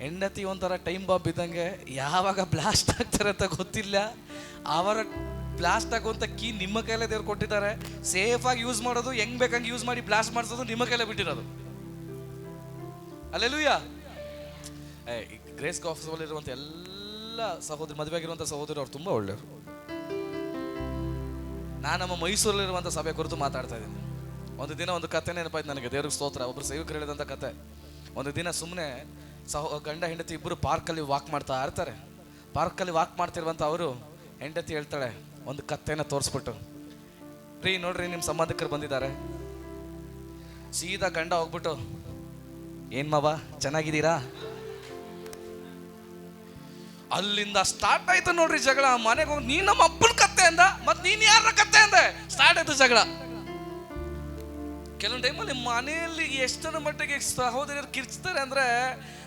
ಹೆಂಡತಿ ಒಂಥರ ಟೈಮ್ ಬಾಂಬ್ ಇದ್ದಂಗೆ, ಯಾವಾಗ ಬ್ಲಾಸ್ಟ್ ಆಗ್ತಾರೆ ಅಂತ ಗೊತ್ತಿಲ್ಲ. ಅವರ ಬ್ಲಾಸ್ಟ್ ಆಗುವಂಥ ಕೀ ನಿಮ್ಮ ಕೈಲೇ ದೇವ್ರು ಕೊಟ್ಟಿದ್ದಾರೆ. ಸೇಫ್ ಆಗಿ ಯೂಸ್ ಮಾಡೋದು, ಹೆಂಗ್ ಬೇಕಂಗೆ ಯೂಸ್ ಮಾಡಿ ಬ್ಲಾಸ್ಟ್ ಮಾಡಿಸೋದು ನಿಮ್ಮ ಕೈಲೇ ಬಿಟ್ಟಿರೋದು. ಹಲ್ಲೆಲೂಯಾ. ಗ್ರೇಸ್ ಕಾಫ್ಸಲ್ಲಿ ಇರುವಂಥ ಎಲ್ಲ ಸಹೋದರಿ, ಮದುವೆ ಆಗಿರುವಂಥ ಸಹೋದರಿ, ಅವ್ರು ತುಂಬ ಒಳ್ಳೆಯವರು. ನಾನು ನಮ್ಮ ಮೈಸೂರಲ್ಲಿರುವಂಥ ಸಭೆ ಕುರಿತು ಮಾತಾಡ್ತಾ ಇದ್ದೀನಿ. ಒಂದು ದಿನ ಒಂದು ಕತೆ ನೆನಪಾಯ್ತು ನನಗೆ. ದೇವ್ರಿಗೆ ಸ್ತೋತ್ರ. ಒಬ್ಬರು ಸೇವಕರು ಹೇಳಿದಂಥ ಕತೆ. ಒಂದು ದಿನ ಸುಮ್ಮನೆ ಗಂಡ ಹೆಂಡತಿ ಇಬ್ಬರು ಪಾರ್ಕಲ್ಲಿ ವಾಕ್ ಮಾಡ್ತಾ ಇರ್ತಾರೆ. ಪಾರ್ಕಲ್ಲಿ ವಾಕ್ ಮಾಡ್ತಿರುವಂಥ ಅವರು ಹೆಂಡತಿ ಹೇಳ್ತಾಳೆ, ಒಂದು ಕತ್ತೆನ ತೋರಿಸ್ಬಿಟ್ಟು, ರೀ ನೋಡ್ರಿ ನಿಮ್ಮ ಸಂಬಂಧಿಕರು ಬಂದಿದ್ದಾರೆ. ಸೀದಾ ಗಂಡ ಹೋಗ್ಬಿಟ್ಟು, ಏನ್ ಮಾವ ಚೆನ್ನಾಗಿದ್ದೀರಾ? ಅಲ್ಲಿಂದ ಸ್ಟಾರ್ಟ್ ಆಯ್ತು ನೋಡ್ರಿ ಜಗಳ. ಮನೆಗೆ ಹೋಗಿ, ನೀನ್ ನಮ್ಮ ಅಪ್ಪನ ಕತ್ತೆ ಅಂದ, ಮತ್ ನೀನ್ ಯಾರ ಕತ್ತೆ ಅಂದೆ. ಸ್ಟಾರ್ಟ್ ಆಯ್ತು ಜಗಳ. ಕೆಲವೊಂದು ಟೈಮಲ್ಲಿ ಮನೆಯಲ್ಲಿ ಎಷ್ಟರ ಮಟ್ಟಿಗೆ ಸಹೋದರಿಯರು ಕಿರ್ಚ್ತಾರೆ ಅಂದ್ರೆ,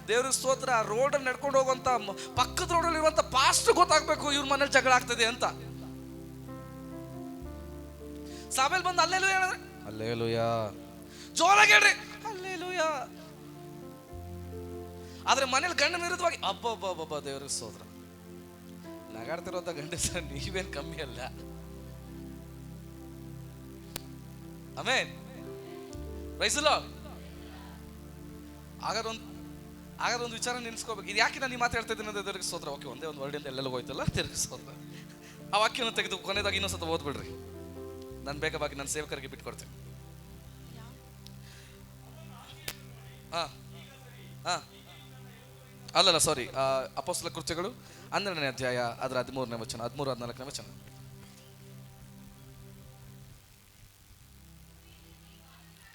ದೇವ್ರ ಸ್ತೋತ್ರ. ರೋಡಲ್ಲಿ ನಡ್ಕೊಂಡು ಹೋಗುವಂತ ಪಕ್ಕದ ರೋಡಲ್ಲಿ ಇರುವಂತ ಪಾಸ್ಟ್ ಗೊತ್ತಾಗ್ಬೇಕು ಇವ್ರ ಮನೇಲಿ ಜಗಳ ಆಗ್ತದೆ ಅಂತ. ಸಭೆಯಲ್ಲಿ ಬಂದು ಅಲ್ಲೇಲೂಯಾ ಹೇಳಿದ್ರೆ, ಅಲ್ಲೇಲೂಯಾ ಜೋರಾಗಿ ಹೇಳ್ರಿ, ಅಲ್ಲೇಲೂಯಾ. ಆದ್ರೆ ಮನೇಲಿ ಗಂಡನ ವಿರುದ್ಧವಾಗಿ ಅಬ್ಬಬ್ಬಬ್ಬ, ದೇವ್ರ ಸ್ತೋತ್ರ. ನಗಾಡ್ತಿರುವಂತ ಗಂಡಸ ನೀವೇನ್ ಕಮ್ಮಿ ಅಲ್ಲ. ಆಮೇನ್. Praise the Lord. ಹಾಗಾದ್ರೆ ಒಂದು ವಿಚಾರ ನೆನೆಸ್ಕೋಬೇಕು. ಇದು ಯಾಕೆ ನಾನು ಈ ಮಾತು ಹೇಳ್ತಾ ಇದ್ದೀನಿ ಅಂದ್ರೆ, ದೇವರಿಗೆ ಸ್ತೋತ್ರ. ಓಕೆ, ಒಂದೇ ಒಂದು ವರ್ಡಿಂದ ಎಲ್ಲೆಲ್ಲ ಹೋಯ್ತಲ್ಲ, ದೇವರಿಗೆ ಸ್ತೋತ್ರ. ಆ ವಾಕ್ಯವನ್ನು ತೆಗೆದು ಕೊನೆಯದಾಗಿ ಇನ್ನೊಂದ್ಸತ ಓದ್ಬಿಡ್ರಿ. ನಾನು ಬೇಕಾಗಿ ನನ್ನ ಸೇವಕರಿಗೆ ಬಿಟ್ಕೊಡ್ತೀನಿ. ಅಲ್ಲಲ್ಲ, ಸಾರಿ, ಅಪೊಸ್ತಲ ಕೃತ್ಯಗಳು 12ನೇ ಅಧ್ಯಾಯ ಅದರ 13ನೇ ವಚನ, 13-14ನೇ ವಚನ.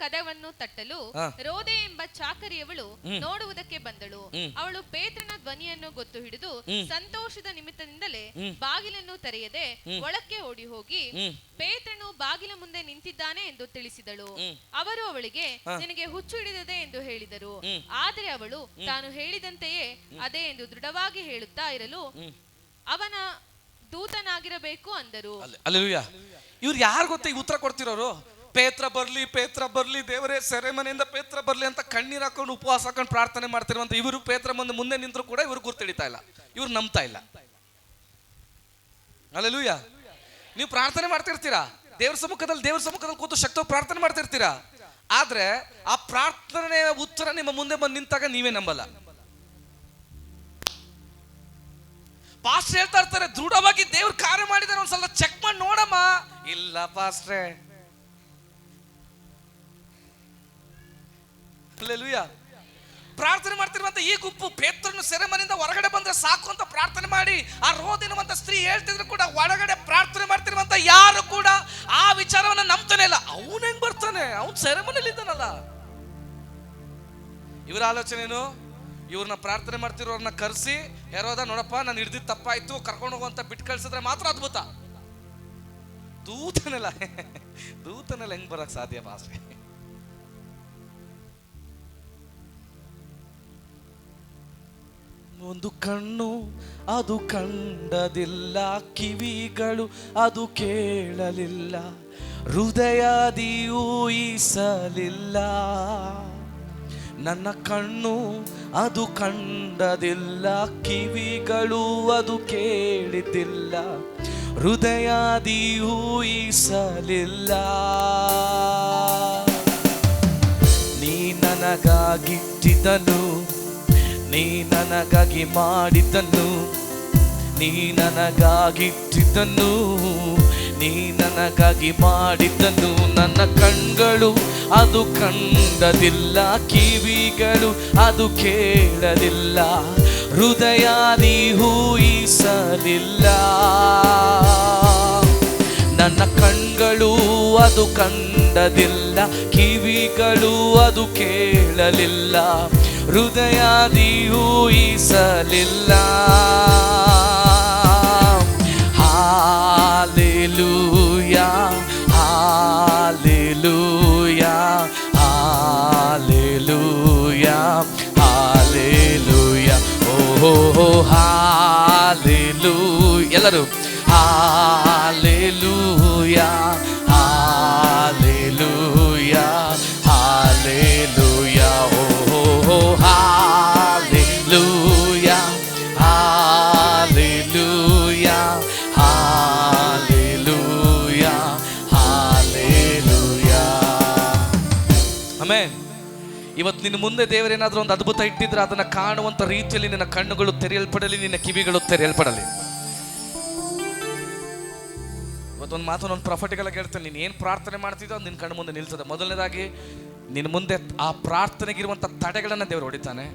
ಕದವನ್ನು ತಟ್ಟಲು ರೋದೆ ಎಂಬ ಚಾಕರಿಯವಳು ನೋಡುವುದಕ್ಕೆ ಬಂದಳು. ಅವಳು ಪೇತ್ರನ ಧ್ವನಿಯನ್ನು ಗೊತ್ತು ಹಿಡಿದು ಸಂತೋಷದ ನಿಮಿತ್ತದಿಂದಲೇ ಬಾಗಿಲನ್ನು ತೆರೆಯದೆ ಒಳಕ್ಕೆ ಓಡಿ ಹೋಗಿ ಪೇತ್ರನು ಬಾಗಿಲ ಮುಂದೆ ನಿಂತಿದ್ದಾನೆ ಎಂದು ತಿಳಿಸಿದಳು. ಅವರು ಅವಳಿಗೆ, ನಿನಗೆ ಹುಚ್ಚು ಹಿಡಿದಿದೆ ಎಂದು ಹೇಳಿದರು. ಆದರೆ ಅವಳು ತಾನು ಹೇಳಿದಂತೆಯೇ ಅದೇ ಎಂದು ದೃಢವಾಗಿ ಹೇಳುತ್ತಾ ಇರಲು, ಅವನ ದೂತನಾಗಿರಬೇಕು ಅಂದರು. ಹಲ್ಲೆಲೂಯಾ. ಇವ್ರು ಯಾರು ಗೊತ್ತಾ ಈ ಉತ್ತರ ಕೊಡ್ತಿರೋರು? ಪೇತ್ರ ಬರ್ಲಿ ದೇವರೇ, ಸೆರೆಮನೆಯಿಂದ ಪೇತ್ರ ಬರ್ಲಿ ಅಂತ ಕಣ್ಣೀರ್ ಹಾಕೊಂಡು ಉಪವಾಸ ಹಾಕೊಂಡು ಪ್ರಾರ್ಥನೆ ಮಾಡ್ತಿರುವಂತ ಇವರು ಪೇತ್ರ ಮುಂದೆ ನಿಂತರೂ ಕೂಡ ಇವರು ಗುರ್ತಿಡಿತಾ ಇಲ್ಲ, ಇವ್ರು ನಂಬ್ತಾ ಇಲ್ಲ. ಹಲ್ಲೆಲೂಯಾ. ನೀವು ಪ್ರಾರ್ಥನೆ ಮಾಡ್ತಿರ್ತೀರಾ, ದೇವ್ರ ಸಮ್ಮುಖದಲ್ಲಿ ಕೂತು ಶಕ್ತ ಪ್ರಾರ್ಥನೆ ಮಾಡ್ತಿರ್ತೀರಾ, ಆದ್ರೆ ಆ ಪ್ರಾರ್ಥನೆ ಉತ್ತರ ನಿಮ್ಮ ಮುಂದೆ ಬಂದು ನಿಂತಾಗ ನೀವೇ ನಂಬಲ್ಲ. ಪಾಸ್ಟರ್ ಹೇಳ್ತಾ ಇರ್ತಾರೆ, ದೃಢವಾಗಿ ದೇವ್ರ ಕಾರ್ಯ ಮಾಡಿದಾರೆ, ಒಂದ್ಸಲ ಚೆಕ್ ಮಾಡಿ ನೋಡಮ್ಮ. ಇಲ್ಲ ಪಾಸ್ಟ್ರೇ, ಹಲ್ಲೆಲೂಯಾ. ಪ್ರಾರ್ಥನೆ ಮಾಡ್ತಿರುವಂತ ಈ ಗುಂಪು ಪೇತ್ರನು ಸೆರೆಮನೆಯಿಂದ ಹೊರಗಡೆ ಬಂದ್ರೆ ಸಾಕು ಅಂತ ಪ್ರಾರ್ಥನೆ ಮಾಡಿ ಆ ರೋದ್ ಎನ್ನುವಂತ ಸ್ತ್ರೀ ಹೇಳ್ತಿದ್ರು ಕೂಡ, ಒಳಗಡೆ ಪ್ರಾರ್ಥನೆ ಮಾಡ್ತಿರುವಂತ ಯಾರು ಕೂಡ ಆ ವಿಚಾರವನ್ನ ನಂಬ್ತಾನೆ ಇಲ್ಲ. ಅವನು ಹೆಂಗ್ ಬರ್ತಾನೆ, ಅವನು ಸೆರೆಮನೆಯಲ್ಲಿ ಇದ್ದಾನಲ್ಲ. ಇವರ ಆಲೋಚನೆ ಏನು, ಇವ್ರನ್ನ ಪ್ರಾರ್ಥನೆ ಮಾಡ್ತಿರೋರ್ನ ಕರೆಸಿ, ಹೆರೋದ ನೋಡಪ್ಪ ನಾನು ಹಿಡ್ದಿದ್ದು ತಪ್ಪಾಯ್ತು, ಕರ್ಕೊಂಡು ಹೋಗುವಂತ ಬಿಟ್ಟು ಕಳ್ಸಿದ್ರೆ ಮಾತ್ರ ಅದ್ಭುತ. ದೂತನೆಲ್ಲ ಹೆಂಗ್ ಬರಕ್ ಸಾಧ್ಯ ಪಾಸ್ಟ್ರೆ? ಒಂದು ಕಣ್ಣು ಅದು ಕಂಡದಿಲ್ಲ, ಕಿವಿಗಳು ಅದು ಕೇಳಲಿಲ್ಲ, ಹೃದಯದಿ ಊಹಿಸಲಿಲ್ಲ. ನನ್ನ ಕಣ್ಣು ಅದು ಕಂಡದಿಲ್ಲ, ಕಿವಿಗಳು ಅದು ಕೇಳಿದ್ದಿಲ್ಲ, ಹೃದಯದಿ ಊಹಿಸಲಿಲ್ಲ. ನೀ ನನಗಾಗಿಟ್ಟಿದ್ದನು, ನೀ ನನಗಾಗಿ ಮಾಡಿದ್ದನ್ನು, ನೀ ನನಗಾಗಿಟ್ಟಿದ್ದನ್ನು, ನೀ ನನಗಾಗಿ ಮಾಡಿದ್ದನ್ನು. ನನ್ನ ಕಣ್ಗಳು ಅದು ಕಂಡದಿಲ್ಲ, ಕಿವಿಗಳು ಅದು ಕೇಳಲಿಲ್ಲ, ಹೃದಯದಿ ಊಹಿಸಲಿಲ್ಲ. ನನ್ನ ಕಣ್ಗಳು ಅದು ಕಂಡದಿಲ್ಲ, ಕಿವಿಗಳು ಅದು ಕೇಳಲಿಲ್ಲ, ಹೃದಯದಿ ಊಹಿಸಲಿಲ್ಲ. Hallelujah, hallelujah, hallelujah, hallelujah. ಓಹೋ ಹಾಲೆಲೂಯಾ, ಎಲ್ಲರೂ ಹಾಲೆಲೂಯಾ, ಹಾಲೆಲೂಯಾ, ಹಾಲೆಲೂಯಾ. ಓಹೋ hallelujah, hallelujah, hallelujah, hallelujah. Amen. ಇವತ್ತು ನಿನ್ನ ಮುಂದೆ ದೇವರೇನಾದ್ರೂ ಒಂದು ಅದ್ಭುತ ಇಟ್ಟಿದ್ರೆ ಅದನ್ನ ಕಾಣುವಂತ ರೀತಿಯಲ್ಲಿ ನಿನ್ನ ಕಣ್ಣುಗಳು ತೆರೆಯಲ್ಪಡಲಿ, ನಿನ್ನ ಕಿವಿಗಳು ತೆರೆಯಲ್ಪಡಲಿ. ಇವತ್ತೊಂದು ಮಾತು ನಾನು ಪ್ರಾಫಿಟಿಕಲ್ ಆಗಿ ಹೇಳ್ತೇನೆ, ನೀನು ಏನು ಪ್ರಾರ್ಥನೆ ಮಾಡ್ತಿದ್ದೋ ಅದು ನಿನ್ನ ಕಣ್ಣು ಮುಂದೆ ನಿಲ್ತದೆ. ಮೊದಲನೇದಾಗಿ ನಿನ್ನ ಮುಂದೆ ಆ ಪ್ರಾರ್ಥನೆಗಿರುವಂಥ ತಡೆಗಳನ್ನು ದೇವರು ಹೊಡಿತಾನೆ.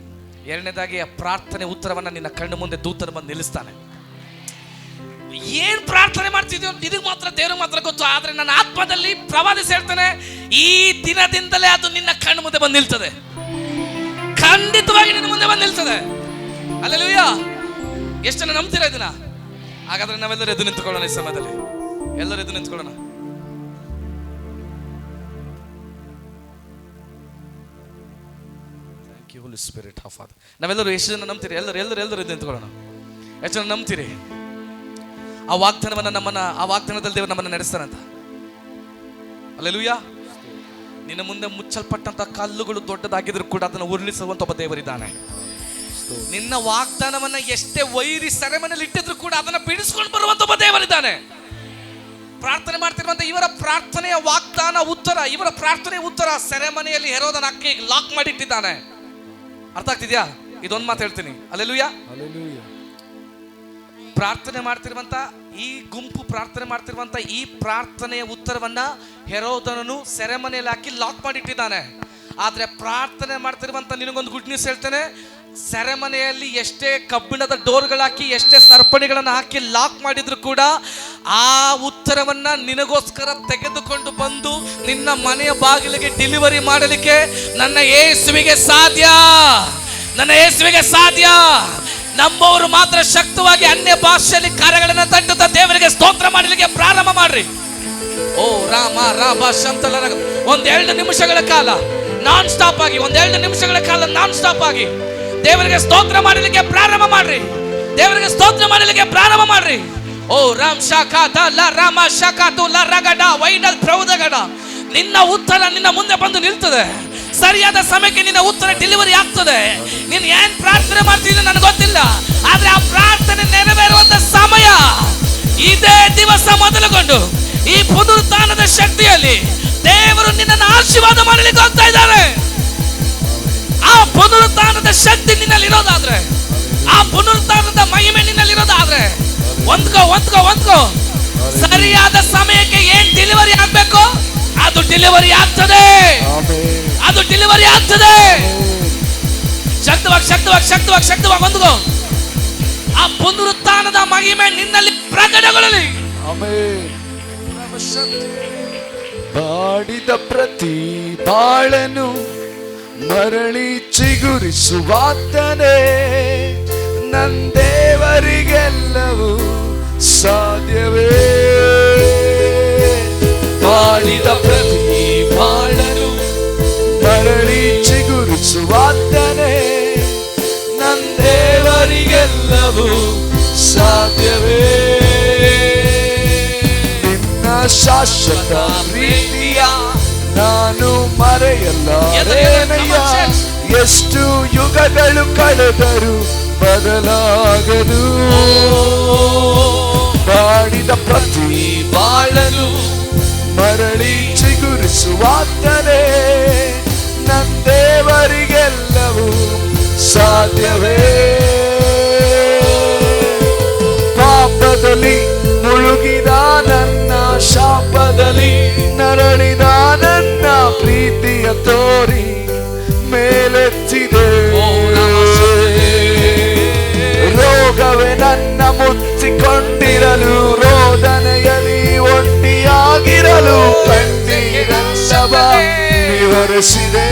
ಎರಡನೇದಾಗಿ ಆ ಪ್ರಾರ್ಥನೆ ಉತ್ತರವನ್ನು ನಿನ್ನ ಕಣ್ಣು ಮುಂದೆ ದೂತರು ಬಂದು ನಿಲ್ಲಿಸ್ತಾನೆ. ಏನ್ ಪ್ರಾರ್ಥನೆ ಮಾಡ್ತಿದ್ಯೋ ಇದಕ್ಕೆ ಮಾತ್ರ ದೇವರು ಮಾತ್ರ ಗೊತ್ತು. ಆದ್ರೆ ನನ್ನ ಆತ್ಮದಲ್ಲಿ ಪ್ರವಾದಿಸಿ ಹೇಳ್ತಾನೆ, ಈ ದಿನದಿಂದಲೇ ಅದು ನಿನ್ನ ಕಣ್ಣು ಮುಂದೆ ಬಂದು ನಿಲ್ತದೆ, ಖಂಡಿತವಾಗಿ ನಿನ್ನ ಮುಂದೆ ಬಂದು ನಿಲ್ತದೆ. ಹಲ್ಲೆಲೂಯಾ. ಎಷ್ಟು ಜನ ನಂಬ್ತೀರಾ ಇದನ್ನ? ಹಾಗಾದ್ರೆ ನಾವೆಲ್ಲರೂ ಎದ್ದು ನಿಂತ್ಕೊಳ್ಳೋಣ. ಈ ಸಮಯದಲ್ಲಿ ಎಲ್ಲರೂ ಎದ್ದು ನಿಂತ್ಕೊಳ್ಳೋಣ. Thank you Holy Spirit of Father. ನಾವೆಲ್ಲರೂ ಎಷ್ಟು ಜನ ನಂಬ್ತೀರಿ? ಎಲ್ಲರೂ ಎದ್ದು ನಿಂತ್ಕೊಳ್ಳೋಣ. ಎಷ್ಟು ಜನ ನಂಬ್ತೀರಿ ಆ ವಾಗ್ದಾನವನ್ನು ಆ ವಾಗ್ದಾನದಲ್ಲಿ ದೇವರು ನಮ್ಮನ್ನು ನಡೆಸ್ತಾರಂತ? ಹಲ್ಲೆಲೂಯಾ. ನಿನ್ನ ಮುಂದೆ ಮುಚ್ಚಲ್ಪಟ್ಟಂತ ಕಲ್ಲುಗಳು ದೊಡ್ಡದಾಗಿದ್ರು ಕೂಡ ಅದನ್ನು ಉರುಳಿಸುವಂತ ಒಬ್ಬ ದೇವರಿದ್ದಾನೆ. ನಿನ್ನ ವಾಗ್ದಾನವನ್ನ ಎಷ್ಟೇ ವೈರಿ ಸೆರೆಮನೆಯಲ್ಲಿ ಇಟ್ಟಿದ್ರು ಕೂಡ ಅದನ್ನ ಬಿಡಿಸ್ಕೊಂಡು ಬರುವಂತ ಒಬ್ಬ ದೇವರಿದ್ದಾನೆ. ಪ್ರಾರ್ಥನೆ ಮಾಡ್ತಿರುವಂತ ಇವರ ಪ್ರಾರ್ಥನೆಯ ವಾಗ್ದಾನ ಉತ್ತರ, ಇವರ ಪ್ರಾರ್ಥನೆಯ ಉತ್ತರ ಸೆರೆಮನೆಯಲ್ಲಿ ಹೆರೋದನ ಅಕ್ಕಿ ಲಾಕ್ ಮಾಡಿಟ್ಟಿದ್ದಾನೆ. ಅರ್ಥ ಆಗ್ತಿದ್ಯಾ? ಇದೊಂದು ಮಾತು ಹೇಳ್ತೀನಿ. ಹಲ್ಲೆಲೂಯಾ. ಪ್ರಾರ್ಥನೆ ಮಾಡ್ತಿರುವಂತ ಈ ಗುಂಪು ಪ್ರಾರ್ಥನೆ ಮಾಡ್ತಿರುವಂತ ಈ ಪ್ರಾರ್ಥನೆಯ ಉತ್ತರವನ್ನ ಹೆರೋದನನು ಸೆರೆಮನೆಯಲ್ಲಿ ಹಾಕಿ ಲಾಕ್ ಮಾಡಿಟ್ಟಿದ್ದಾನೆ. ಆದ್ರೆ ಪ್ರಾರ್ಥನೆ ಮಾಡ್ತಿರುವಂತ ನಿನಗೊಂದು ಗುಡ್ ನ್ಯೂಸ್ ಹೇಳ್ತೇನೆ. ಸೆರೆಮನೆಯಲ್ಲಿ ಎಷ್ಟೇ ಕಬ್ಬಿಣದ ಡೋರ್ಗಳಾಕಿ ಎಷ್ಟೇ ಸರಪಣಿಗಳನ್ನು ಹಾಕಿ ಲಾಕ್ ಮಾಡಿದ್ರು ಕೂಡ ಆ ಉತ್ತರವನ್ನ ನಿನಗೋಸ್ಕರ ತೆಗೆದುಕೊಂಡು ಬಂದು ನಿನ್ನ ಮನೆಯ ಬಾಗಿಲಿಗೆ ಡೆಲಿವರಿ ಮಾಡಲಿಕ್ಕೆ ನನ್ನ ಯೇಸುವಿಗೆ ಸಾಧ್ಯ, ನನ್ನ ಯೇಸುವಿಗೆ ಸಾಧ್ಯ. ನಮ್ಮವರು ಮಾತ್ರ ಶಕ್ತವಾಗಿ ಅನ್ಯ ಭಾಷೆಯಲ್ಲಿ ಕಾರ್ಯಗಳನ್ನು ತಟ್ಟುತ್ತಾ ದೇವರಿಗೆ ಸ್ತೋತ್ರ ಮಾಡಲಿಕ್ಕೆ ಪ್ರಾರಂಭ ಮಾಡ್ರಿ. ಓ ರಾಮ ರಾಮ ಶಂತಲ. ಒಂದೆರಡು ನಿಮಿಷಗಳ ಕಾಲ ನಾನ್ ಸ್ಟಾಪ್ ಆಗಿ, ಒಂದೆರಡು ನಿಮಿಷಗಳ ಕಾಲ ನಾನ್ ಸ್ಟಾಪ್ ಆಗಿ ದೇವರಿಗೆ ಸ್ತೋತ್ರ ಮಾಡಲಿಕ್ಕೆ ಪ್ರಾರಂಭ ಮಾಡ್ರಿ. ದೇವರಿಗೆ ಸ್ತೋತ್ರ ಮಾಡಲಿಕ್ಕೆ ಪ್ರಾರಂಭ ಮಾಡ್ರಿ. ಓ ರಾಮ್ ಶಾಖಾತ ಲ ರಾಮ ಶಾಖಾತು ಲ ರಗಡ ವೈಡಲ್ ಪ್ರೌದಗಡ. ನಿನ್ನ ಉತ್ತರ ನಿನ್ನ ಮುಂದೆ ಬಂದು ನಿಲ್ತದೆ. ಸರಿಯಾದ ಸಮಯಕ್ಕೆ ನಿನ್ನ ಉತ್ತರ ಡೆಲಿವರಿ ಆಗ್ತದೆ. ನೀನು ಏನ್ ಪ್ರಾರ್ಥನೆ ಮಾಡ್ತಿದ್ದೆ ನನಗೆ ಗೊತ್ತಿಲ್ಲ, ಆದ್ರೆ ಆ ಪ್ರಾರ್ಥನೆ ನೆರವೇರುವಂತ ಸಮಯ ಇದೇ ದಿವಸ ಮೊದಲುಗೊಂಡು ಈ ಪುನರುತ್ಥಾನದ ಶಕ್ತಿಯಲ್ಲಿ ದೇವರು ನಿನ್ನನ್ನು ಆಶೀರ್ವಾದ ಮಾಡಲಿಕ್ಕೆ ಹೋಗ್ತಾ ಇದ್ದಾರೆ. ಆ ಪುನರುತ್ಥಾನದ ಶಕ್ತಿ ನಿನ್ನಲ್ಲಿ ಇರೋದಾದ್ರೆ, ಆ ಪುನರುತ್ಥಾನದ ಮಹಿಮೆ ನಿನ್ನಲ್ಲಿ ಇರೋದಾದ್ರೆ ಒಂದ್ಕೋ. ಸರಿಯಾದ ಸಮಯಕ್ಕೆ ಏನ್ ಡೆಲಿವರಿ ಆಗ್ಬೇಕು ಅದು ಡೆಲಿವರಿ ಆಗ್ತದೆ. ಅದು ಡೆಲಿವರಿ ಆಗ್ತದೆ. ಶಕ್ತವಾಗಿ ಹೊಂದ್ಕೋ. ಆ ಪುನರುತ್ಥಾನದ ಮಹಿಮೆ ನಿನ್ನಲ್ಲಿ ಪ್ರಕಟಗೊಳ್ಳಲಿ. ಬಾಡಿದ ಪ್ರತಿ ಬಾಳನು ಮರಳಿ ಚಿಗುರಿಸುವಾತನೇ, ನನ್ನ ದೇವರಿಗೆಲ್ಲವೂ ಸಾಧ್ಯವೇ. ಬಾಡಿದ ಪ್ರತಿ ಬಾಳನು ಮರಳಿ ಚಿಗುರಿಸುವಾತನೇ, ನನ್ನ ದೇವರಿಗೆಲ್ಲವೂ ಸಾಧ್ಯವೇ. ನಿನ್ನ ಶಾಶ್ವತ ಪ್ರೀತಿಯ ನಾನು ಮರೆಯಲಾರೆನಯ್ಯ, ಎಷ್ಟು ಯುಗಗಳು ಕಳೆದರೂ ಬದಲಾಗದು. ಬಾಡಿದ ಪ್ರತಿ ಬಾಳನು ಮರಳಿ ಚಿಗುರಿಸುವಾತನೇ, ನನ್ನ ದೇವರಿಗೆಲ್ಲವೂ ಸಾಧ್ಯವೇ. ಪಾಪದಲ್ಲಿ ಮುಳುಗಿದ ನನ್ನ ಶಾಪದಲ್ಲಿ ನರಳಿದ ನನ್ನ ಪ್ರೀತಿಯ ತೋರಿ ಮೇಲೆತ್ತಿದೆ. ರೋಗವೇ ನನ್ನ ಮುಚ್ಚಿಕೊಂಡಿರಲು, ರೋದನೆಯಲ್ಲಿ ಒಂಟಿಯಾಗಿರಲು ಕಣ್ಣೀರ ಶವ ವಿವರಿಸಿದೆ.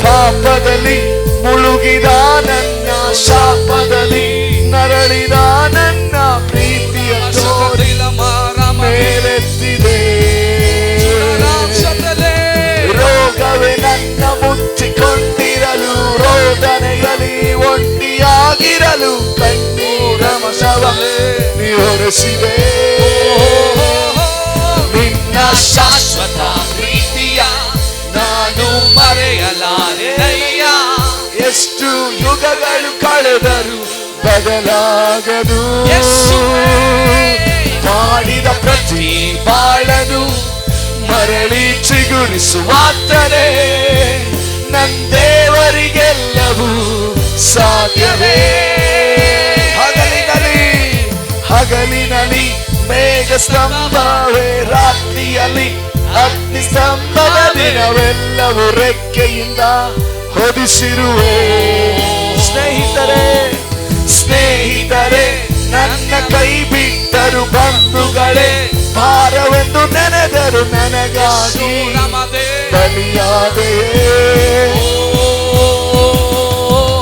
ಪಾಪದಲ್ಲಿ ಮುಳುಗಿದ ನನ್ನ ಶಾಪದಲ್ಲಿ ನರಳಿದ ನನ್ನ ಪ್ರೀತಿಯ ತೋರಿ ಮೇಲೆತ್ತಿದೆ. ರೋಗವೇ ನನ್ನ ಮುಚ್ಚಿಕೊಂಡಿರಲು, ರೋದನೆಯಲ್ಲಿ ಒಂಟಿಯಾಗಿರಲು ಕಣ್ಣೀರ ಶವ ವಿವರಿಸಿದೆ. ನಿನ್ನ ಶಾಶ್ವತ ಪ್ರೀತಿಯ ನಾನು ಮರೆಯಲಾರೆನಯ್ಯ, ಎಷ್ಟು ಯುಗಗಳು ಕಳೆದರೂ ಬದಲಾಗದು. ಮಾಡಿದ ಪ್ರತಿ ಬಾಳನು ಮರಳಿ ಚಿಗುರಿಸುವಾತನೇ, ನನ್ನ ದೇವರಿಗೆಲ್ಲವೂ ಸಾಧ್ಯವೇ. ಹಗಲಿನಲ್ಲಿ ಮೇಘ ಸ್ತಂಭವೇ, ರಾತ್ರಿಯಲ್ಲಿ ಅಗ್ನಿ ಸ್ತಂಭದ ದಿನವೆಲ್ಲವೂ ರೆಕ್ಕೆಯಿಂದ ಹೊದಿಸಿರುವೆ. ಸ್ನೇಹಿತರೆ ನನ್ನ ಕೈ ಬಿಟ್ಟರು, ಬಂಧುಗಳೇ ಭಾರವೆಂದು ನೆನೆದರು ನನಗಾಗಿ ಬಲಿಯಾದೆಯೇ.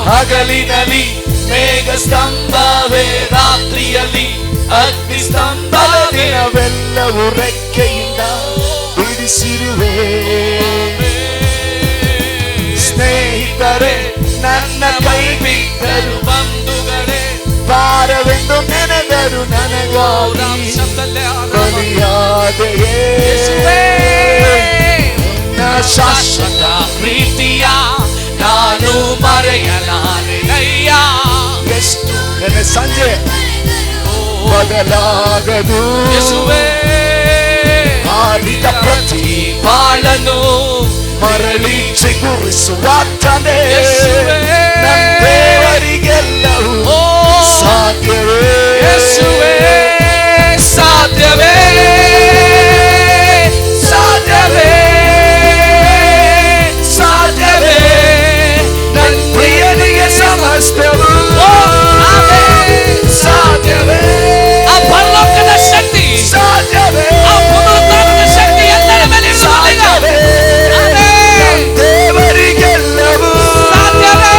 ಹಗಲಿನಲ್ಲಿ ಮೇಘ ಸ್ತಂಭವೇ, ರಾತ್ರಿಯಲ್ಲಿ ಅಗ್ನಿ ಸ್ತಂಭದ ದಿನವೆಲ್ಲವೂ ರೆಕ್ಕೆಯಿಂದ ಬಿಡಿಸಿರುವೆ. ಸ್ನೇಹಿತರೆ ನನ್ನ ಕೈ ಬಿಟ್ಟರು, ಬಂಧುಗಳೇ ಭಾರವೆಂದು ನೆನೆದರು ನನಗಾಗಿ ಬಲಿಯಾದೆಯೇ. ಶಾಶ್ವತ ಪ್ರೀತಿಯ ನಾನು ಮರೆಯಲಾರೆನಯ್ಯ, ಎಷ್ಟು ನನ್ನ ಸಂಜೆ ಬದಲಾಗದು. ಮಾಡಿದ ಪ್ರತಿ ಬಾಳನು ಮರಳಿ ಚಿಗುರಿಸುವಾತನೇ, ನನ್ನ ದೇವರಿಗೆಲ್ಲವೂ ಸಾಧ್ಯವೇ. ಸಾಧ್ಯವೇ ಸಾಧ್ಯವೇ ಸಾಧ್ಯವೇ, ನನ್ನ ಪ್ರಿಯನಿಗೆ ಸಮಸ್ತವು ಸಾಧ್ಯವೇ. ಆ ಪರಲೋಕದ ಶಕ್ತಿ, ಸಾಧ್ಯವೇ. ಆ ಪುನರುತ್ಥಾನದ ಶಕ್ತಿ ಎಲ್ಲರ ಮೇಲೆ ಇರುತ್ತದೆ. ದೇವರಿಗೆಲ್ಲವೂ ಸಾಧ್ಯವೇ.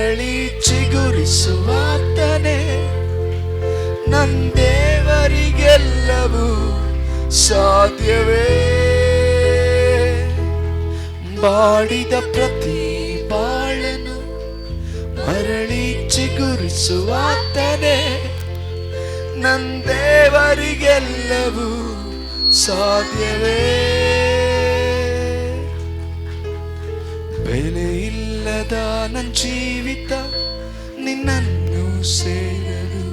ಮರಳಿ ಚಿಗುರಿಸುವಾತನೇ ನನ್ನ ದೇವರಿಗೆಲ್ಲವೂ ಸಾಧ್ಯವೇ. ಬಾಡಿದ ಪ್ರತಿ ಬಾಳನು ಮರಳಿ ಚಿಗುರಿಸುವಾತನೇ ನನ್ನ ದೇವರಿಗೆಲ್ಲವೂ ಸಾಧ್ಯವೇ. ಬೆಲೆ ಇಲ್ಲದ ನನ್ನ ಜೀವಿತ ನಿನ್ನನ್ನು ಸೇರಲು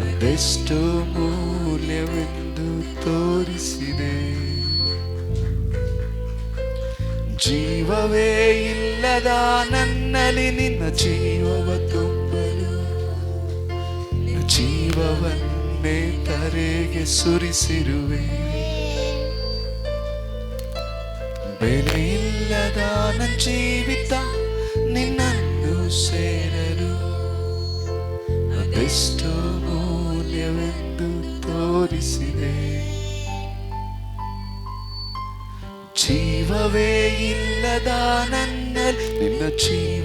ಅದೆಷ್ಟು ಮೂಲ್ಯವೆಂದು ತೋರಿಸಿದೆ. ಜೀವವೇ ಇಲ್ಲದ ನನ್ನಲ್ಲಿ ನಿನ್ನ ಜೀವವ ತುಂಬಲು ಜೀವವನ್ನೇ ತರೆಗೆ ಸುರಿಸಿರುವೆ. ಬೆಲೆ ಇಲ್ಲದ ನನ್ನ ಜೀವಿತ ನಿನ್ನನ್ನು ಸೇರಲು ಅದೆಷ್ಟು ಮೂಲ್ಯವೆಂದು ತೋರಿಸಿದೆ. ಜೀವವೇ ಇಲ್ಲದ ನನ್ನಲ್ಲಿ ನಿನ್ನ ಜೀವ